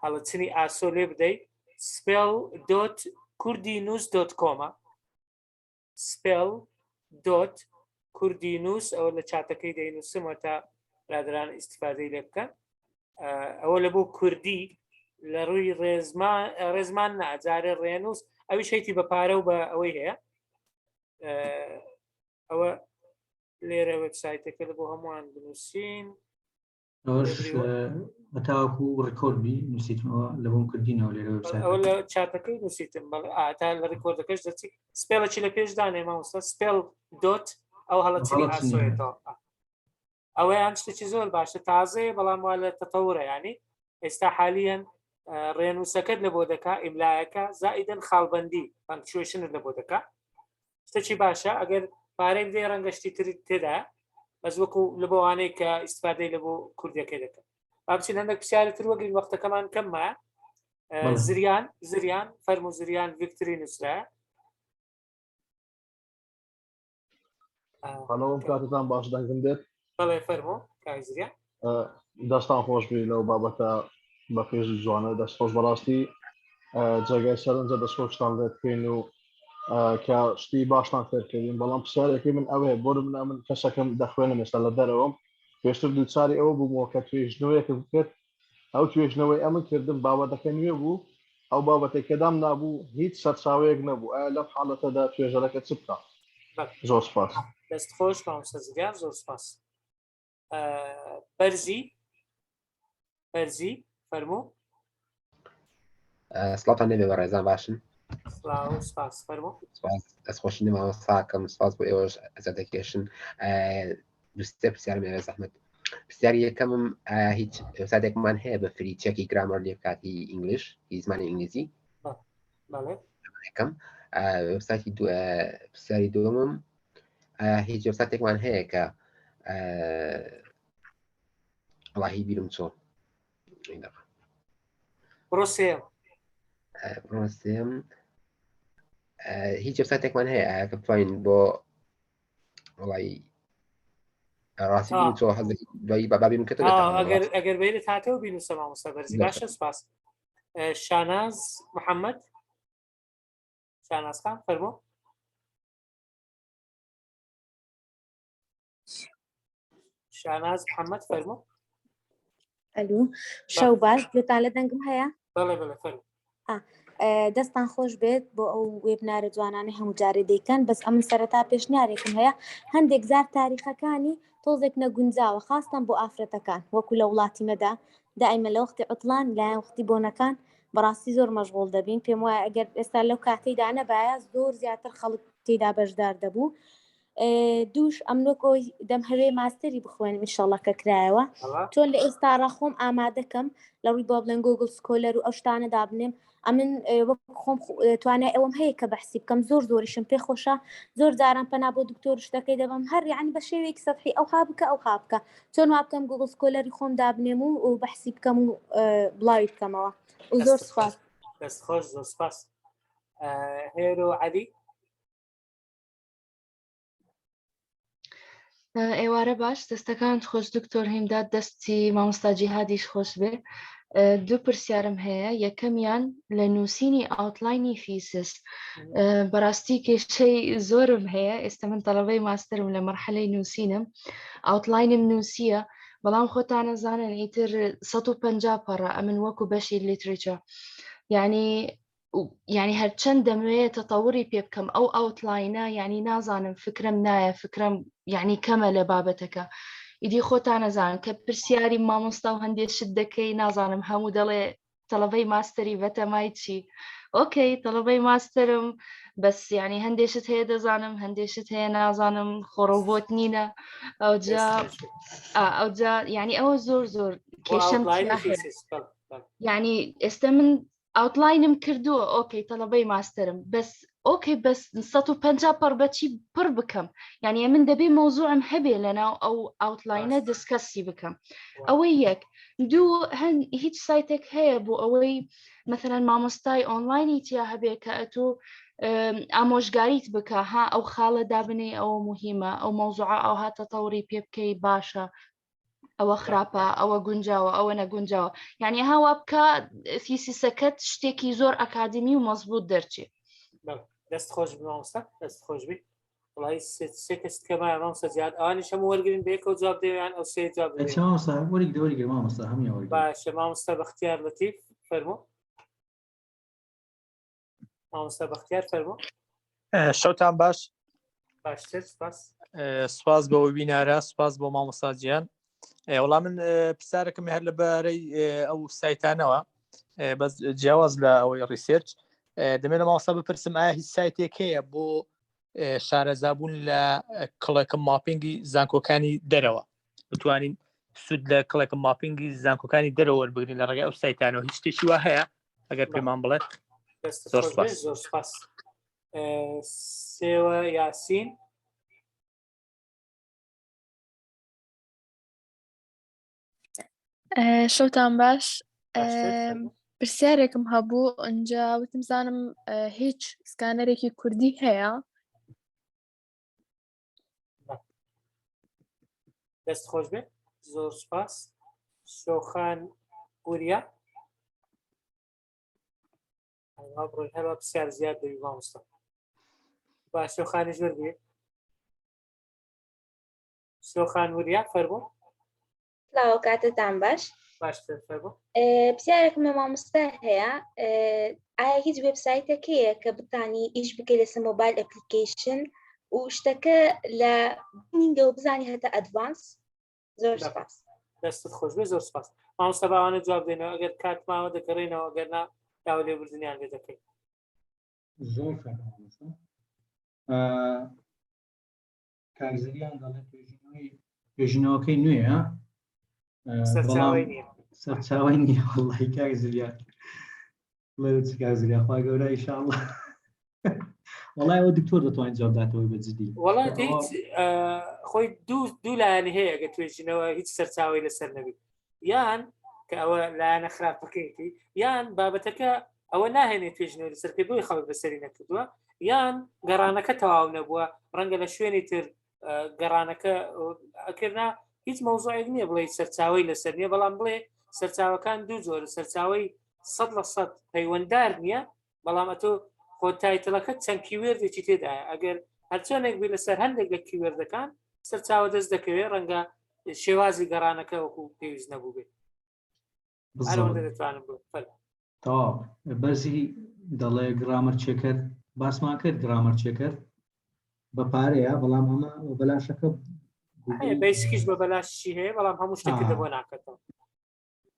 هەڵەچنی ئاسۆ لێ بدەیت spell.kurdinus.com spell.kurdinus ئەوە لە چاتەکەی دەینووسمەوە تا برادران ئیستیفادەی لێ بکەن ئەوە لە بۆ کوردی لە ڕووی ڕێزمان ناجارێ ڕێنووس ئەوی شەیتی بە پارە و بە ئەوەی هەیە ئەوە لێرە وێبسایتەکە لە بۆ هەمووان بنووسین بەتاوەکو ڕکۆردبی نووسیتمەوە لە بۆم کردینەوە لێرە وێبسایت ئەوە لە چاتەکەی نووسیتم تا لە ڕکۆردەکەش دەچی سپێڵەکی لە پێش دانێ مامۆستا سپێل دۆت ئەو هەڵەچنی ئاسۆیەتەوە ئەوەیان شتێکی زۆر باشە تازەیە بەڵام وا لە تەتەورە ینی ئێستا حالیان ڕێنووسەکەت لە بۆ دەکا ئیملایەکە زائیدەن خاڵبەندی پانکچوێشنت لە بۆ دەکا شتێکی باشە ئەگەر پارەی بدەی ڕەنگەشتی تریت تێدا بەس وەکو لە بۆوانەی کە ئیسفادەی لە بۆ کوردەکەی دەکەن بابچین هەندێک پرسیاری تر وەگرین وەختەکەمان کەممە زریان فەرموو زریان ڤیکتۆری نووسرا بەڵەوەم کاتتان باش دەنگم دێت بەڵێ فەرموو کاک زریان دەستان خۆشبی لەو بابەتە بە پێش جوانە دەست خۆش بەڕاستی جێگای سەرنجە دەستخۆشتان لێ بکەین و کە شتی باشتان فێرکردین بەڵام پرسیارێکی من ئەوەیە بۆ من کەسەکەم دەخوێنم ئێستا لە دەرەوەم پێشتر دووچاری ئەوە بوومەوە کە توێژنەوەیەکم کرد ئەو توێژنەوەی ئەمن کردم بابەتەکە نوێ بوو ئەو بابەتێک کەدام نابوو هیچ سەرچاوەیەک نەبوو ئایا لەم حاڵەتەدا توێژەرەکە چ بکە زۆر سپاس دەست خۆش مامۆستا زریان زۆر سپاس بەرزی فەرموو سڵاتان نەبێ بە ڕێزان باشن سپاس فەرموو دەستخۆشی مامۆستاکەم سپاس بۆ ئێوەش ئەزە دەکێشن دوستە پرسیارم ئێوە زەحمەت پرسیاری یەکەمم هیچ وێبسایتێکمان هەیە بە فری چەکی گرامەر لێ بکاتی ئینگلیش هی زمانی ئینگلیزی یەکەم وێبسایتی پرسیاری دووەمم هیچ وێبسایتێکمان هەیە کە وڵاهی بیرم چۆ ڕۆسێم هیچ وێبسایتێکمان هەیە کە بتوانین بۆ وڵی ڕاستی بیرم چۆ حەزێکی دوایی بابی من کردو ئەگەر بێنێت هاتەوە بینوسە مامۆستا بەرزی باشە سپاس شاناز محەممەد شانازخان فەرموو شاناز محەممەد فەرموو ئەلو شەو باش گوتان لە دەنگم هەیە بەڵێ بەڵێ فەرموو دەستان خۆش بێت بۆ ئەو وێبنارە جوانانەی هەموو جارێ دەیکەن بەس ئەمن سەرەتا پێشنیارێکم هەیە هەندێک زار تاریخەکانی تۆزێک نەگونجاوە خاستان بۆ ئافرەتەکان وەکو لە وڵاتی مەدا دائیمە لە وەختی عوتڵان لایەن وەختی بۆنەکان بەڕاستی زۆر مەشغوڵ دەبین پێم وایە ئەگەر ئێستا لەو کاتەیدا نەبایە زۆر زیاتر خەڵک تێدا بەشدار دەبوو دووش ئەمنۆکۆی دەم هەوێ ماستەری بخوێنم ئینشەڵڵا کە کرایەوە چۆن لە ئێستا ڕاخۆم ئامادەکەم لە ڕووی بۆ بڵێن گۆگڵ سکۆلەر و ئەو شتانە دابنێم ئەمن وەک خۆم توانای ئەوەم هەیە کە بەحسی بکەم زۆریشم پێ خۆشە زۆر جاران پەنا بۆ دکتۆر شتەکەی دەبم هەر یعنی بە شێوەیەکی سەدحی ئەو هابکە چۆن وا بکەم گۆگڵ سکۆلەری خۆم دابنێم و بەحسی بکەم و بڵاوی بکەمەوە و زۆر سپاس دەست خۆش زۆر سپاس هێرۆ عەلی ئێوارە باش دەستەکان خۆش دکتۆر هیمداد دەستی مامۆستا جیهادیش خۆش بێ دوو پرسیارم هەیە یەکەمیان لە نووسینی ئاوتلاینی فیسس بەڕاستی کێشەی زۆرم هەیە ئێستا من تەڵەبەی ماستەرم لە مەرحەلەی نووسینم ئاوتلاینم نووسیە بەڵام خۆتان نەزانن ئیتر 150 پەڕە ئەمن وەکو بەشی لیتریچە یعنی یعنی هەرچەند دەمەوێت تەتەوری پێ بکەم ئەو ئاوتلاینە یعنی نازانم فکرم نایە فکرم یعنی کەمە لە بابەتەکە ئیدی خۆتان نەزانن کە پرسیاری مامۆستا و هەندێک شت دەکەی نازانم هەموو دەڵێ تەڵەبەی ماستەری بەتەمای چی ئۆکەی تەڵەبەی ماستەرم بەس یعنی هەندێشت هەیە دەزانم هەندێشت هەیە نازانم خۆڕۆبۆت نینە ئەوجا یعنی ئەوە زۆر زۆر کێشەم یعنی ئێستا من ئاوتلاینم کردووە ئۆکەی تەڵەبەی ماستەرم بەس ئۆکەی بەس 150 پڕ بەچی پڕ بکەم یعنی من دەبێ مۆزوعم هەبێ لەناو ئەو ئاوتلاینە دسکەسی بکەم ئەوەی یەک دوو هیچ سایتێک هەیە بۆ ئەوەی مثلەن مامۆستای ئۆنلاینی تیا هەبێ کە ئەتۆ ئامۆژگاریت بکە ها ئەو خاڵە دابنێ ئەوە مهمە ئەو مۆزوعە ئەو هاتە تەوری پێ بکەی باشە ئەوە خراپە ئەوە گونجاوە ئەوە نەگونجاوە یعنی هاوا بکە فیسیسەکەت شتێکی زۆر ئەکادمی و مەزبوط دەرچێ دەست خۆش بمامۆستا دەست خۆش بی وڵی سێ کەست کەمە مامۆستا زیاد ئەوانیش هەموو وەرگرن بێکەوە جواب دەوێیان ئەو سێ جواب باشە مامۆستا بەختیار لەتیف فەرموو مامۆستا بەختیار فەرموو شەوتان باش باشتر سپاس سپاس بە وەبینارە سپاس بۆ مامۆستا گیان وەڵام من پرسیارێکم هەر لەبارەی ئەو سایتانەوە بەس جیاواز لە ئەوەی ڕیسێرچ دەمێنە مامۆستا بپرسم ئایا هیچ سایتێک هەیە بۆ شارەزابوون لە کڵێکم ماپینگی زانکۆکانی دەرەوە بتوانین سود لە کڵێکم ماپینگی زانکۆکانی دەرەوە وەربگرین لە ڕێگەی ئەو سایتانەوە هیچ شتێکی وا هەیە ئەگەر پێمان بڵێت زۆر سپاس سێوە یاسین شەوتان باش پرسیارێکم هەبوو ئەنجا وتم زانم هیچ سکانەرێکی کوردی هەیە دەست خۆش بێت زۆر سپاس شۆخان وریا بڕۆین هەروە پرسیار زیاد دەوی مامۆستا باش شۆخانی ژوەر بێت شۆخان وریا فەرموو سلااو کاتتان باش باشتر فەرموو پرسیارێکم لە مامۆستا هەیە ئایا هیچ وێبسایتێکەیە کە بتانی ئیش بکەی لەسەر مۆبایل ئەپلیکیشن و شتەکە لە بینینگەوە بزانی هەتا ئەدڤانس زۆر سپاس دەستت خۆش بێ زۆر سپاس مامۆستا باوانە جواب دێنەوە ئەگەر کات ماوە دەگەڕێنەوە ئەگەرنا داوا لێبوردنیان لێ دەکەین زۆر کارزریان دەڵێت توێژینەوەکەی نوێە سەرچاوی نییە وەڵڵی کارزریان کارزریان خوا گەورە ئینشاءڵڵا وەڵای ئەوە دکتۆر دەتوانێت جواب داتەوەی بەجددی وەڵات هیچ خۆی دوو لایەنی هەیە ئەگەر توێژینەوە هیچ سەرچاوی لەسەر نەبێت یان کە ئەوە لایەنە خراپەکەیەتی یان بابەتەکە ئەوە ناهێنێت توێژینەوە لەسەر پێ بۆی خەڵک بەسەری نەکردووە یان گەڕانەکە تەواو نەبووە ڕەنگە لە شوێنی تر گەڕانەکە ئەکردنا هیچ مەوزوعێک نییە بڵێ سەرچاوی لەسەر نییە بەڵام بڵێ سەرچاوەکان دوو جۆر سەرچاوی 100% پەیوەنددار نییە بەڵام ئەتۆ خۆ تایتڵەکە چەند کیوێردێکی تێدایە ئەگەر هەرچۆنێک بێ لەسەر هەندێک لە کیوێردەکان سەرچاوە دەست دەکەوێت ڕەنگە شێوازی گەڕانەکە وەکو پێویست نەبوو بێت دەتوانم تەواو بەرزی دەڵێ گرامەر چێکەر باسمان کرد گرامەر چێکەر بە پارەیە بەڵام ئەمە بەلاشەکە بیسکیش بە بەلاشی هەیە بەڵام هەموو شتێکی دەبۆ ناکەتەوە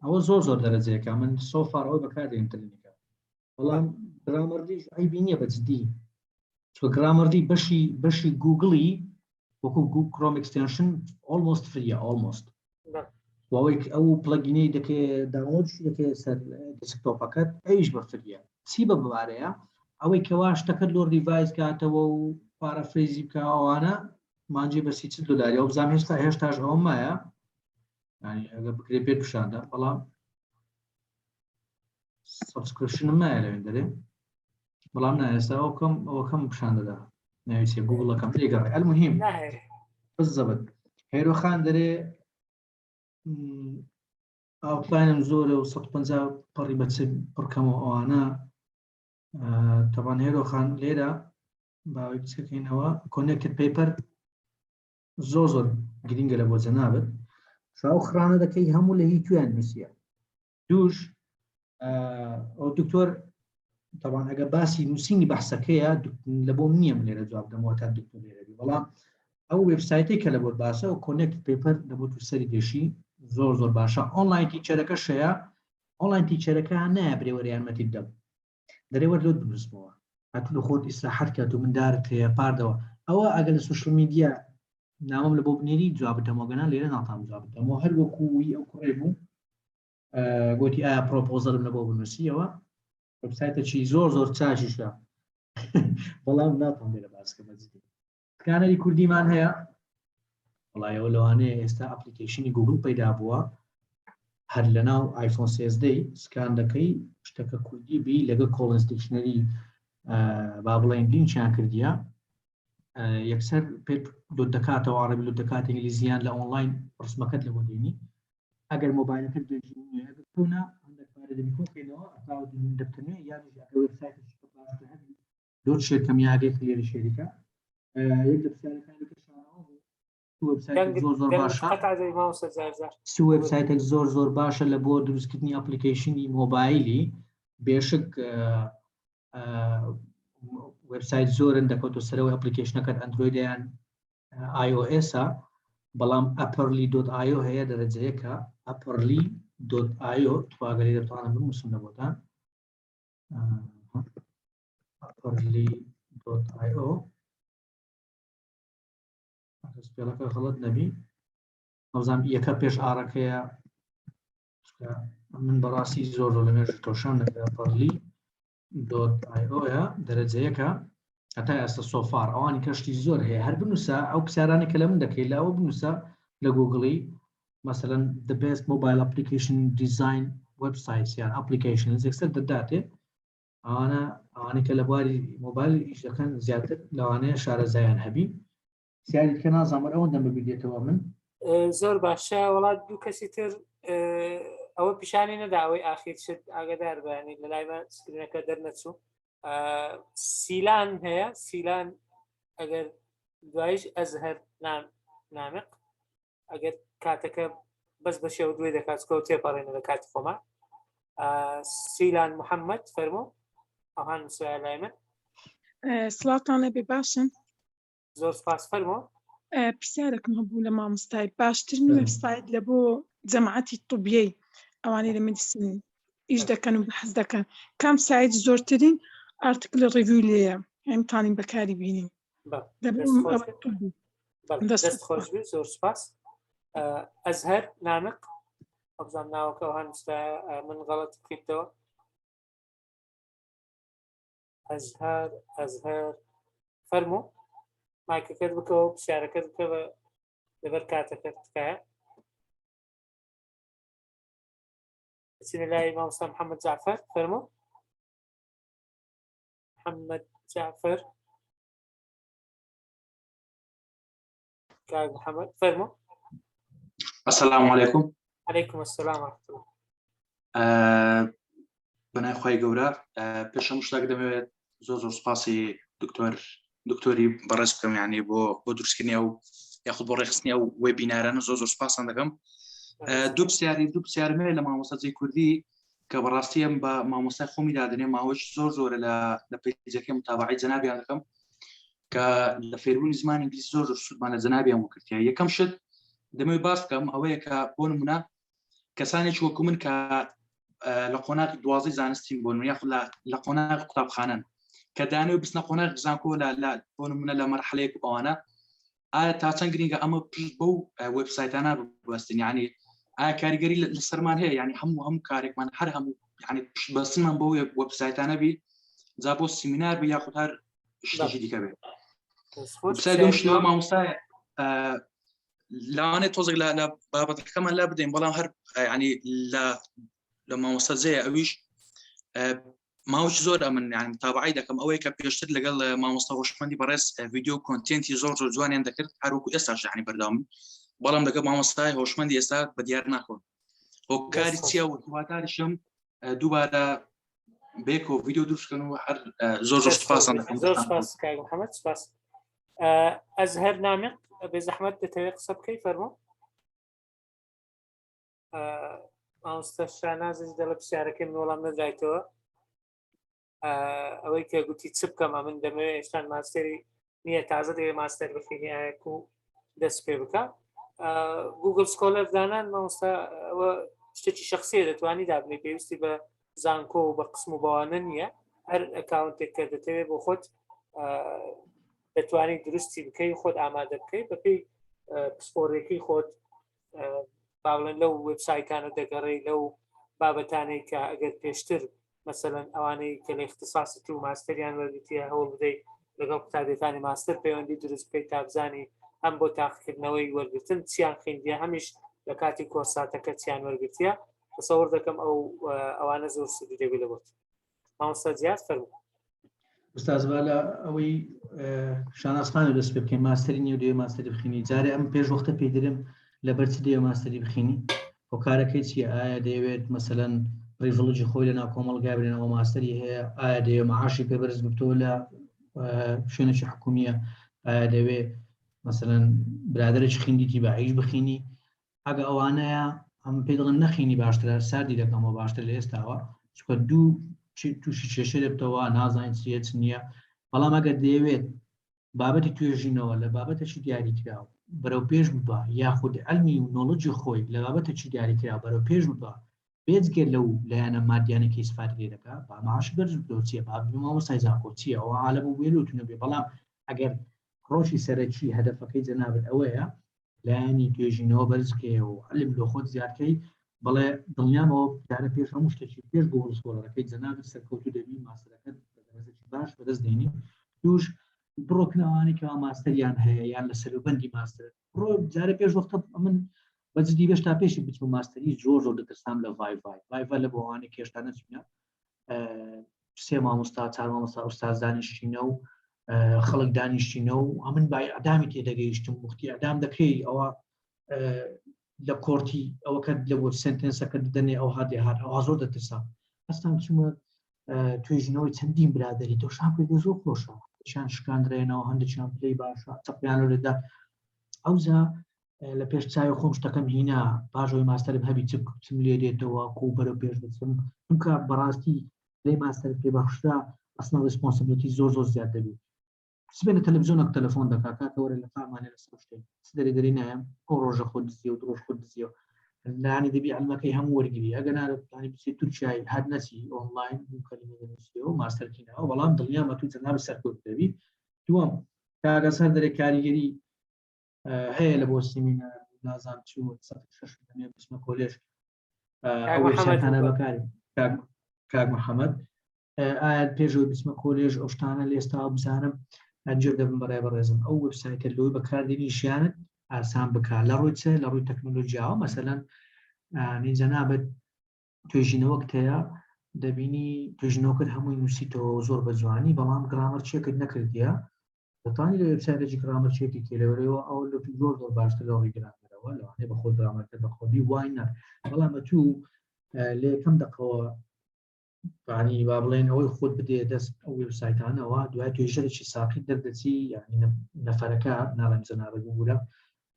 ئەوە زۆر دەرەجەیەکە من سۆفار ئەوە بەکاردێن ترینەکە بەڵام گرامەردیش عیبی نییە بەجددی چۆ گرامەردی بەشی گوگڵی وەکو کڕۆم ئەکستێنشن ئۆلمۆست فریە ئۆلمۆست ئەو پلگینەی دەکەێت داونلۆدشی دەکەێت سەر دەسکتۆپەکەت ئەویش بە فریە چی بە بوارەیە ئەوەی کەوا شتەکەت لۆ ریڤایز کاتەوە و پارەفرێزی بکە ئەوانە مانجی بە $30 ئەو بزانام هێشتاش ئەوم مایە ئەگە بکرێ پێ پیشاندا بەڵام سبسکرپشنم مایە لەوێن دەرێ بەڵام نایێستا ئەوەکەم پیشان دەدا ناویچێ گوگڵەکەم لێگەڕێ المهم بزەبت هێرۆخان دەرێ ئاوتلاینم زۆرە و 150 پەڕی بەچێ پڕکەمەوە ئەوانە تەوان هێرۆخان لێرە باوی بچەکەینەوە کۆنێکت پێپەر زۆر گرینگە لە بۆ جەنابەت شاو خرانە دەکەی هەموو لە هیچیان نووسیە دووش ئەو دکتۆر طبعا ئەگە باسی نووسینی بەحسەکەیە لە بۆ نییە من لێرە جواب دەمەوە تا دکتۆر لێرەبی بەڵام ئەو وێبسایتی کە لە بۆ باسە و کۆنێکت پێپەر لە بۆ تووسەری دێشی زۆر باشە ئۆنلاین تیچەرەکە شەیە ئۆنلاین تیچەرەکە نایە برێوەرە یارمەتی بدەم دەرێوە لۆت بنووسمەوە هاتوو لە خۆت ئیسراحەت کات و من دارت هەیە پاردەوە ئەوە ئەگەر لە سوشل میدیا نامم لە بۆ بنێری جواب بدەمەوەگەنا لێرە ناتام جواب بدەمەوە هەر وەکووی ئەو کوڕێ بوو گوتی ئایا پرۆپۆزەلم لە بۆ بنووسیەوە وەبسایتە چی زۆر چاشیشە بەڵام ناتوان لێرە باسکە بەجددی سکانەری کوردیمان هەیە وڵایەوە لەوانەیە ئێستا ئەپلیکیشنی گوگل پەیدا بووە هەر لە ناو آیفۆن 13 سکان دەکەی شتەکە کوردی بی لەگە کۆڵنس دیکشنەری با بڵێن لینچیان کردیە یەکسەر پێ لۆت دەکاتەوە عەرەبی لۆت دەکات ئینگلیزیان لە ئۆنلاین ڕسمەکەت لە بۆ دێنی ئەگەر مۆبایلەکەت دوێژی ئەگەر کەونا هەندێک پارە دەمیکۆکەینەوە ئەتاوە دەبتنێ یانیش ئەگە وێبسایتە لۆت شێرکەم یاگەی لێرە شێریکە یەک لە پرسیارەکانی کەشانەوە زۆر باشە وێبسایتێک زۆر باشە لە بۆ دروستکردنی ئەپلیکیشنی مۆبایلی بێشک وێبسایت زۆرن دەکەوتە سەرەوەی ئەپلیکیشنەکەت ئەندرویدیان iOS-ە بەڵام apperly.io هەیە دەرەجەیەکە apperly.io تواگەری دەتوانم بنووسم لە بۆتان apperly.io سپێلەکە غەڵەت نەبی ئەوزانام یەکە پێش ئارەکەیە من بەڕاستی زۆر لەمێژ تۆشان apperly.io دەرەجەیەکە هەتا ئێستا سۆفار ئەوانی کەشتی زۆر هەیە هەر بنووسە ئەو پرسیارانی کە لە من دەکەی لە ئەوە بنووسە لە گوگڵی مثلەن the best mobile application design websites یان applications یەکسەر دەداتێ ئەوانەی کە لە بواری مۆبایل ئیش دەکەن زیاتر لەوانەیە شارەزایان هەبی سیاری کە نازانم ئەوەندەم ببیدێتەوە من زۆر باشە وڵات دوو کەسی تر ئەوە پیشانی نەدا ئەوەی ئاخیر شت ئاگدار بەیانی لە لایمە سکرینەکە دەرنەچوو سیلان هەیە سیلان ئەگەر دوایش ئەزهەر نامق ئەگەر کاتەکە بەس بە شێوە دوێ دەکاتکە و تێپەڕێنە لە کاتی خۆمە سیلان محەممەد فەرموو ئەوهان سوای لای من سڵاتان لەبێ باشن زۆر سپاس فەرموو پرسیارێکم هەبوو لە مامۆستای باشترین وێبسایت لە بۆ جەماعەتی طوبیەی ئەوانەی لە مدیسین ئیش دەکەن و بەحث دەکەن کام سایت زۆرترین ئارتیکل ڕیڤیو لێیە ئەمتانین بەکاری بینین دەست خۆش بێت زۆر سپاس ئەزهەر نامق ئەبزانام ناوەکە ئەوهان من غەڵەت کردەوە ئەزهەر فەرموو مایکەکەت بکەوە پرسیارەکەت بکەوە لەبەر کاتەکەت تکایە بچینە لای مامۆستا محەممەد جعفەر فەرموو محەممەد جعفەر کاک محەممەد فەرموو السلام عليكم. عليكم السلام ورحمة الله. بنای خۆی گەورە پێشەم شتێک دەمەوێت زۆر سوپاسی دکتۆری بەڕێز بکەم یعنی بۆ دروستکردنی ئەو یاخود بۆ ڕێخستنی ئەو وێبینارانە زۆر سوپاسان دەکەم دوو پرسیارمەیە لە مامۆستاجی کوردی کە بەڕاستی ئەم بە مامۆستای خۆمی دادنێ ماوەش زۆرە لە پێیجەکەی متابعەی جەنابیان دەکەم کە لە فێربوونی زمانی ئینگلیزی زۆر سوودمان لە جەنابیان وەکردیە یەکەم شت دەمەوێت باس بکەم ئەوەیە کە بۆ نمونە کەسانێکی وەکو من کە لە قۆناغی دوازەی زانستیم بۆ یاخود لە قۆناغی قوتابخانەن کە دانەوێت بچنە قۆناغی زانکۆ بۆ نمونە لە مەرحەلەیەک ئەوانە ئایا تا چەند گرنگە ئەمە پشت بەو وێبسایتانە ببەستین یعنی ئایا کاریگەری لەسەرمان هەیە یعنی هەموو کارێکمان هەر هەموو یعنی بەستنمان بۆ وێبسایتانە بی جا بۆ سیمینار بی یاخود هەر شتێکی دیکە بێت دوم شتەوە مامۆستایە لەوانێت تۆزێک لە بابەتەکەمان لا بدەین بەڵام هەر ینی لە مامۆستاجەیە ئەویش ماوەی زۆر من ینی متابعەی دەکەم ئەوەیە کە پێشتر لەگەڵ مامۆستا هۆشمەندی بەڕێز ڤیدیۆ کۆنتێنتی زۆر جوانیان دەکرد هەروەکو ئێستاش ینی بەردەوام بەڵام لەگەڵ مامۆستای هۆشمەندی ئێستا بە دیار ناکۆن هۆکاری چییە و هیواداریشم دووبارە بێکۆ ڤیدیۆ دروستکەن و هەر زۆر سوپاسان دەکەم زۆر سپاس کاک محەممەد سپاس ئەزهەر نامق بێ زەحمەت دەتەوێت قسە بکەی فەرموو مامۆستا شانازش دەڵە پرسیارەکەی من وەڵام نەدرایتەوە ئەوەی کە گوتی چ بکەم من دەمەوێت ئێستان ماستەری نییە تازە دەوێت ماستەر بخینیایەک و دەست پێ بکە گوگل سکۆلەر دانان مامۆستا ئەوە شتێکی شخصیە دەتوانی دابنێ پێویستی بە زانکۆ و بە قسم و بەوانە نییە هەر ئەکاونتێک کە دەتەوێت بۆ خۆت دەتوانیت درستی بکەی خۆت ئامادە بکەیت بەپێی پسپۆڕێکی خۆت باڵێن لەو وێبسایتانە دەگەڕێی لەو بابەتانەی کە ئەگەر پێشتر مثلەن ئەوانەی کە لە اختصاصت و ماستەریان وەرگتیە هەوڵ بدەیت لەگەڵ قوتابیەکانی ماستەر پەیوەندی دروست بکەیت تا بزانی ئەم بۆ تاقیکردنەوەی وەرگتن چیان خوێندیە هەمیش لە کاتی کۆرساتەکە چیان وەرگتیە تەسەوڕ دەکەم ئەوانە زۆر سودی دەبێت لەبێت مامۆستا جیاد فەرموو ئوستاز با لە ئەوەی شانازخانە دەست پێ بکەین ماستەری نیە و دەوێت ماستەری بخینی جارێ ئەم پێش وەختە پێدرم لەبەرچ دەوێت ماستەری بخینی بۆ کارەکەی چیە ئایا دەیەوێت مەسەلەن ڕیڤڵجی خۆی لە ناو کۆمەڵگا برێنەوە ماستەری هەیە ئایا دەوێت معاشی پێبەرز بکتەوە لە شوێنێکی حکومیە ئایا دەوێت مەسەلەن برادرێکی خوێندیتی بەعیش بخینی ئەگە ئەوانەیە ئەم پێ دەڵێن نەخینی باشترە ساردی دەکەمەوە باشتر لە ئێستاوە چکە دوو تووشی کێشە دەبتەوە نازانین چیە نییە بەڵام ئەگەر دەیەوێت بابەتی توێژینەوە لە بابەتێکی دیاریکراوە بەرەو پێش ببە یاخود ئەلمی و نۆڵجی خۆی لە بابەتێکی دیاریکرا بەرەو پێش ببە بێجگەر لەو لایەنە مادیانێکی ئیسفادە لێ دەکات با معاش بەرز بکەوە چییە با مامۆستای زانکۆ چییە ئەوە عالەم و وێلوتونە بێ بەڵام ئەگەر ڕۆژی سەرەکی هەدەفەکەی جەنابەت ئەوەیە لایەنی توێژینەوە بەرزکەیە و علم لە خۆت زیادکەی بەڵێ دڵنیامەوە جارە پێش هەموو شتێکی پێش گۆڵ سکۆڵەکەی جەنابەت سەرکەوتو دەبی ماسەرەکەت بەدەرەجێکی باش بەدەست دێنی توش بڕۆکنەوانی کەوا ماستەریان هەیە یان لە سەروبەندی ماستەر ڕۆ جارە پێش وەختە من بەجددی بێش تا پێشی بچم ماستەری زۆر دەترسام لە ڤایڤ لە بۆوانی کێشتانە چونە سێ مامۆستا چار مامۆستا ئوستاز دانیشتینە و خەڵک دانیشتینە و ئەمن بای ئەدامی تێدەگەیشتم وقتی ئەدام دەکەی ئەوە لە کۆرتی ئەوەکە لە بۆ سنتێنسەکە دەنێ ئەو هاات ئەوە زۆر دەترسام هەستان چمە توێژینەوەی چەندین برادری تۆ شاپی زۆر خۆشە شان شکاندرێنەوە هەندێکیان پلەی باشە چەپیان لەدا ئەوزا لە پێش چاوی خۆم شتەکەم هینا پاژەوەی ماستەرم هەبی چم لێ دێتەوە کو بەرەو پێش دەچم چونکە بەڕاستی لێ ماستەر پێ بەخشتا ئەسنا ڕسپۆنسیبلیتی زۆر زیاد دەبێت سبێنە تەلەڤیزیۆنێک تەلەفۆن دەکات کاتەوەرە لە قامانێ لەسەر شتێک دەری نایم ئەو ڕۆژە خۆ دزیە و درۆژ خۆ دزیە لانی دەبی ئەلمەکەی هەموو وەرگری ئەگە نانی بچێت تورکیای هەر نەچی ئۆنلاین کەلیمەنووسیەوە ماستەرکینەوە بەڵام دڵنیامە تو جەناب سەرکەوت دەبی دووەم کاگە سەر دەرێ کاریگەری هەیە لە بۆ سیمینە نازان چوە 6 بچمە کۆلێژ ئەوەیانە بەکاری کاک محەممەد ئایا پێشەوەی بچمە کۆلێژ ئەو شتانە لە ئێستا بزانم ئەنجر دەبم بەڕێ بەڕێزم ئەو وبسایتە لەوەی بەکاردێنی ژیانت ئاسان بکات لە ڕووی چە لە ڕووی تەکنۆلۆژیاوە مەسەلەن جەنابەت توێژینەوەک هەیە دەبینی توێژینەوەکرد هەمووی نووسیتەوە زۆر بە جوانی بەڵام گرامەر چێکت نەکردیە دەتوانانی لە وبسایتێکی گرامەر چێکی تێلەوەرەوە ئەو لە زۆر باشتر لەڕووی گرامەرەوە لەوانەیە بە خۆت گرامەرەکە بە خۆبی وای نە بەڵام تو لە یەکەم دقەوە ینی با بڵێن ئەوەی خۆت بدێ دەست ئەو وبسایتانەوە دوای توێژەرێکی ساقی دەردەچی یعنی نەفەرەکە ناڵێم جەنابەت بوورە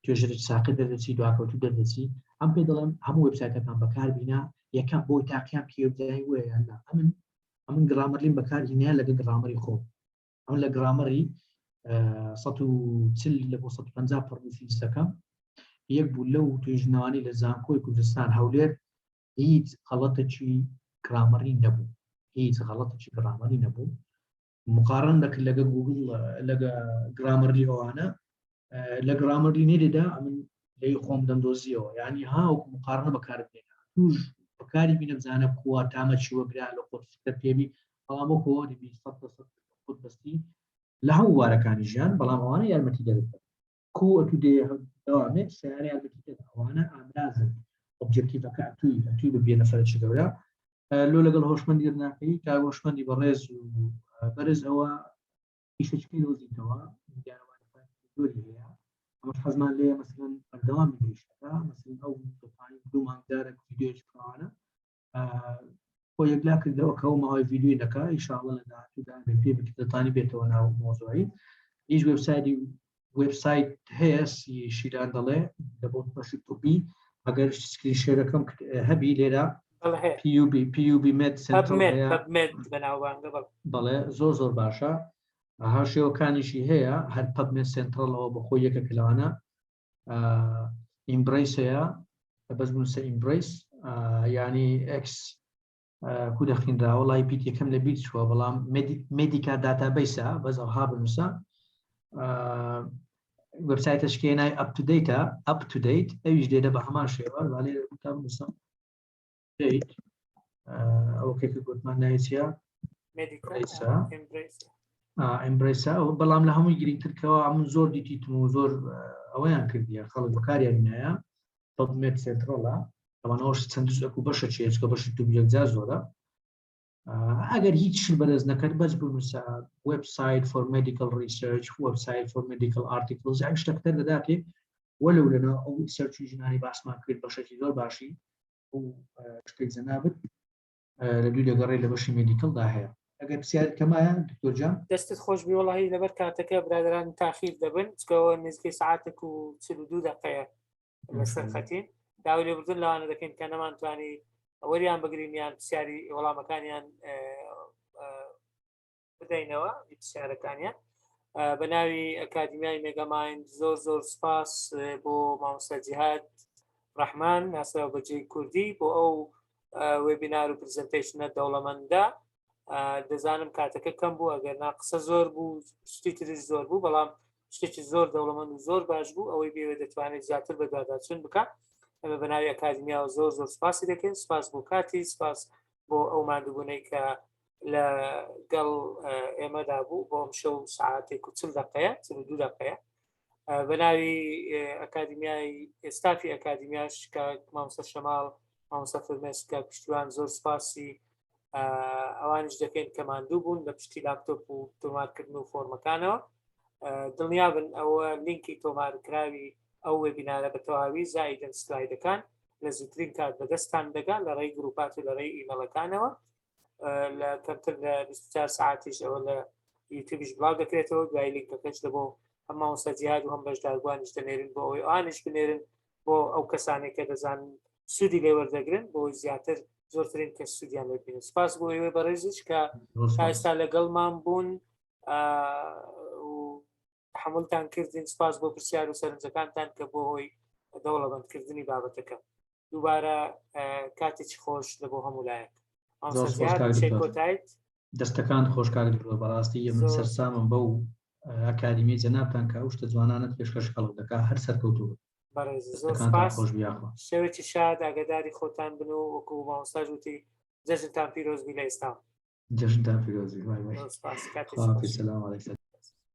توێژەرێکی ساقی دەردەچی دواکەوتو دەردەچی ئەم پێ دەڵێم هەموو وبسایتەکان بەکاربینا یەکەم بۆی تاقییان پێدای وەیەنا ئەمن گرامەرلین بەکارهینەیە لەگە گرامەری خۆ ئەم لە گرامەری 140 لە بۆ 150 پڕنووسیستەکەم یەک بوو لەو توێژنەوانی لە زانکۆی کوردستان هەولێر هیچ غەڵەتێکی گرامەری نەبوو هیچ غەڵەتێکی گرامەری نەبوو مقارن دەکرد لەگە گوگل لەگە گرامەری ئەوانە لە گرامەری نێرێدا ئەمن لەی خۆم دەمدۆزیەوە یعنی هاوکو مقارنە بەکاربێنە توش بەکاری بینە بزانە کووە تامە چیوەگرا لە خۆت فکر پێبی بەڵام بۆ کۆوەری خۆت بەستی لە هەموو وارەکانی ژیان بەڵام ئەوانە یارمەتی دەدەن کو ئەتو دەوامێت سیارە یارمەتی دەدەن ئەوانە ئامرازن ئۆبجێکتیڤەکە ئەتوی ببێ نەفەرێکی گەورە لۆ لەگەڵ هۆشمەندی ناکەی کا هۆشمەندی بەڕێز و بەرز ئەوە ئیشەکەی دۆزیتەوە زۆری هەیە ئەمە حەزمان لێ مەسەلەن بەردەوامی گەیشتەکە مەسەلەن ئەو دوو مانگدارێک ڤیدیۆیەکی کڕانە خۆ یەکلا کردەوە کە ئەو ماوەی ڤیدیۆی دەکا ئینشاءڵڵا لە داهاتوودا پێ دەتوانی بێتەوە ناو مۆزوعی هیچ وێبسایت هەیە شیران دەڵێ لە بۆ بەشی توبی ئەگەر سکرین شێرەکەم هەبی لێرە PUB Med Central هەیە PubMed بەناوبانگە بەڵێ زۆر باشە ها شێوەکانیشی هەیە هەر PubMed Centralەوە بەخۆی یەکە کلوانە ئیمبریس هەیە بەس بنووسە ئیمبریس ینی ئەکس کو دەخینراوە لای پیت یەکەم لە بیت چووە بەڵام مێدیکا داتابیسە بەس ئەوها بنووسە وبسایتەشکێنای up to date ئەویش دێدە بە هەمان شێوە لێ تا بنووسم ئەو کێکە گوتمان نایچە ئەمبریسا بەڵام لە هەمووی گرنگترکەوە ئەمن زۆر دیتیتم و زۆر ئەوەیان کردیە خەڵک بەکاریان نایە PubMed Centralە ئەوانەوەش چەند جزء و بەشە چێچکە بەشی تو یەکجار زۆرە ئەگەر هیچ بەرز نەکرد بەس بنووسە website for medical research website for medical articles ئەو شتەکتر دەداتێ وەلو لەنە ئەو سەرچی ژنانی باسمان کرد بەشێکی زۆر باشی و شتێک جەنابەت لە دوی دەگەڕێ لە بەشی مێدیکڵدا هەیە ئەگەر پرسیار کەمایە دکتۆر جان دەستت خۆش بی وەڵاهی لەبەر کاتەکە برادران تاخیر دەبن چکەوە نزیکەی ساعتێک و 42 دقەیە لەسەر خەتین داوای لێبوردن لەوانە دەکەین کە نەمانتوانی وەریان بگرینیان پرسیاری وەڵامەکانیان بدەینەوە پرسیارەکانیان بە ناوی ئەکادمیای مێگامایند زۆر سپاس بۆ مامۆستا جیهاد ڕەحمان ناسراو بەجێی کوردی بۆ ئەو وێبینار و پرزنتیشنە دەوڵەمەندە دەزانم کاتەکە کەم بوو ئەگەر ناقسە زۆر بوو شتی تریش زۆر بوو بەڵام شتێکی زۆر دەوڵەمەند و زۆر باش بوو ئەوەی بێوێ دەتوانێت زیاتر بە دواداچوون بکات ئەمە بە ناوی ئەکادمیا و زۆر سپاسی دەکەین سپاس بۆ کاتی سپاس بۆ ئەو مادووبوونەی کە لە گەڵ ئێمەدا بوو بۆ ئەم شەو ساعتێک و 40 دقەیە 42 دقەیە بە ناوی ئەکادمیای ئێستافی ئەکادمیاش کە مامۆستا شەماڵ مامۆستا فرمێسکە پشتیوان زۆر سپاسی ئەوانش دەکەین کە ماندوو بوون لە پشتی لاپتۆپ و تۆمارکردن و فۆرمەکانەوە دڵنیابن ئەوە لینکی تۆمارکراوی ئەو وێبینارە بە تەواوی زایدن سلایدەکان لە زووترین کات بەدەستان دەگات لە ڕێی گروپات و لە ڕێی ئیمەلەکانەوە لە کەمتر لە 24 ساعتیش ئەوە لە یوتیوبیش بڵاو دەکرێتەوە دوای لینکەکەش دەبۆ هەم مامۆستا جیهاد و هەم بەشداربوانیش دەنێرن بۆ ئەوەی ئەوانش بنێرن بۆ ئەو کەسانێک کە دەزانن سوودی لێ وەردەگرن بۆ زیاتر زۆرترین کەس سوودیان لێ ببینن سپاس بۆ ئێوەی بەڕێزش کە تا ئێستا لەگەڵمان بوون تحملتان کردین سپاس بۆ پرسیار و سەرنجەکانتان کە بۆ هۆی دەوڵەمەندکردنی بابەتەکە دووبارە کاتێکی خۆش لە بۆ هەموو لایەک دەستەکان خۆشکار بەڕاستی من سەرسامم بەو ئەکادمی جەنابتان کە ئەو شتە جوانانت پێشکەش خەڵک دەکات هەر سەرکەوتووە شەوێکی شاد ئاگاداری خۆتان بن و وەکو مامۆستا وتی جەژنتان پیرۆزبی لە ئێستا جەژنتان پیرۆزبی.